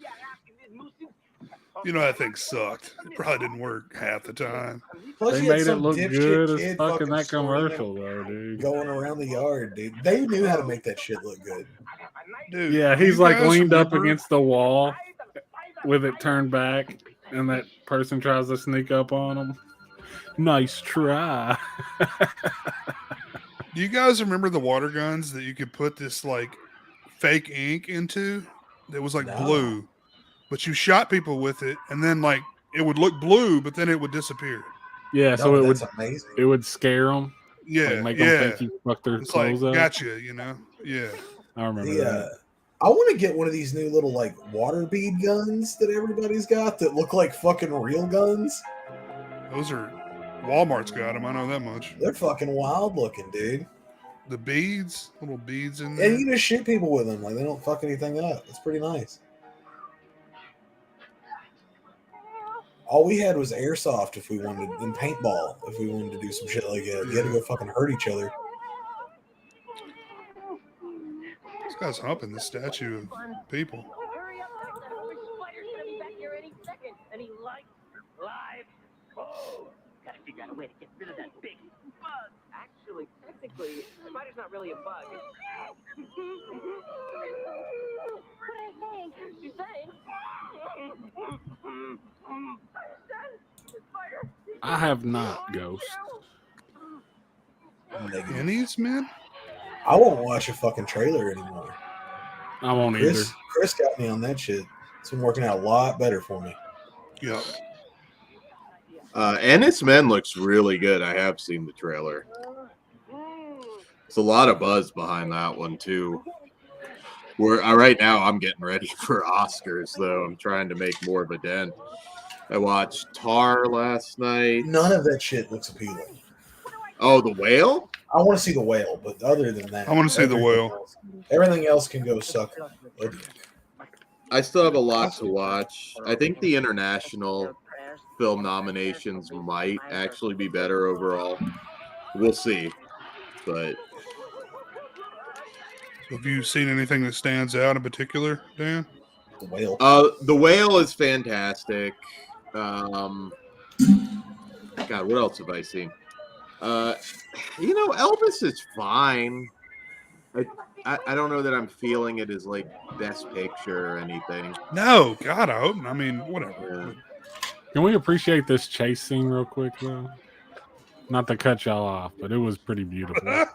You know that thing sucked. It probably didn't work half the time. Plus, They you had made it some look dipshit good as kid fucking fucking that screaming, commercial though, dude. going around the yard, dude. They knew how to make that shit look good. Dude, Yeah, you he's like guys leaned up remember- against the wall with it turned back, and that person tries to sneak up on him. Nice try. Do you guys remember the water guns that you could put this like fake ink into? That was like No. blue, but you shot people with it, and then like it would look blue, but then it would disappear. Yeah, so it would that's amazing. it would scare them. Yeah, Like make yeah. them think you fucked their It's like clothes up. gotcha, you know. Yeah. I remember The, that. I want to get one of these new little like water bead guns that everybody's got that look like fucking real guns. Those are Walmart's got them. I know that much. They're fucking wild looking, dude. The beads, little beads in And there. you can just shoot people with them. Like, they don't fuck anything up. It's pretty nice. All we had was airsoft if we wanted, and paintball if we wanted to do some shit like that. You had to go fucking hurt each other. This guy's humping the statue of people. Hurry up, the spider's gonna be back here any second, and he likes live food. Gotta figure out a way to get rid of that big bug. Actually, technically, the spider's not really a bug. What are you saying? She's saying. I have not, Ghost. Pennies, man? I won't watch a fucking trailer anymore. I won't either. Chris got me on that shit. It's been working out a lot better for me. Yep. Ennis Men looks really good. I have seen the trailer. There's a lot of buzz behind that one too. Right now I'm getting ready for Oscars though. I'm trying to make more of a dent. I watched Tar last night. None of that shit looks appealing. Oh, The Whale? I want to see The Whale, but other than that, I want to see The Whale. Everything else can go suck. I still have a lot to watch. I think the international film nominations might actually be better overall. We'll see. But Have you seen anything that stands out in particular, Dan? The Whale. The Whale is fantastic. God, what else have I seen? Elvis is fine. I don't know that I'm feeling it as like best picture or anything. No, God, I hope. I mean, whatever. Yeah. Can we appreciate this chase scene real quick, though? Not to cut y'all off, but it was pretty beautiful.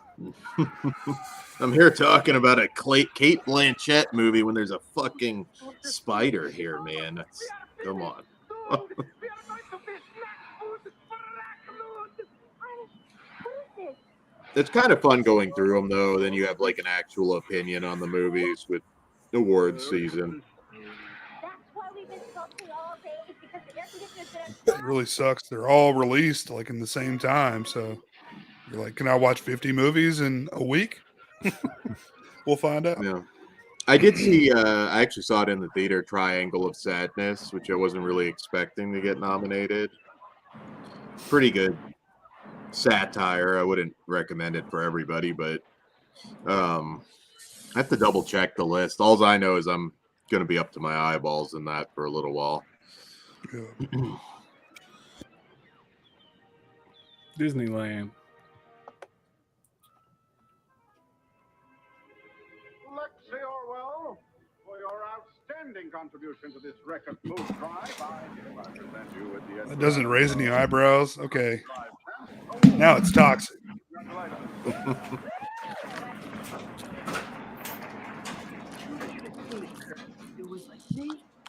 I'm here talking about a Kate Blanchett movie when there's a fucking spider here, man. Come on. It's kind of fun going through them, though. Then you have like an actual opinion on the movies with awards season. It really sucks. They're all released like in the same time. So you're like, can I watch 50 movies in a week? We'll find out. Yeah. I did see, I actually saw it in the theater, Triangle of Sadness, which I wasn't really expecting to get nominated. Pretty good satire. I wouldn't recommend it for everybody, but I have to double check the list. All I know is I'm going to be up to my eyeballs in that for a little while. Yeah. Disneyland. Lexi Orwell, for your outstanding contribution to this record food drive, I present you with the That doesn't raise any eyebrows. Okay. Now it's toxic.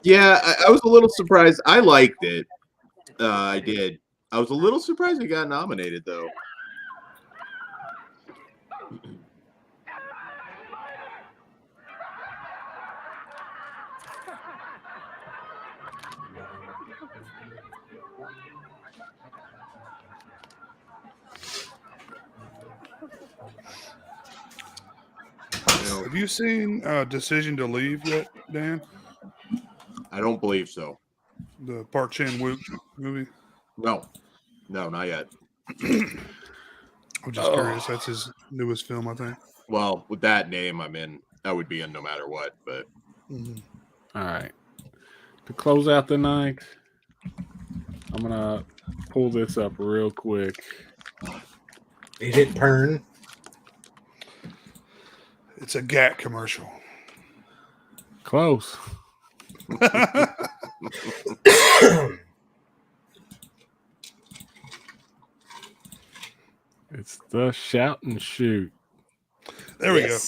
Yeah, I was a little surprised. I liked it. I did. I was a little surprised it got nominated, though. Have you seen Decision to Leave yet, Dan? I don't believe so. The Park Chan-wook movie? No, not yet. I'm just curious. That's his newest film, I think. Well, with that name, I would be in no matter what. But All right. To close out the night, I'm going to pull this up real quick. Is it Pern? It's a GAT commercial. Close. It's the Shout and Shoot. There we go.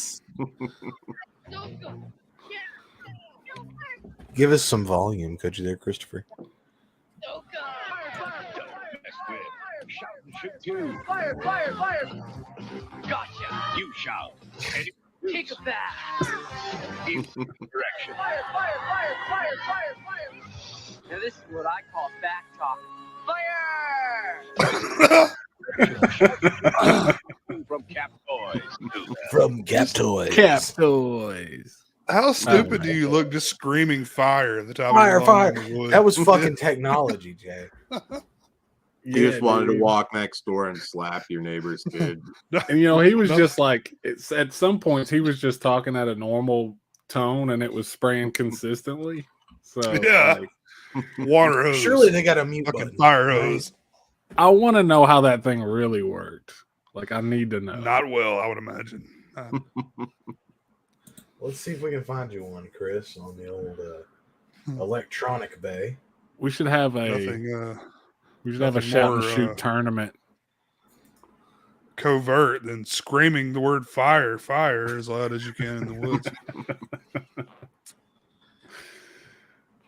Give us some volume, could you there, Christopher? Fire! Gotcha! You shout. Take a bath. Direction. Fire! Now this is what I call back talk. Fire! From Cap Toys. From Cap Toys. Cap Toys. How stupid do you look just screaming fire at the top Fire, of your lungs fire. in the woods? That was fucking technology, Jay. You just wanted to dude. walk next door and slap your neighbor's kid. And he was No. just like, it's at some points he was just talking at a normal tone, and it was spraying consistently. So Yeah. Water hose. Surely they got a mute fucking button. fire right? hose. I want to know how that thing really worked. Like, I need to know. Not well, I would imagine. Let's see if we can find you one, Chris, on the old electronic bay. We should have a Nothing, we should have a nothing shout more, and shoot tournament. covert than screaming the word fire, fire as loud as you can in the woods.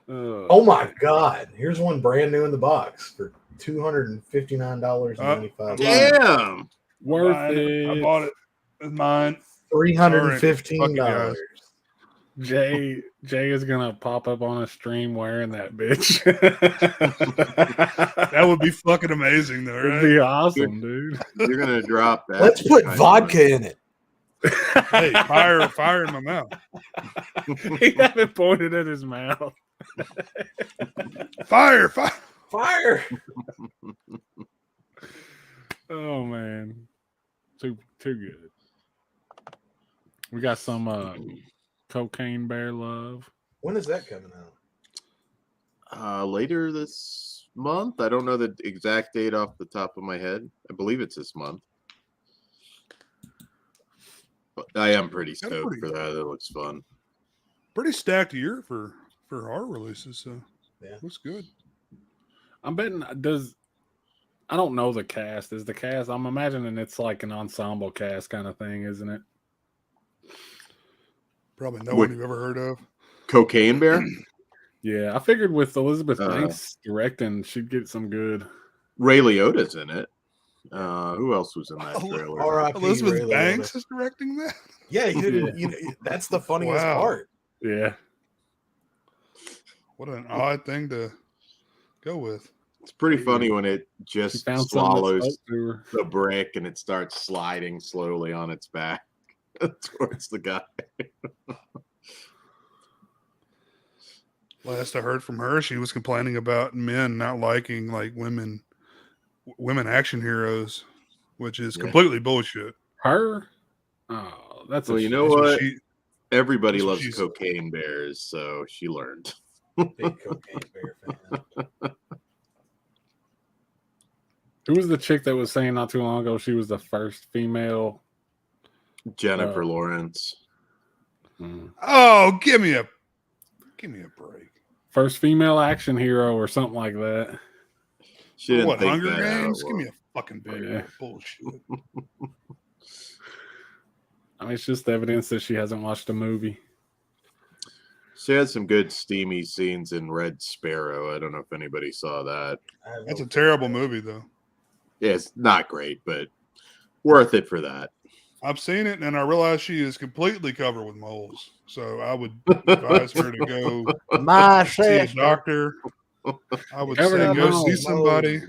Oh my God! Here's one brand new in the box for $259.95. Damn. Worth Mine. it. I bought it. It's mine. $315. Jay is gonna pop up on a stream wearing that bitch. That would be fucking amazing, though, right? It'd be awesome, dude. You're gonna drop that. Let's put vodka in it. Hey, fire in my mouth. He had it pointed at his mouth. Fire. Fire! Oh man, too good. We got some Cocaine Bear love. When is that coming out? Later this month. I don't know the exact date off the top of my head. I believe it's this month. But I am pretty stoked for that. It looks fun. Pretty stacked year for horror releases, so yeah, looks good. I'm betting I don't know the cast. Is the cast? I'm imagining it's like an ensemble cast kind of thing, isn't it? Probably no one you've ever heard of. Cocaine Bear? Yeah, I figured with Elizabeth Banks directing, she'd get some good. Ray Liotta's in it. Who else was in that trailer? R.I.P. Elizabeth Ray Banks Liotta. is directing that? Yeah, you didn't. You know, that's the funniest Wow. part. Yeah. What an odd thing to go with. It's pretty funny when it just found something that swallows spoke to her. the brick and it starts sliding slowly on its back towards the guy. Last I heard from her, she was complaining about men not liking like women action heroes, which is completely bullshit. Her? Oh, that's Well, a you know shame. what? she- Everybody that's what loves she's- cocaine bears, so she learned. Big Cocaine Bear fan. Who was the chick that was saying not too long ago she was the first female? Jennifer Lawrence. Oh, give me a break. First female action hero or something like that. She didn't What, think Hunger that out Games? Give well. me a fucking break. Yeah. Bullshit. I mean, it's just evidence that she hasn't watched a movie. She had some good steamy scenes in Red Sparrow. I don't know if anybody saw that. That's a terrible movie, though. Yeah, it's not great, but worth it for that. I've seen it, and I realize she is completely covered with moles. So I would advise her to go My see a sister. doctor. I would Covered say in go moles. see somebody.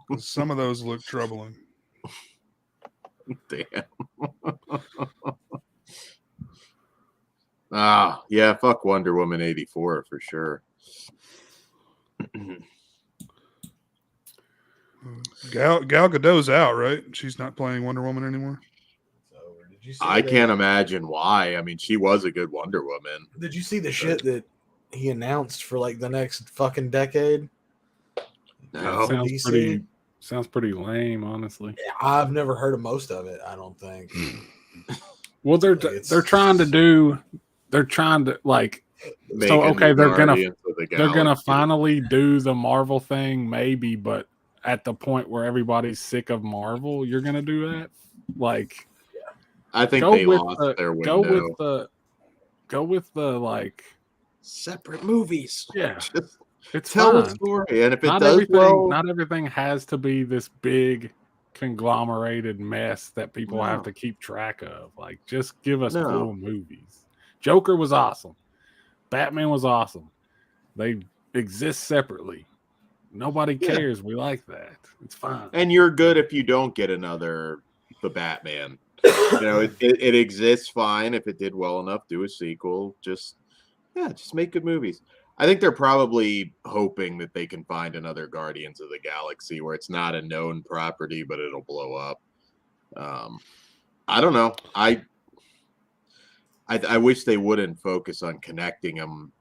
'Cause some of those look troubling. Damn. Yeah, fuck Wonder Woman 84 for sure. Gal Gadot's out, right? She's not playing Wonder Woman anymore. Did you see I that- can't imagine why. I mean, she was a good Wonder Woman. Did you see the shit that he announced for like the next fucking decade? No. Sounds pretty lame, honestly. I've never heard of most of it. I don't think. Well, they're trying to like. Make So a okay, new they're gonna Guardians of the Galaxy. finally do the Marvel thing, maybe, but at the point where everybody's sick of Marvel, you're gonna do that. Like, I think go they with lost the- their window. Go with the like Separate movies. Yeah, Just it's tell fine. the story, and if it not does everything, well, not everything has to be this big conglomerated mess that people have No. to keep track of. Like, just give us No. cool movies. Joker was awesome. Batman was awesome. They exist separately. Nobody Yeah. cares. We like that. It's fine. And you're good if you don't get another The Batman. You know, it exists fine. If it did well enough, do a sequel. Just make good movies. I think they're probably hoping that they can find another Guardians of the Galaxy where it's not a known property, but it'll blow up. I don't know. I wish they wouldn't focus on connecting them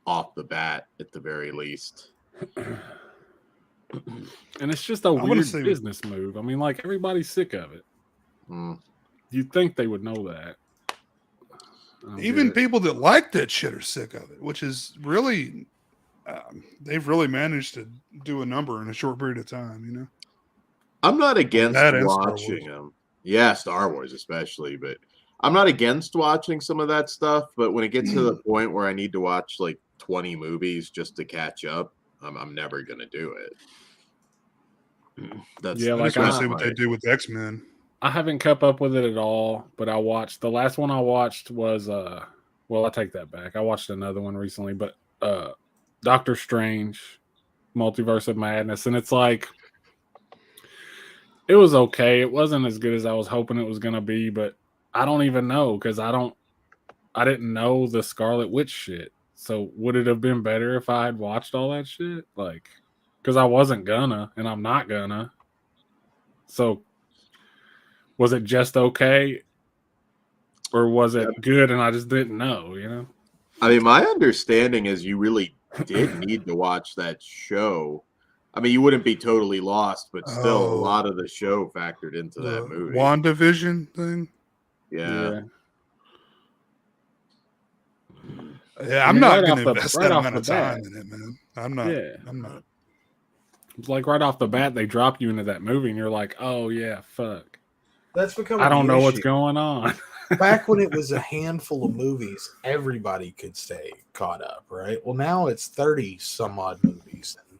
off the bat at the very least. And it's just a weird business move. I mean, like, everybody's sick of it. You'd think they would know that. Even people that like that shit are sick of it, which is really, they've really managed to do a number in a short period of time, you know? I'm not against That and Star watching them. Yeah, Star Wars especially, but I'm not against watching some of that stuff. But when it gets to the point where I need to watch like 20 movies just to catch up, I'm never gonna do it. That's I just want to see what they do with X-Men. I haven't kept up with it at all, but I watched the last one I watched was well, I take that back. I watched another one recently, but Doctor Strange, Multiverse of Madness, and it's like it was okay. It wasn't as good as I was hoping it was gonna be, but I don't even know because I didn't know the Scarlet Witch shit. So would it have been better if I had watched all that shit? Like, because I wasn't gonna, and I'm not gonna. So was it just okay, or was it good and I just didn't know? You know. I mean, my understanding is you really did need to watch that show. I mean, you wouldn't be totally lost, but still, a lot of the show factored into that movie. WandaVision thing. Yeah. Yeah, I'm not going to invest that amount of time in it, man. I'm not. It's like right off the bat, they drop you into that movie, and you're like, "Oh yeah, fuck." That's become. I don't know what's going on. Back when it was a handful of movies, everybody could stay caught up, right? Well, now it's 30 some odd movies and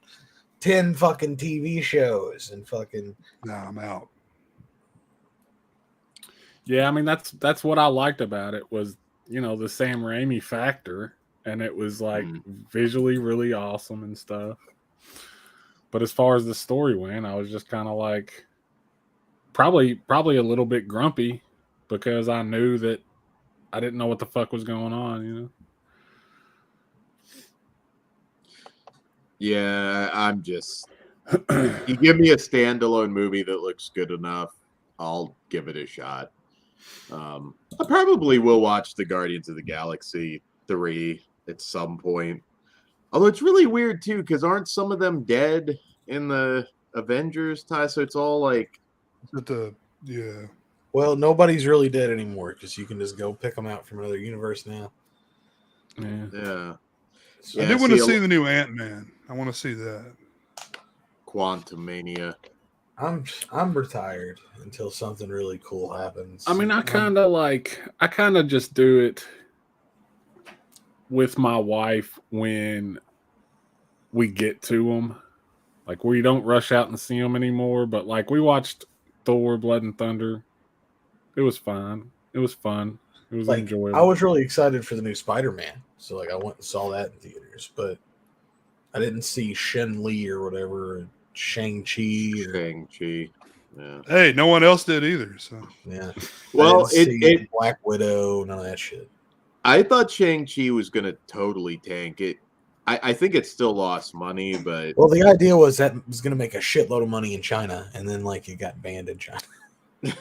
10 fucking TV shows and fucking. Nah, I'm out. Yeah, I mean that's what I liked about it was, you know, the Sam Raimi factor, and it was like visually really awesome and stuff. But as far as the story went, I was just kind of like probably a little bit grumpy because I knew that I didn't know what the fuck was going on, you know. Yeah, I'm just you give me a standalone movie that looks good enough, I'll give it a shot. I probably will watch the Guardians of the Galaxy 3 at some point. Although it's really weird too, because aren't some of them dead in the Avengers tie? So it's all like, Well, nobody's really dead anymore because you can just go pick them out from another universe now. Yeah. I do want to see the new Ant-Man. I want to see that. Quantum Mania. I'm retired until something really cool happens. I mean, I kind of just do it with my wife when we get to them. Like, we don't rush out and see them anymore, but like we watched Thor Blood and Thunder. It was fine. It was fun. It was like, enjoyable. I was really excited for the new Spider-Man. So like I went and saw that in theaters, but I didn't see Shen Li or whatever, Shang-Chi. Yeah. Hey, no one else did either. So yeah. Well, it Black Widow, none of that shit. I thought Shang-Chi was going to totally tank it. I think it still lost money, but well, the idea was that it was going to make a shitload of money in China, and then like it got banned in China.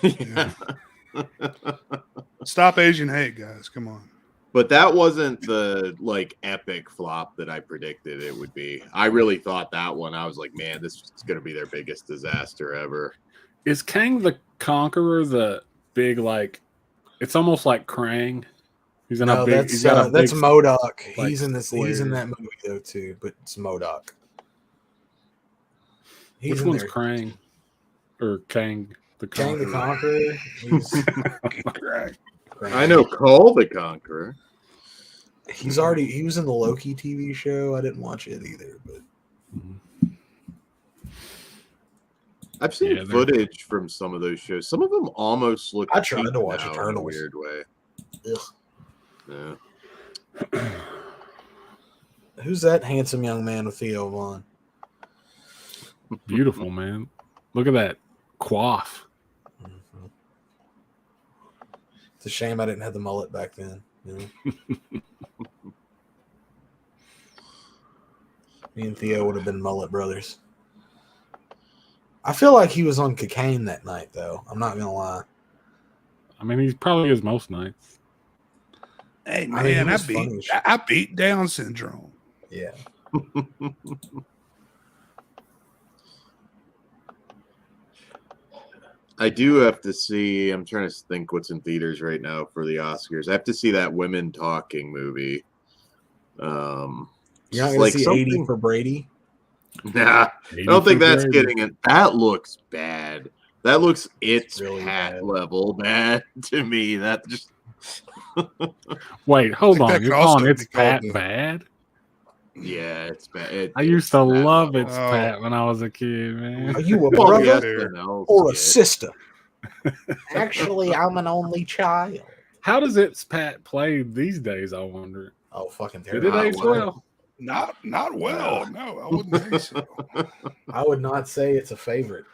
Yeah. Stop Asian hate, guys. Come on. But that wasn't the like epic flop that I predicted it would be. I really thought that one. I was like, man, this is going to be their biggest disaster ever. Is Kang the Conqueror the big like? It's almost like Krang. He's in a big. That's that's MODOK. He's in this. He's in that movie though too, but it's MODOK. Which one's Krang or Kang the Conqueror? Kang the Conqueror. I know Cole the Conqueror. He was in the Loki TV show. I didn't watch it either, but I've seen footage from some of those shows. Some of them almost look. I tried to watch Eternals in a weird way. Ugh. Yeah. Who's that handsome young man with Theo Vaughn? Beautiful, man. Look at that quaff. Mm-hmm. It's a shame I didn't have the mullet back then. You know? Me and Theo would have been mullet brothers. I feel like he was on cocaine that night, though. I'm not gonna lie. I mean, he probably is most nights. Hey I mean, man, he I was funny as shit. beat Down syndrome. Yeah. I do have to see. I'm trying to think what's in theaters right now for the Oscars. I have to see that Women Talking movie. You're not just gonna see 80 for Brady? Nah, I don't think that's getting it. That looks bad. That looks it's really Pat bad. level bad to me. That just Wait, hold think that on. could You're also calling be It's called Pat bad? yeah, it's bad. I used It's to that love level. It's Oh. Pat when I was a kid, man. Are you a Well, the brother SNL or a skit. sister? Actually, I'm an only child. How does It's Pat play these days, I wonder? Oh, fucking Did it terrible. age well? Not well. No, I wouldn't say so. I would not say it's a favorite.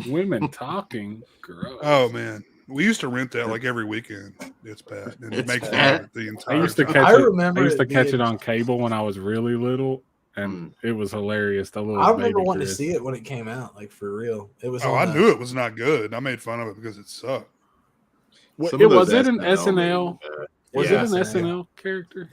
Women talking? Gross. Oh man, we used to rent that like every weekend. It's Pat, and It's make fun Pat. of it the I entire used to time. catch I it. remember I used to it catch being- it on cable when I was really little, and it was hilarious. The little I remember baby wanting Chris. to see it when it came out, like for real. It was. Oh, on I knew it was not good. I made fun of it because it sucked. Some of those Was it an SNL SNL? movies, Was Yeah, it an SNL. SNL character?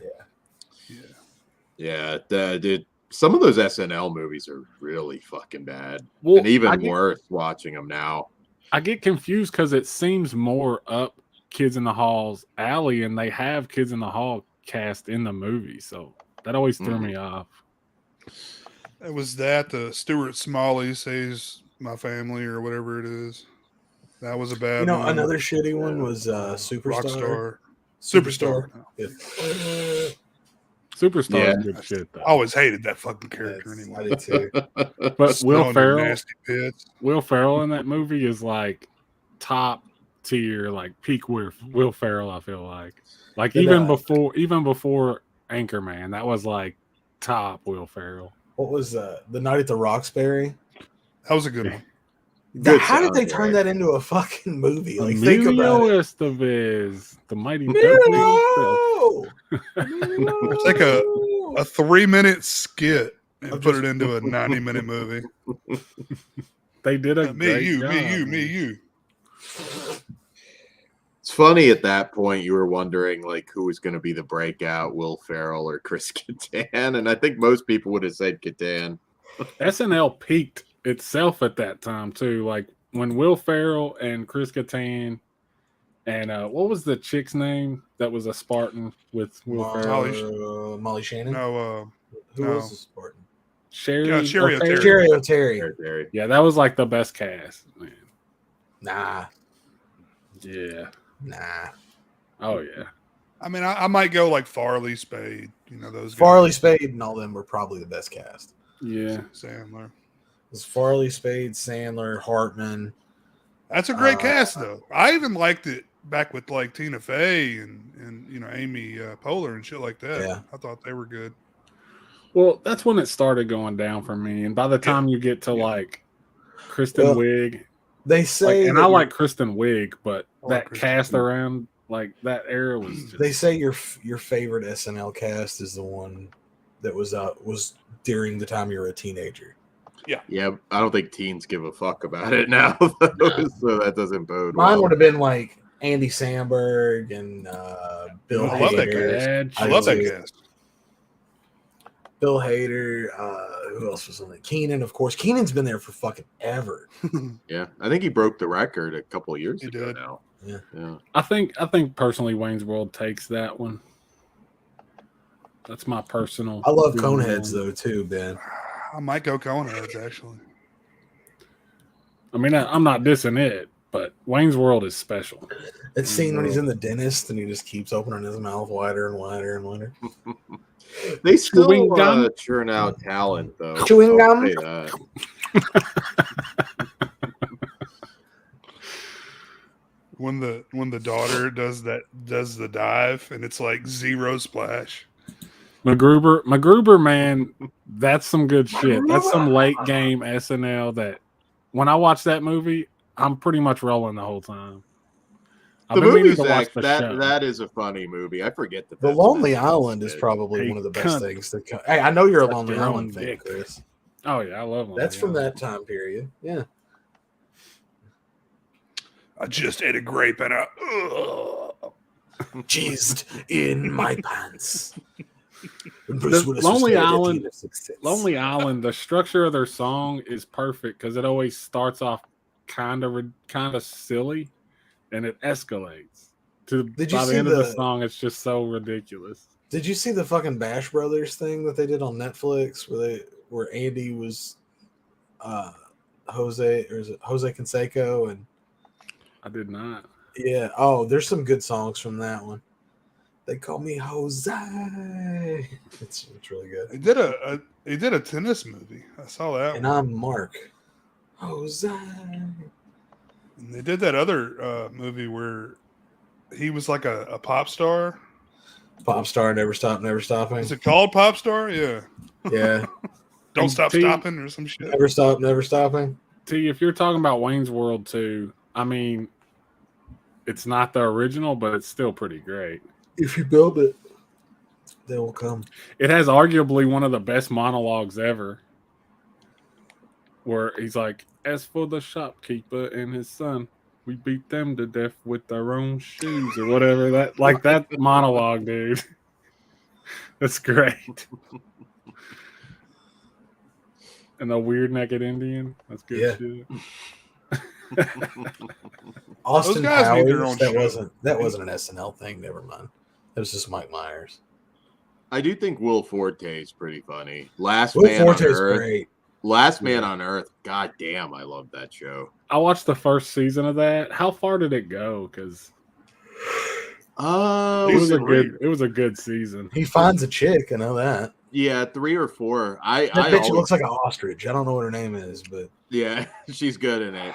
yeah, dude. Some of those SNL movies are really fucking bad, Well, and even I get- worse watching them now. I get confused because it seems more up Kids in the Hall's alley, and they have Kids in the Hall cast in the movie, so that always threw me off. It was that the Stuart Smalley Saves My Family or whatever it is. That was a bad You know, one. another shitty one was Superstar. Superstar. Yeah. Superstar Yeah. is good shit, though. I always hated that fucking character That's- anyway. I did too. But Snow Will in the Ferrell, nasty pits. Will Ferrell in that movie is like top tier, like peak Will Ferrell. I feel like Did, even before Anchorman, that was like top Will Ferrell. What was the Night at the Roxbury? That was a good one. Good How did they soundtrack. turn that into a fucking movie? Like, think Emilio about it. Estevez, the mighty dopey himself. Emilio! Take a 3-minute skit and I'm put just- it into a 90-minute movie. They did a Me, great you, job, me, you, man. me, you. It's funny at that point you were wondering like who was going to be the breakout, Will Ferrell or Chris Kattan, and I think most people would have said Kattan. SNL peaked itself at that time too. Like when Will Ferrell and Chris Kattan and what was the chick's name that was a Spartan with Will Ferrell? Molly Shannon. No, Who no. was the Spartan? Sherry, Yeah, Sherry O'Terry? O'Terry. Jerry O'Terry. Terry. Yeah, that was like the best cast, man. Nah, Yeah. nah. Oh yeah. I mean, I might go like Farley, Spade. You know those guys. Farley, Spade, and all them were probably the best cast. Yeah. Sandler. It was Farley, Spade, Sandler, Hartman. That's a great cast, though. I even liked it back with like Tina Fey and you know Amy Poehler and shit like that. Yeah. I thought they were good. Well, that's when it started going down for me. And by the time you get to like Kristen Well, Wiig, They say, and that I your- like Kristen Wiig, but I like that Kristen cast Wiig. around like that era was just They say your favorite SNL cast is the one that was during the time you were a teenager. Yeah, I don't think teens give a fuck about it now, though, so that doesn't bode Mine well. would have been like Andy Samberg and Bill I love that Hader. bad I shit. love that do. cast. Bill Hader. Who else was on it? Keenan, of course. Keenan's been there for fucking ever. Yeah, I think he broke the record a couple of years He ago did. now. Yeah. Yeah. I think personally Wayne's World takes that one. That's my personal. I love opinion Coneheads on it. though too, Ben. I might go Coneheads actually. I mean, I'm not dissing it, but Wayne's World is special. That scene when he's in the dentist and he just keeps opening his mouth wider and wider and wider. They still Chewing gum? churn out talent, though. Chewing I'll gum? say that. When the daughter does the dive and it's like zero splash. MacGruber, man, that's some good shit. That's some late game SNL that when I watch that movie, I'm pretty much rolling the whole time. I've The been meaning movie's to watch the show. that is a funny movie. I forget that The that's Lonely an SNL Island is skit. probably Hey, one of the best cunt. things that come. Hey, I know you're a Suck Lonely your own Island fan, dick. Chris. Oh yeah, I love Lonely That's from Island. that time period. Yeah. I just ate a grape and Jizzed in my pants. And The Lonely Island, the structure of their song is perfect because it always starts off kind of silly, and it escalates to Did you by the see end of the song. It's just so ridiculous. Did you see the fucking Bash Brothers thing that they did on Netflix where Andy was Jose, or is it Jose Canseco? And I did not. yeah, oh, there's some good songs from that one. They call me Jose. It's really good. he did a tennis movie. I saw that. And one. I'm Mark. Jose. And they did that other movie where he was like a pop star. Pop star, never stop, never stopping. Is it called Pop Star? Yeah. Yeah. Don't stop stopping or some shit. Never stop, never stopping. T, if you're talking about Wayne's World 2, I mean, it's not the original, but it's still pretty great. If you build it, they will come. It has arguably one of the best monologues ever, where he's like, "As for the shopkeeper and his son, we beat them to death with our own shoes," or whatever. That monologue, dude. That's great. And the weird naked Indian. That's good shit. Austin Those guys need their Powers. own That show. wasn't an SNL thing. Never mind. That was just Mike Myers. I do think Will Forte is pretty funny. Last Will Man Forte's on Earth. great. Last Man on Earth. God damn, I love that show. I watched the first season of that. How far did it go? Because it was a good season. He finds a chick. I know that. Yeah, 3 or 4. That bitch looks like an ostrich. I don't know what her name is, but yeah, she's good in it.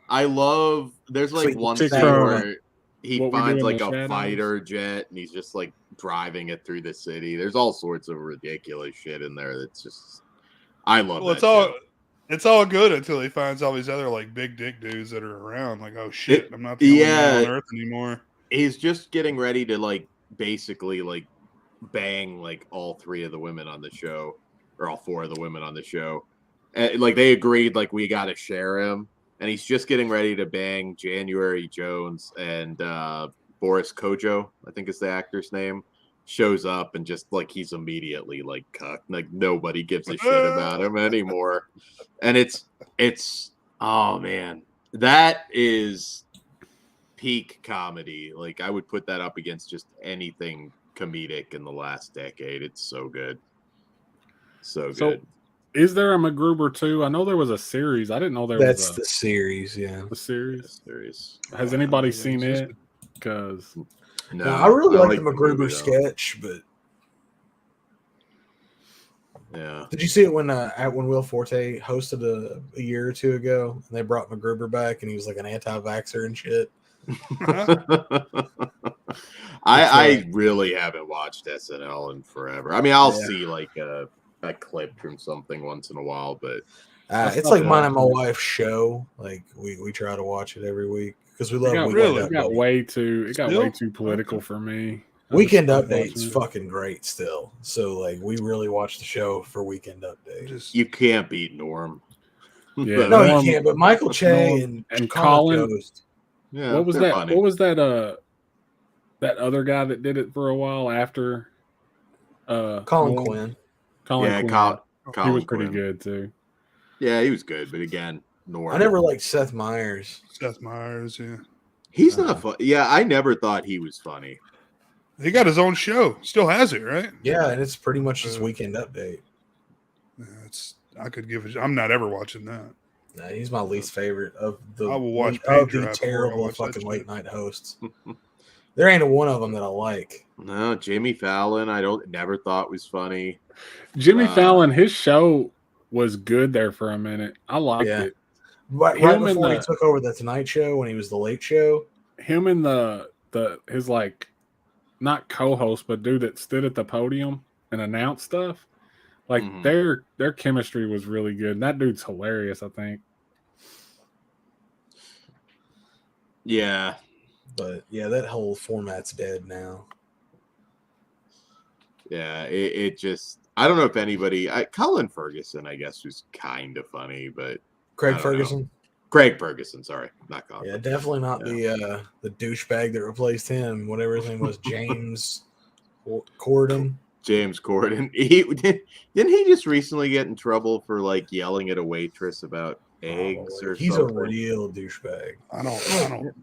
I love. There's like Sweet one chick scene from where he What We Do finds in like the a Shadows. fighter jet and he's just like driving it through the city. There's all sorts of ridiculous shit in there. That's just. I love. Well, that it's all good until he finds all these other like big dick dudes that are around. Like, oh shit, I'm not the only man on Earth anymore. He's just getting ready to like basically like bang like all 3 of the women on the show, or all 4 of the women on the show. And like they agreed like we got to share him, and he's just getting ready to bang January Jones, and Boris Kojo, I think is the actor's name, shows up and just like he's immediately like cucked. Like nobody gives a shit about him anymore. And it's oh man, that is peak comedy. Like I would put that up against just anything comedic in the last decade. It's so good. So good. Is there a MacGruber 2? I know there was a series. I didn't know there that's was the series. Yeah. a series. Series. Has anybody seen it? Because No, I really like the movie, MacGruber though. sketch, but Yeah. did you see it when Will Forte hosted a year or 2 ago, and they brought MacGruber back, and he was like an anti-vaxxer and shit? I really haven't watched SNL in forever. I mean, I'll Yeah. see like a clip from something once in a while, but It's like mine and my wife's show. Like we try to watch it every week because we love it got way too political for me. Weekend Update's fucking great still. So like we really watch the show for Weekend Update. you can't beat Norm. Yeah, No, Norm- you can't. But Michael Che Norm and Colin. Jost. Yeah, What was they're that? funny. What was that? That other guy that did it for a while after. Colin Quinn. Colin Yeah, Quinn. He Colin was pretty Quinn. good too. Yeah, he was good, but again, Norm. I never liked Seth Meyers. Seth Meyers, yeah. He's not fun. Yeah, I never thought he was funny. He got his own show. Still has it, right? Yeah, and it's pretty much just Weekend Update. Yeah, I could give it. I'm not ever watching that. Nah, he's my least favorite of the I will watch of Paint the Dry before I terrible watch that fucking shit. late night hosts. There ain't one of them that I like. No, Jimmy Fallon, I never thought was funny. Jimmy Fallon, his show was good there for a minute. I liked it. Right Him and before he the- took over the Tonight Show when he was the Late Show. Him and his like not co-host, but dude that stood at the podium and announce stuff. Like their chemistry was really good. And that dude's hilarious, I think. Yeah. But yeah, that whole format's dead now. Yeah, it just I don't know if anybody Colin Ferguson, I guess, was kind of funny, but Craig Ferguson. Craig Ferguson, sorry, not Colin. Yeah, definitely not the douchebag that replaced him. Whatever his name was, James Corden. James Corden. Didn't he just recently get in trouble for like yelling at a waitress about eggs or He's something? a real douchebag. I don't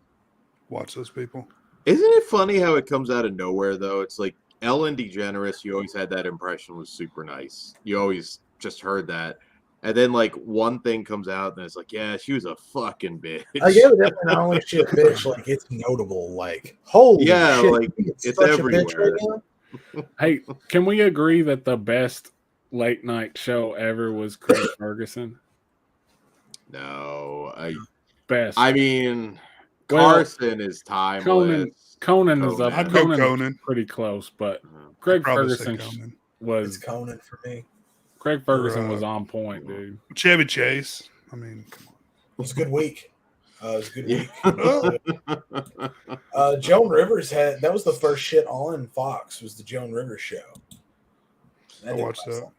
watch those people. Isn't it funny how it comes out of nowhere though? It's like Ellen DeGeneres, you always had that impression was super nice. You always just heard that. And then like one thing comes out and it's like, yeah, she was a fucking bitch. I get it. Not only she a bitch, like it's notable. Like holy shit, like it's such everywhere. a bitch right now. Hey, can we agree that the best late night show ever was Craig Ferguson? No, best. I mean, Carson is timeless. Conan is up. I'd go Conan. Pretty close, but Craig Ferguson was it's Conan for me. Craig Ferguson was on point, dude. Chevy Chase. I mean, come on. It was a good week. It was a good week. Joan Rivers that was the first shit on Fox was the Joan Rivers show. I watched that.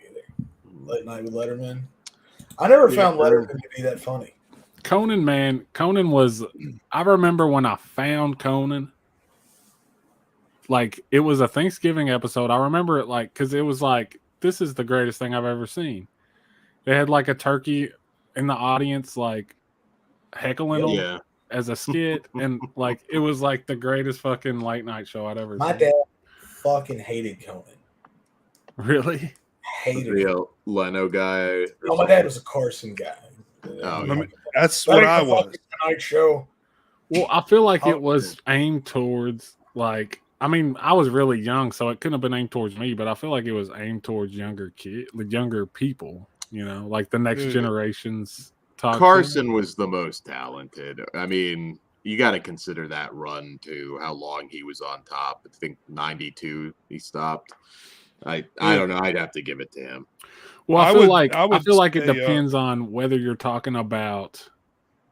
Late Night with Letterman. I never found Letterman to be that funny. Conan was. I remember when I found Conan. Like it was a Thanksgiving episode. I remember it like because it was like this is the greatest thing I've ever seen. They had like a turkey in the audience, like heckling them as a skit, and like it was like the greatest fucking late night show I'd ever seen. My dad fucking hated Conan. Really? Hated real Leno guy. No, my dad was a Carson guy. Oh, that's what I was. Tonight show. Well, I feel like it was aimed towards like. I mean, I was really young, so it couldn't have been aimed towards me. But I feel like it was aimed towards younger people. You know, like the next generations. Carson was the most talented. I mean, you got to consider that run too. How long he was on top? I think 92 he stopped. I don't know. I'd have to give it to him. Well, I feel like it depends on whether you're talking about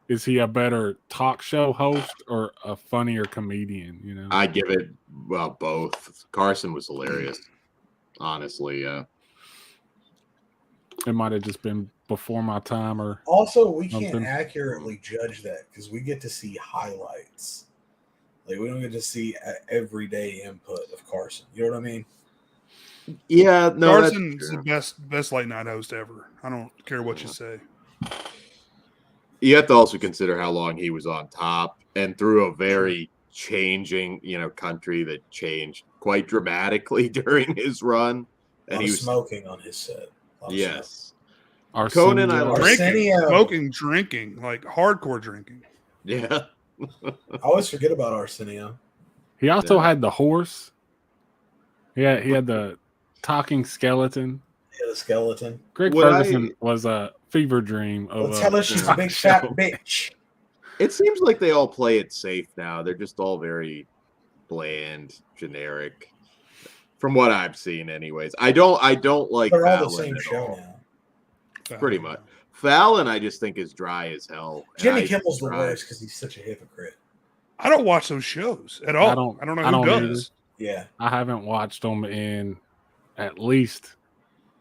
is he a better talk show host or a funnier comedian? You know, I give it both. Carson was hilarious. Honestly, yeah. It might have just been before my time, or also we something. Can't accurately judge that because we get to see highlights. Like we don't get to see everyday input of Carson. You know what I mean? Yeah, no. Carson's the best late night host ever. I don't care what you say. You have to also consider how long he was on top and through a very changing, country that changed quite dramatically during his run. And he was smoking on his set. Yes. Conan, drinking, like hardcore drinking. Yeah. I always forget about Arsenio. He also had the horse. Yeah, he had the talking skeleton. Yeah, the skeleton. Greg Ferguson was a fever dream of tell us she's a big fat bitch. It seems like they all play it safe now. They're just all very bland, generic. From what I've seen, anyways. I don't like They're all Fallon the same at show all. now. Pretty much. Fallon, I just think is dry as hell. Jimmy Kimmel's the worst because he's such a hypocrite. I don't watch those shows at all. I don't know who does. Yeah. I haven't watched them in at least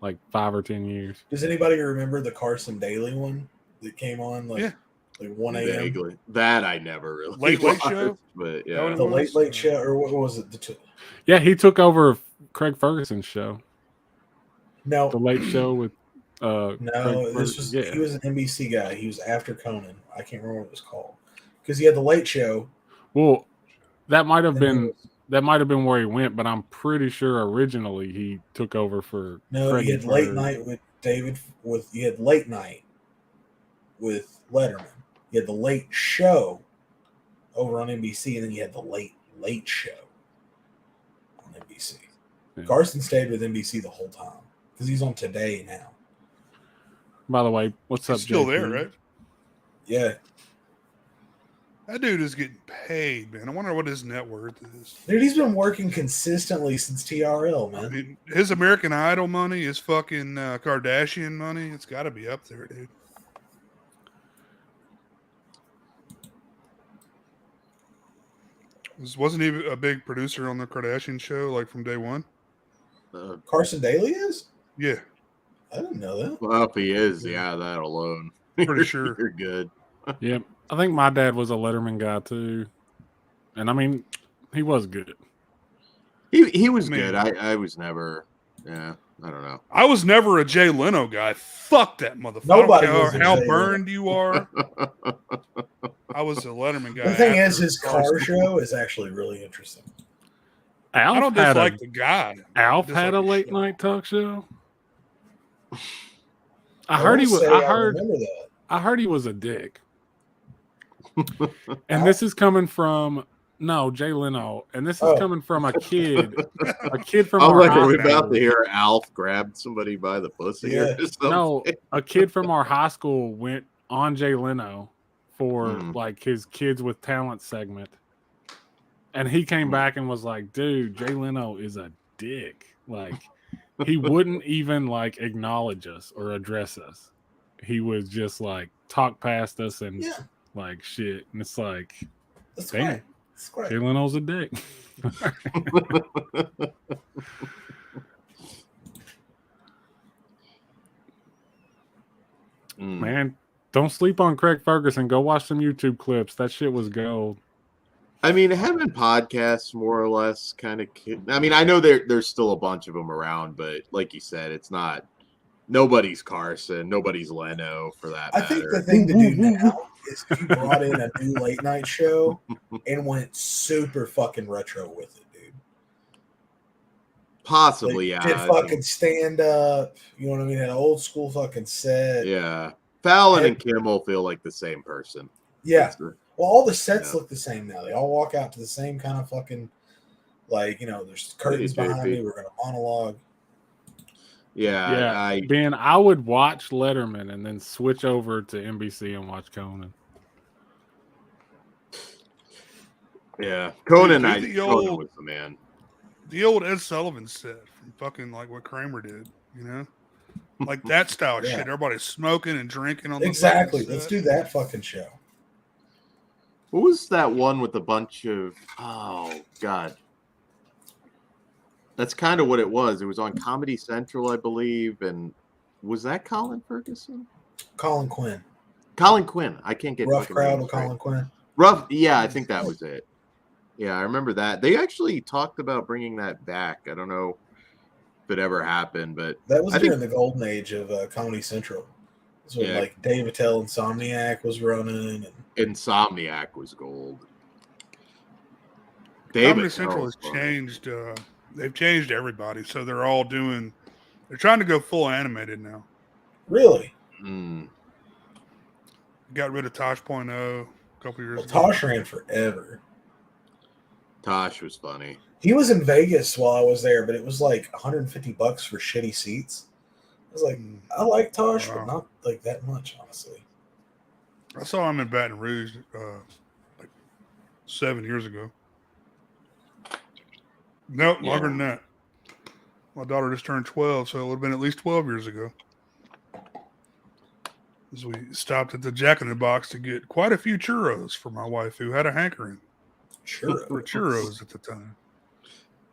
like 5 or 10 years. Does anybody remember the Carson Daly one that came on like 1 a.m.? Vaguely. That I never really Late watched, show? but yeah. The late show, or what was it? Yeah, he took over Craig Ferguson's show. No. The Late Show with No, Craig this was Ferguson. he was an NBC guy. He was after Conan. I can't remember what it was called. Because he had the Late Show. Well, that might have been where he went, but I'm pretty sure originally he took over for No, he had Late Night with you had Late Night with Letterman. You had the Late Show over on NBC, and then you had the Late Show on NBC. Yeah. Carson stayed with NBC the whole time because he's on Today now. By the way, what's up, He's still JP? there, right? Yeah. That dude is getting paid, man. I wonder what his net worth is. Dude, he's been working consistently since TRL, man. I mean, his American Idol money, his fucking Kardashian money, it's got to be up there, dude. Wasn't he a big producer on the Kardashian show, like from day one? Carson Daly is? Yeah. I didn't know that. Well, if he is, yeah, that alone. Pretty sure. You're good. Yep. I think my dad was a Letterman guy too. And I mean, he was good. He was good. I was never, I don't know. I was never a Jay Leno guy. Fuck that motherfucker. Nobody I don't was a care how Jay burned you are. I was a Letterman guy. The thing is, after his Carson. car show is actually really interesting. Alf I don't had dislike the guy. Alf Dislike had a his late show. night talk show. I heard he wanna was. say I I heard. remember that. I heard he was a dick. And this is coming from Jay Leno, and this is coming from a kid from I'm our like, are we high about school. to hear Alf grab somebody by the pussy or something? No, a kid from our high school went on Jay Leno for like his Kids with Talent segment, and he came back and was like, "Dude, Jay Leno is a dick. Like, he wouldn't even like acknowledge us or address us. He was just like talk past us and like shit." And it's like, That's damn, great. That's great. Jay Leno's a dick. Man, don't sleep on Craig Ferguson. Go watch some YouTube clips. That shit was gold. I mean, having podcasts more or less kind of. I mean, I know there's still a bunch of them around, but like you said, it's not. Nobody's Carson. Nobody's Leno for that I matter. think the thing to do now is if you brought in a new late night show and went super fucking retro with it, dude. Possibly, Like, yeah. did fucking stand up, you know what I mean? Had an old school fucking set. Yeah. Fallon and Kimmel feel like the same person. Yeah. Well, all the sets look the same now. They all walk out to the same kind of fucking, like, you know, there's curtains behind me. We're going to monologue. Yeah. Ben, I would watch Letterman and then switch over to NBC and watch Conan. Yeah. Conan Dude, Conan was the man. The old Ed Sullivan set from fucking like what Kramer did, you know? Like that style of shit. Everybody's smoking and drinking on the Exactly. fucking Let's set. do that fucking show. What was that one with a bunch of? Oh God, that's kind of what it was. It was on Comedy Central, I believe, and was that Colin Ferguson? Colin Quinn. Colin Quinn. I can't get Rough fucking Crowd names with Colin right. Quinn. Rough. Yeah, I think that was it. Yeah, I remember that. They actually talked about bringing that back. I don't know if it ever happened, but That was I during think the golden age of Comedy Central. That's when Yeah. like Dave Attell Insomniac was running. And Insomniac was gold. Comedy Central has changed. They've changed everybody, so they're all doing. They're trying to go full animated now. Really? Got rid of Tosh.0 a couple years ago. Tosh ran forever. Tosh was funny. He was in Vegas while I was there, but it was like $150 for shitty seats. I was like, I like Tosh, but not like that much, honestly. I saw him in Baton Rouge like 7 years ago. No, longer than that. My daughter just turned 12, so it would have been at least 12 years ago. As we stopped at the Jack in the Box to get quite a few churros for my wife, who had a hankering for churros at the time.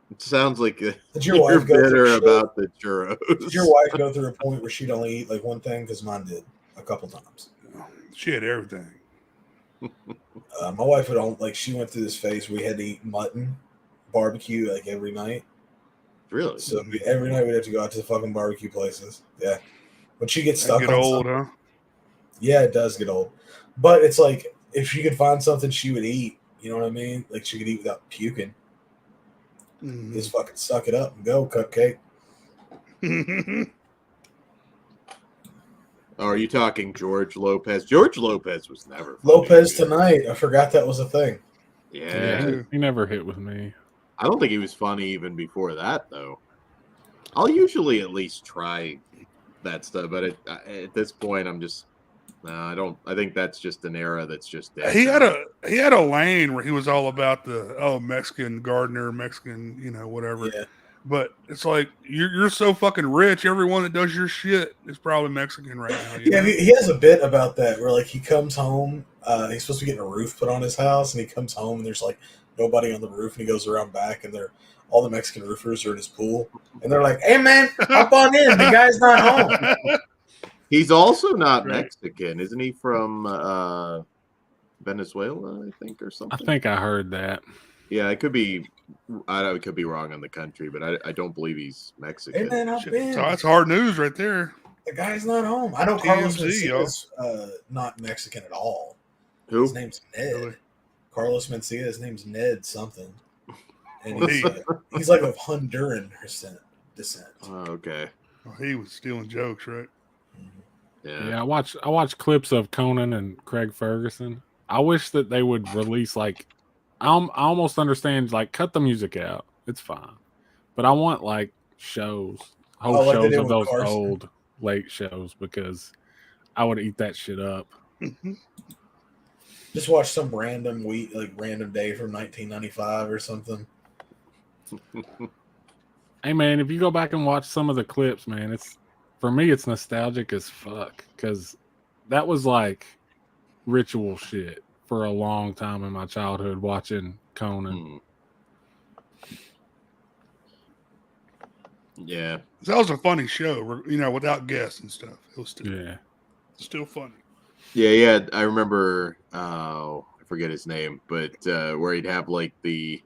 It sounds like Did you're your wife go bitter through about the churros. Did your wife go through a point where she'd only eat like one thing? Because mine did a couple times. She had everything. My wife would only, like, she went through this phase where we had to eat mutton barbecue like every night. Really? So every night we'd have to go out to the fucking barbecue places. Yeah. But she gets stuck Get on old, something. huh? Yeah, it does get old. But it's like if she could find something she would eat, you know what I mean? Like she could eat without puking. Just fucking suck it up and go, cupcake. Oh, are you talking George Lopez? George Lopez was never funny. Lopez Tonight. I forgot that was a thing. Yeah. He never hit with me. I don't think he was funny even before that, though. I'll usually at least try that stuff, but at this point, I'm just No, I don't. I think that's just an era that's just dead. He had now. a lane where he was all about the Mexican gardener, Mexican, whatever. Yeah. But it's like you're so fucking rich. Everyone that does your shit is probably Mexican right now. Yeah, he has a bit about that where like he comes home. He's supposed to be getting a roof put on his house, and he comes home and there's like nobody on the roof, and he goes around back, and all the Mexican roofers are in his pool, and they're like, "Hey man, hop on in. The guy's not home." He's also not Mexican, isn't he? From Venezuela, I think, or something. I think I heard that. Yeah, it could be. I could be wrong on the country, but I don't believe he's Mexican. Hey man, hop in. So that's hard news right there. The guy's not home. I know Carlos Mencia is not Mexican at all. Who? His name's Ned. Really? Carlos Mencia. His name's Ned something. And he's like of Honduran descent. Oh, okay. Well, he was stealing jokes, right? Yeah, I watch clips of Conan and Craig Ferguson. I wish that they would release like I almost understand like cut the music out. It's fine. But I want like shows, whole shows of those old late shows because I would eat that shit up. Just watch some random week, like random day from 1995 or something. Hey man, if you go back and watch some of the clips, man, for me it's nostalgic as fuck because that was like ritual shit for a long time in my childhood watching Conan. Yeah, that was a funny show, without guests and stuff. It was still funny. Yeah. I remember. I forget his name, but where he'd have like the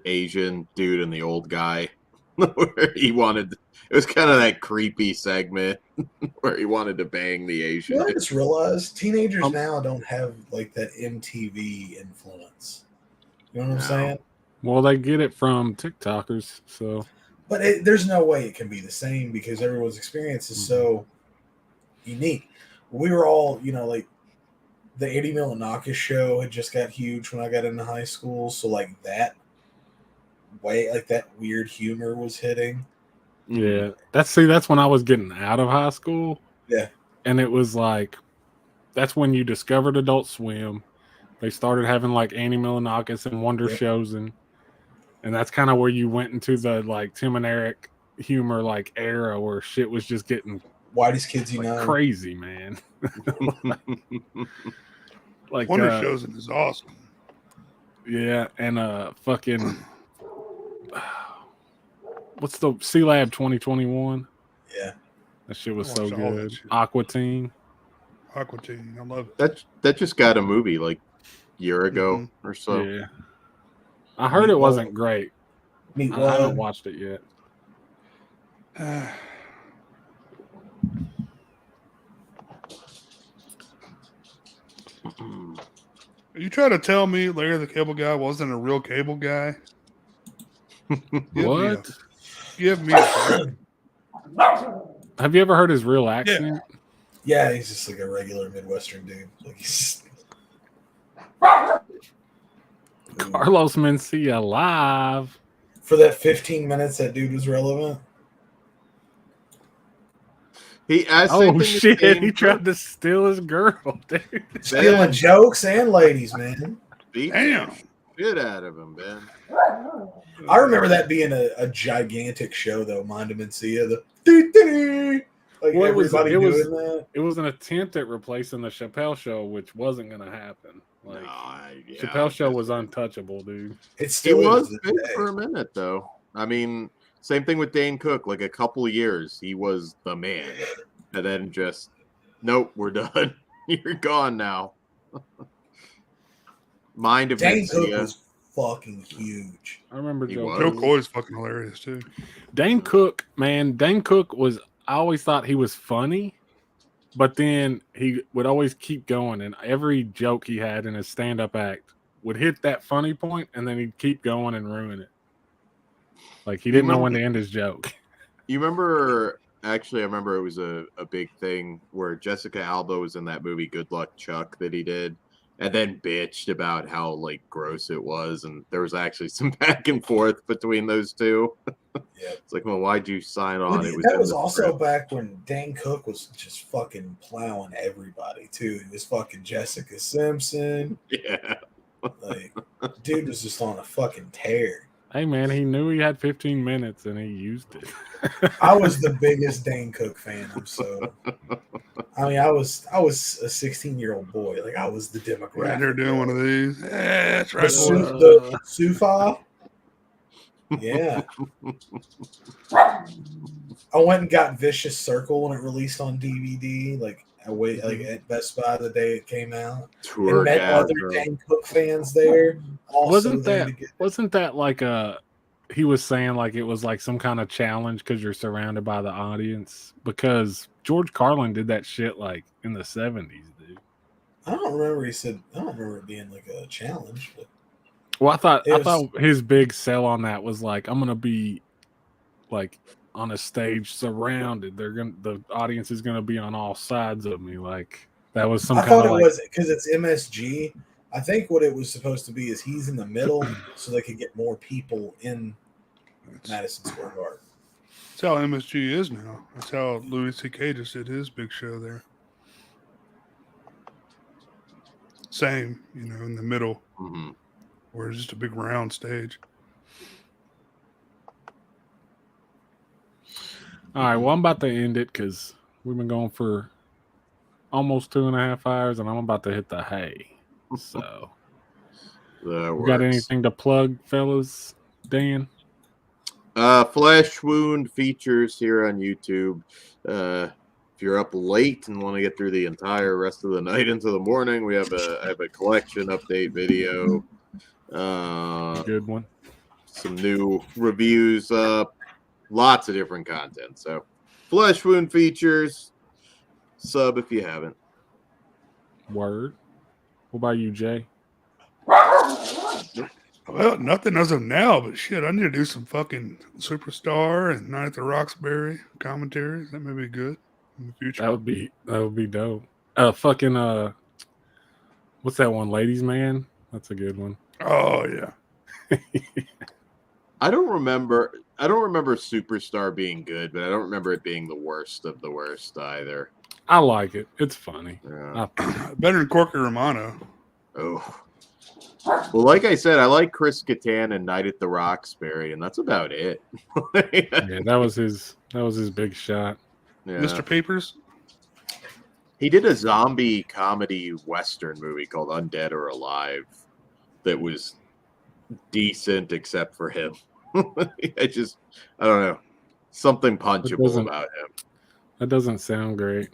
Asian dude and the old guy, where he wanted. It was kind of that creepy segment where he wanted to bang the Asian. I just realized teenagers now don't have like that MTV influence. You know what I'm saying? Well, they get it from TikTokers, so. But there's no way it can be the same because everyone's experience is so unique. We were all, like the Eddie Milanakis show had just got huge when I got into high school, so like that way, like that weird humor was hitting. Yeah, that's when I was getting out of high school. Yeah, and it was like that's when you discovered Adult Swim. They started having like Annie Milanakis and Wonder shows, and that's kind of where you went into the like Tim and Eric humor like era where shit was just getting Whitest Kids Unite crazy, man. like Wonder shows is awesome. Yeah, and fucking. What's the C-Lab 2021? Yeah. That shit was so good. Aqua Teen. I love it. That just got a movie like a year ago or so. Yeah. I heard it wasn't great. I haven't watched it yet. Are you trying to tell me Larry the Cable Guy wasn't a real cable guy? What? Give me a Have you ever heard his real accent? Yeah, he's just like a regular Midwestern dude. Like he's Carlos Mencia live. For that 15 minutes, that dude was relevant. Oh shit! He tried to steal his girl, dude. Stealing jokes and ladies, man. Damn. Shit out of him, man. I remember that being a gigantic show, though. Mind of Mencia, the like well, everybody it was, doing that. It was an attempt at replacing the Chappelle Show, which wasn't going to happen. Like Chappelle Show was untouchable, dude. It still was big for a minute, though. I mean, same thing with Dane Cook. Like a couple of years, he was the man, and then just nope, we're done. You're gone now. Mind of Dane Cook Mencia. was fucking huge. I remember Joe Coy's fucking hilarious too. Dane Cook, man, Dane Cook was. I always thought he was funny, but then he would always keep going, and every joke he had in his stand-up act would hit that funny point, and then he'd keep going and ruin it. Like he didn't know when to end his joke. You remember? Actually, I remember it was a big thing where Jessica Alba was in that movie Good Luck Chuck that he did, and then bitched about how like gross it was, and there was actually some back and forth between those two. Yeah. It's like, well, why'd you sign Well, on? that in was the also script. back when Dan Cook was just fucking plowing everybody too. He was fucking Jessica Simpson. Yeah. Like, dude was just on a fucking tear. Hey man, he knew he had 15 minutes and he used it. I was the biggest Dane Cook fan. I mean, I was a 16-year-old boy. Like, I was the demographic. Yeah, they're doing one of these. Yeah, that's right. The Sufa. Yeah. I went and got Vicious Circle when it released on DVD. Like, at Best Buy the day it came out. Tour and met other guide, Dane Cook fans there. Also Wasn't that like he was saying like it was like some kind of challenge because you're surrounded by the audience? Because George Carlin did that shit like in the 70s, dude. I don't remember it being like a challenge. But well, I thought his big sell on that was like, I'm gonna be like on a stage surrounded. The audience is gonna be on all sides of me. Like that was some. I thought it was because it's MSG. I think what it was supposed to be is he's in the middle, so they could get more people in Madison Square Garden. That's how MSG is now. That's how Louis C.K. just did his big show there. Same, in the middle, where it's just a big round stage. All right, well, I'm about to end it because we've been going for almost 2.5 hours, and I'm about to hit the hay. So, you got anything to plug, fellas? Dan? Flesh Wound features here on YouTube. If you're up late and want to get through the entire rest of the night into the morning, I have a collection update video. Good one. Some new reviews up. Lots of different content. So, Flesh Wound features. Sub if you haven't. Word. What about you, Jay? Well, nothing as of now, but shit, I need to do some fucking Superstar and Night at the Roxbury commentaries. That may be good in the future. That would be dope. What's that one? Ladies Man? That's a good one. Oh yeah. I don't remember Superstar being good, but I don't remember it being the worst of the worst either. I like it. It's funny. Yeah. Better than Corky Romano. Oh. Well, like I said, I like Chris Kattan and Night at the Roxbury, and that's about it. Yeah, that was his big shot. Yeah. Mr. Papers? He did a zombie comedy Western movie called Undead or Alive that was decent except for him. I don't know. Something punchable about him. That doesn't sound great.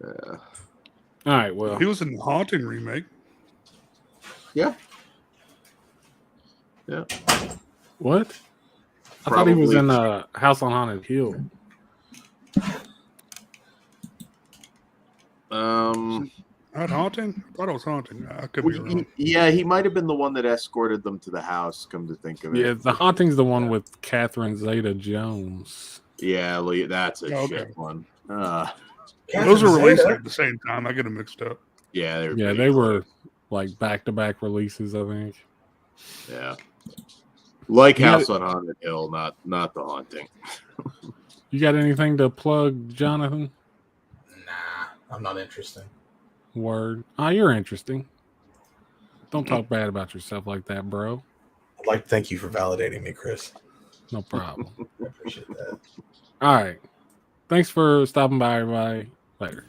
Yeah. All right, well. He was in the Haunting remake. Yeah. Yeah. What? I thought he was in House on Haunted Hill. Not Haunting? I thought it was Haunting. I could be wrong. Yeah, he might have been the one that escorted them to the house, come to think of it. Yeah, the Haunting's the one with Catherine Zeta-Jones. Yeah, that's a shit one. Those were released at the same time. I get them mixed up. Yeah, they were like back-to-back releases, I think. Yeah. Like House on Haunted Hill, not The Haunting. You got anything to plug, Jonathan? Nah, I'm not interesting. Word. Oh, you're interesting. Don't talk bad about yourself like that, bro. I'd like to thank you for validating me, Chris. No problem. I appreciate that. All right. Thanks for stopping by, everybody. Later.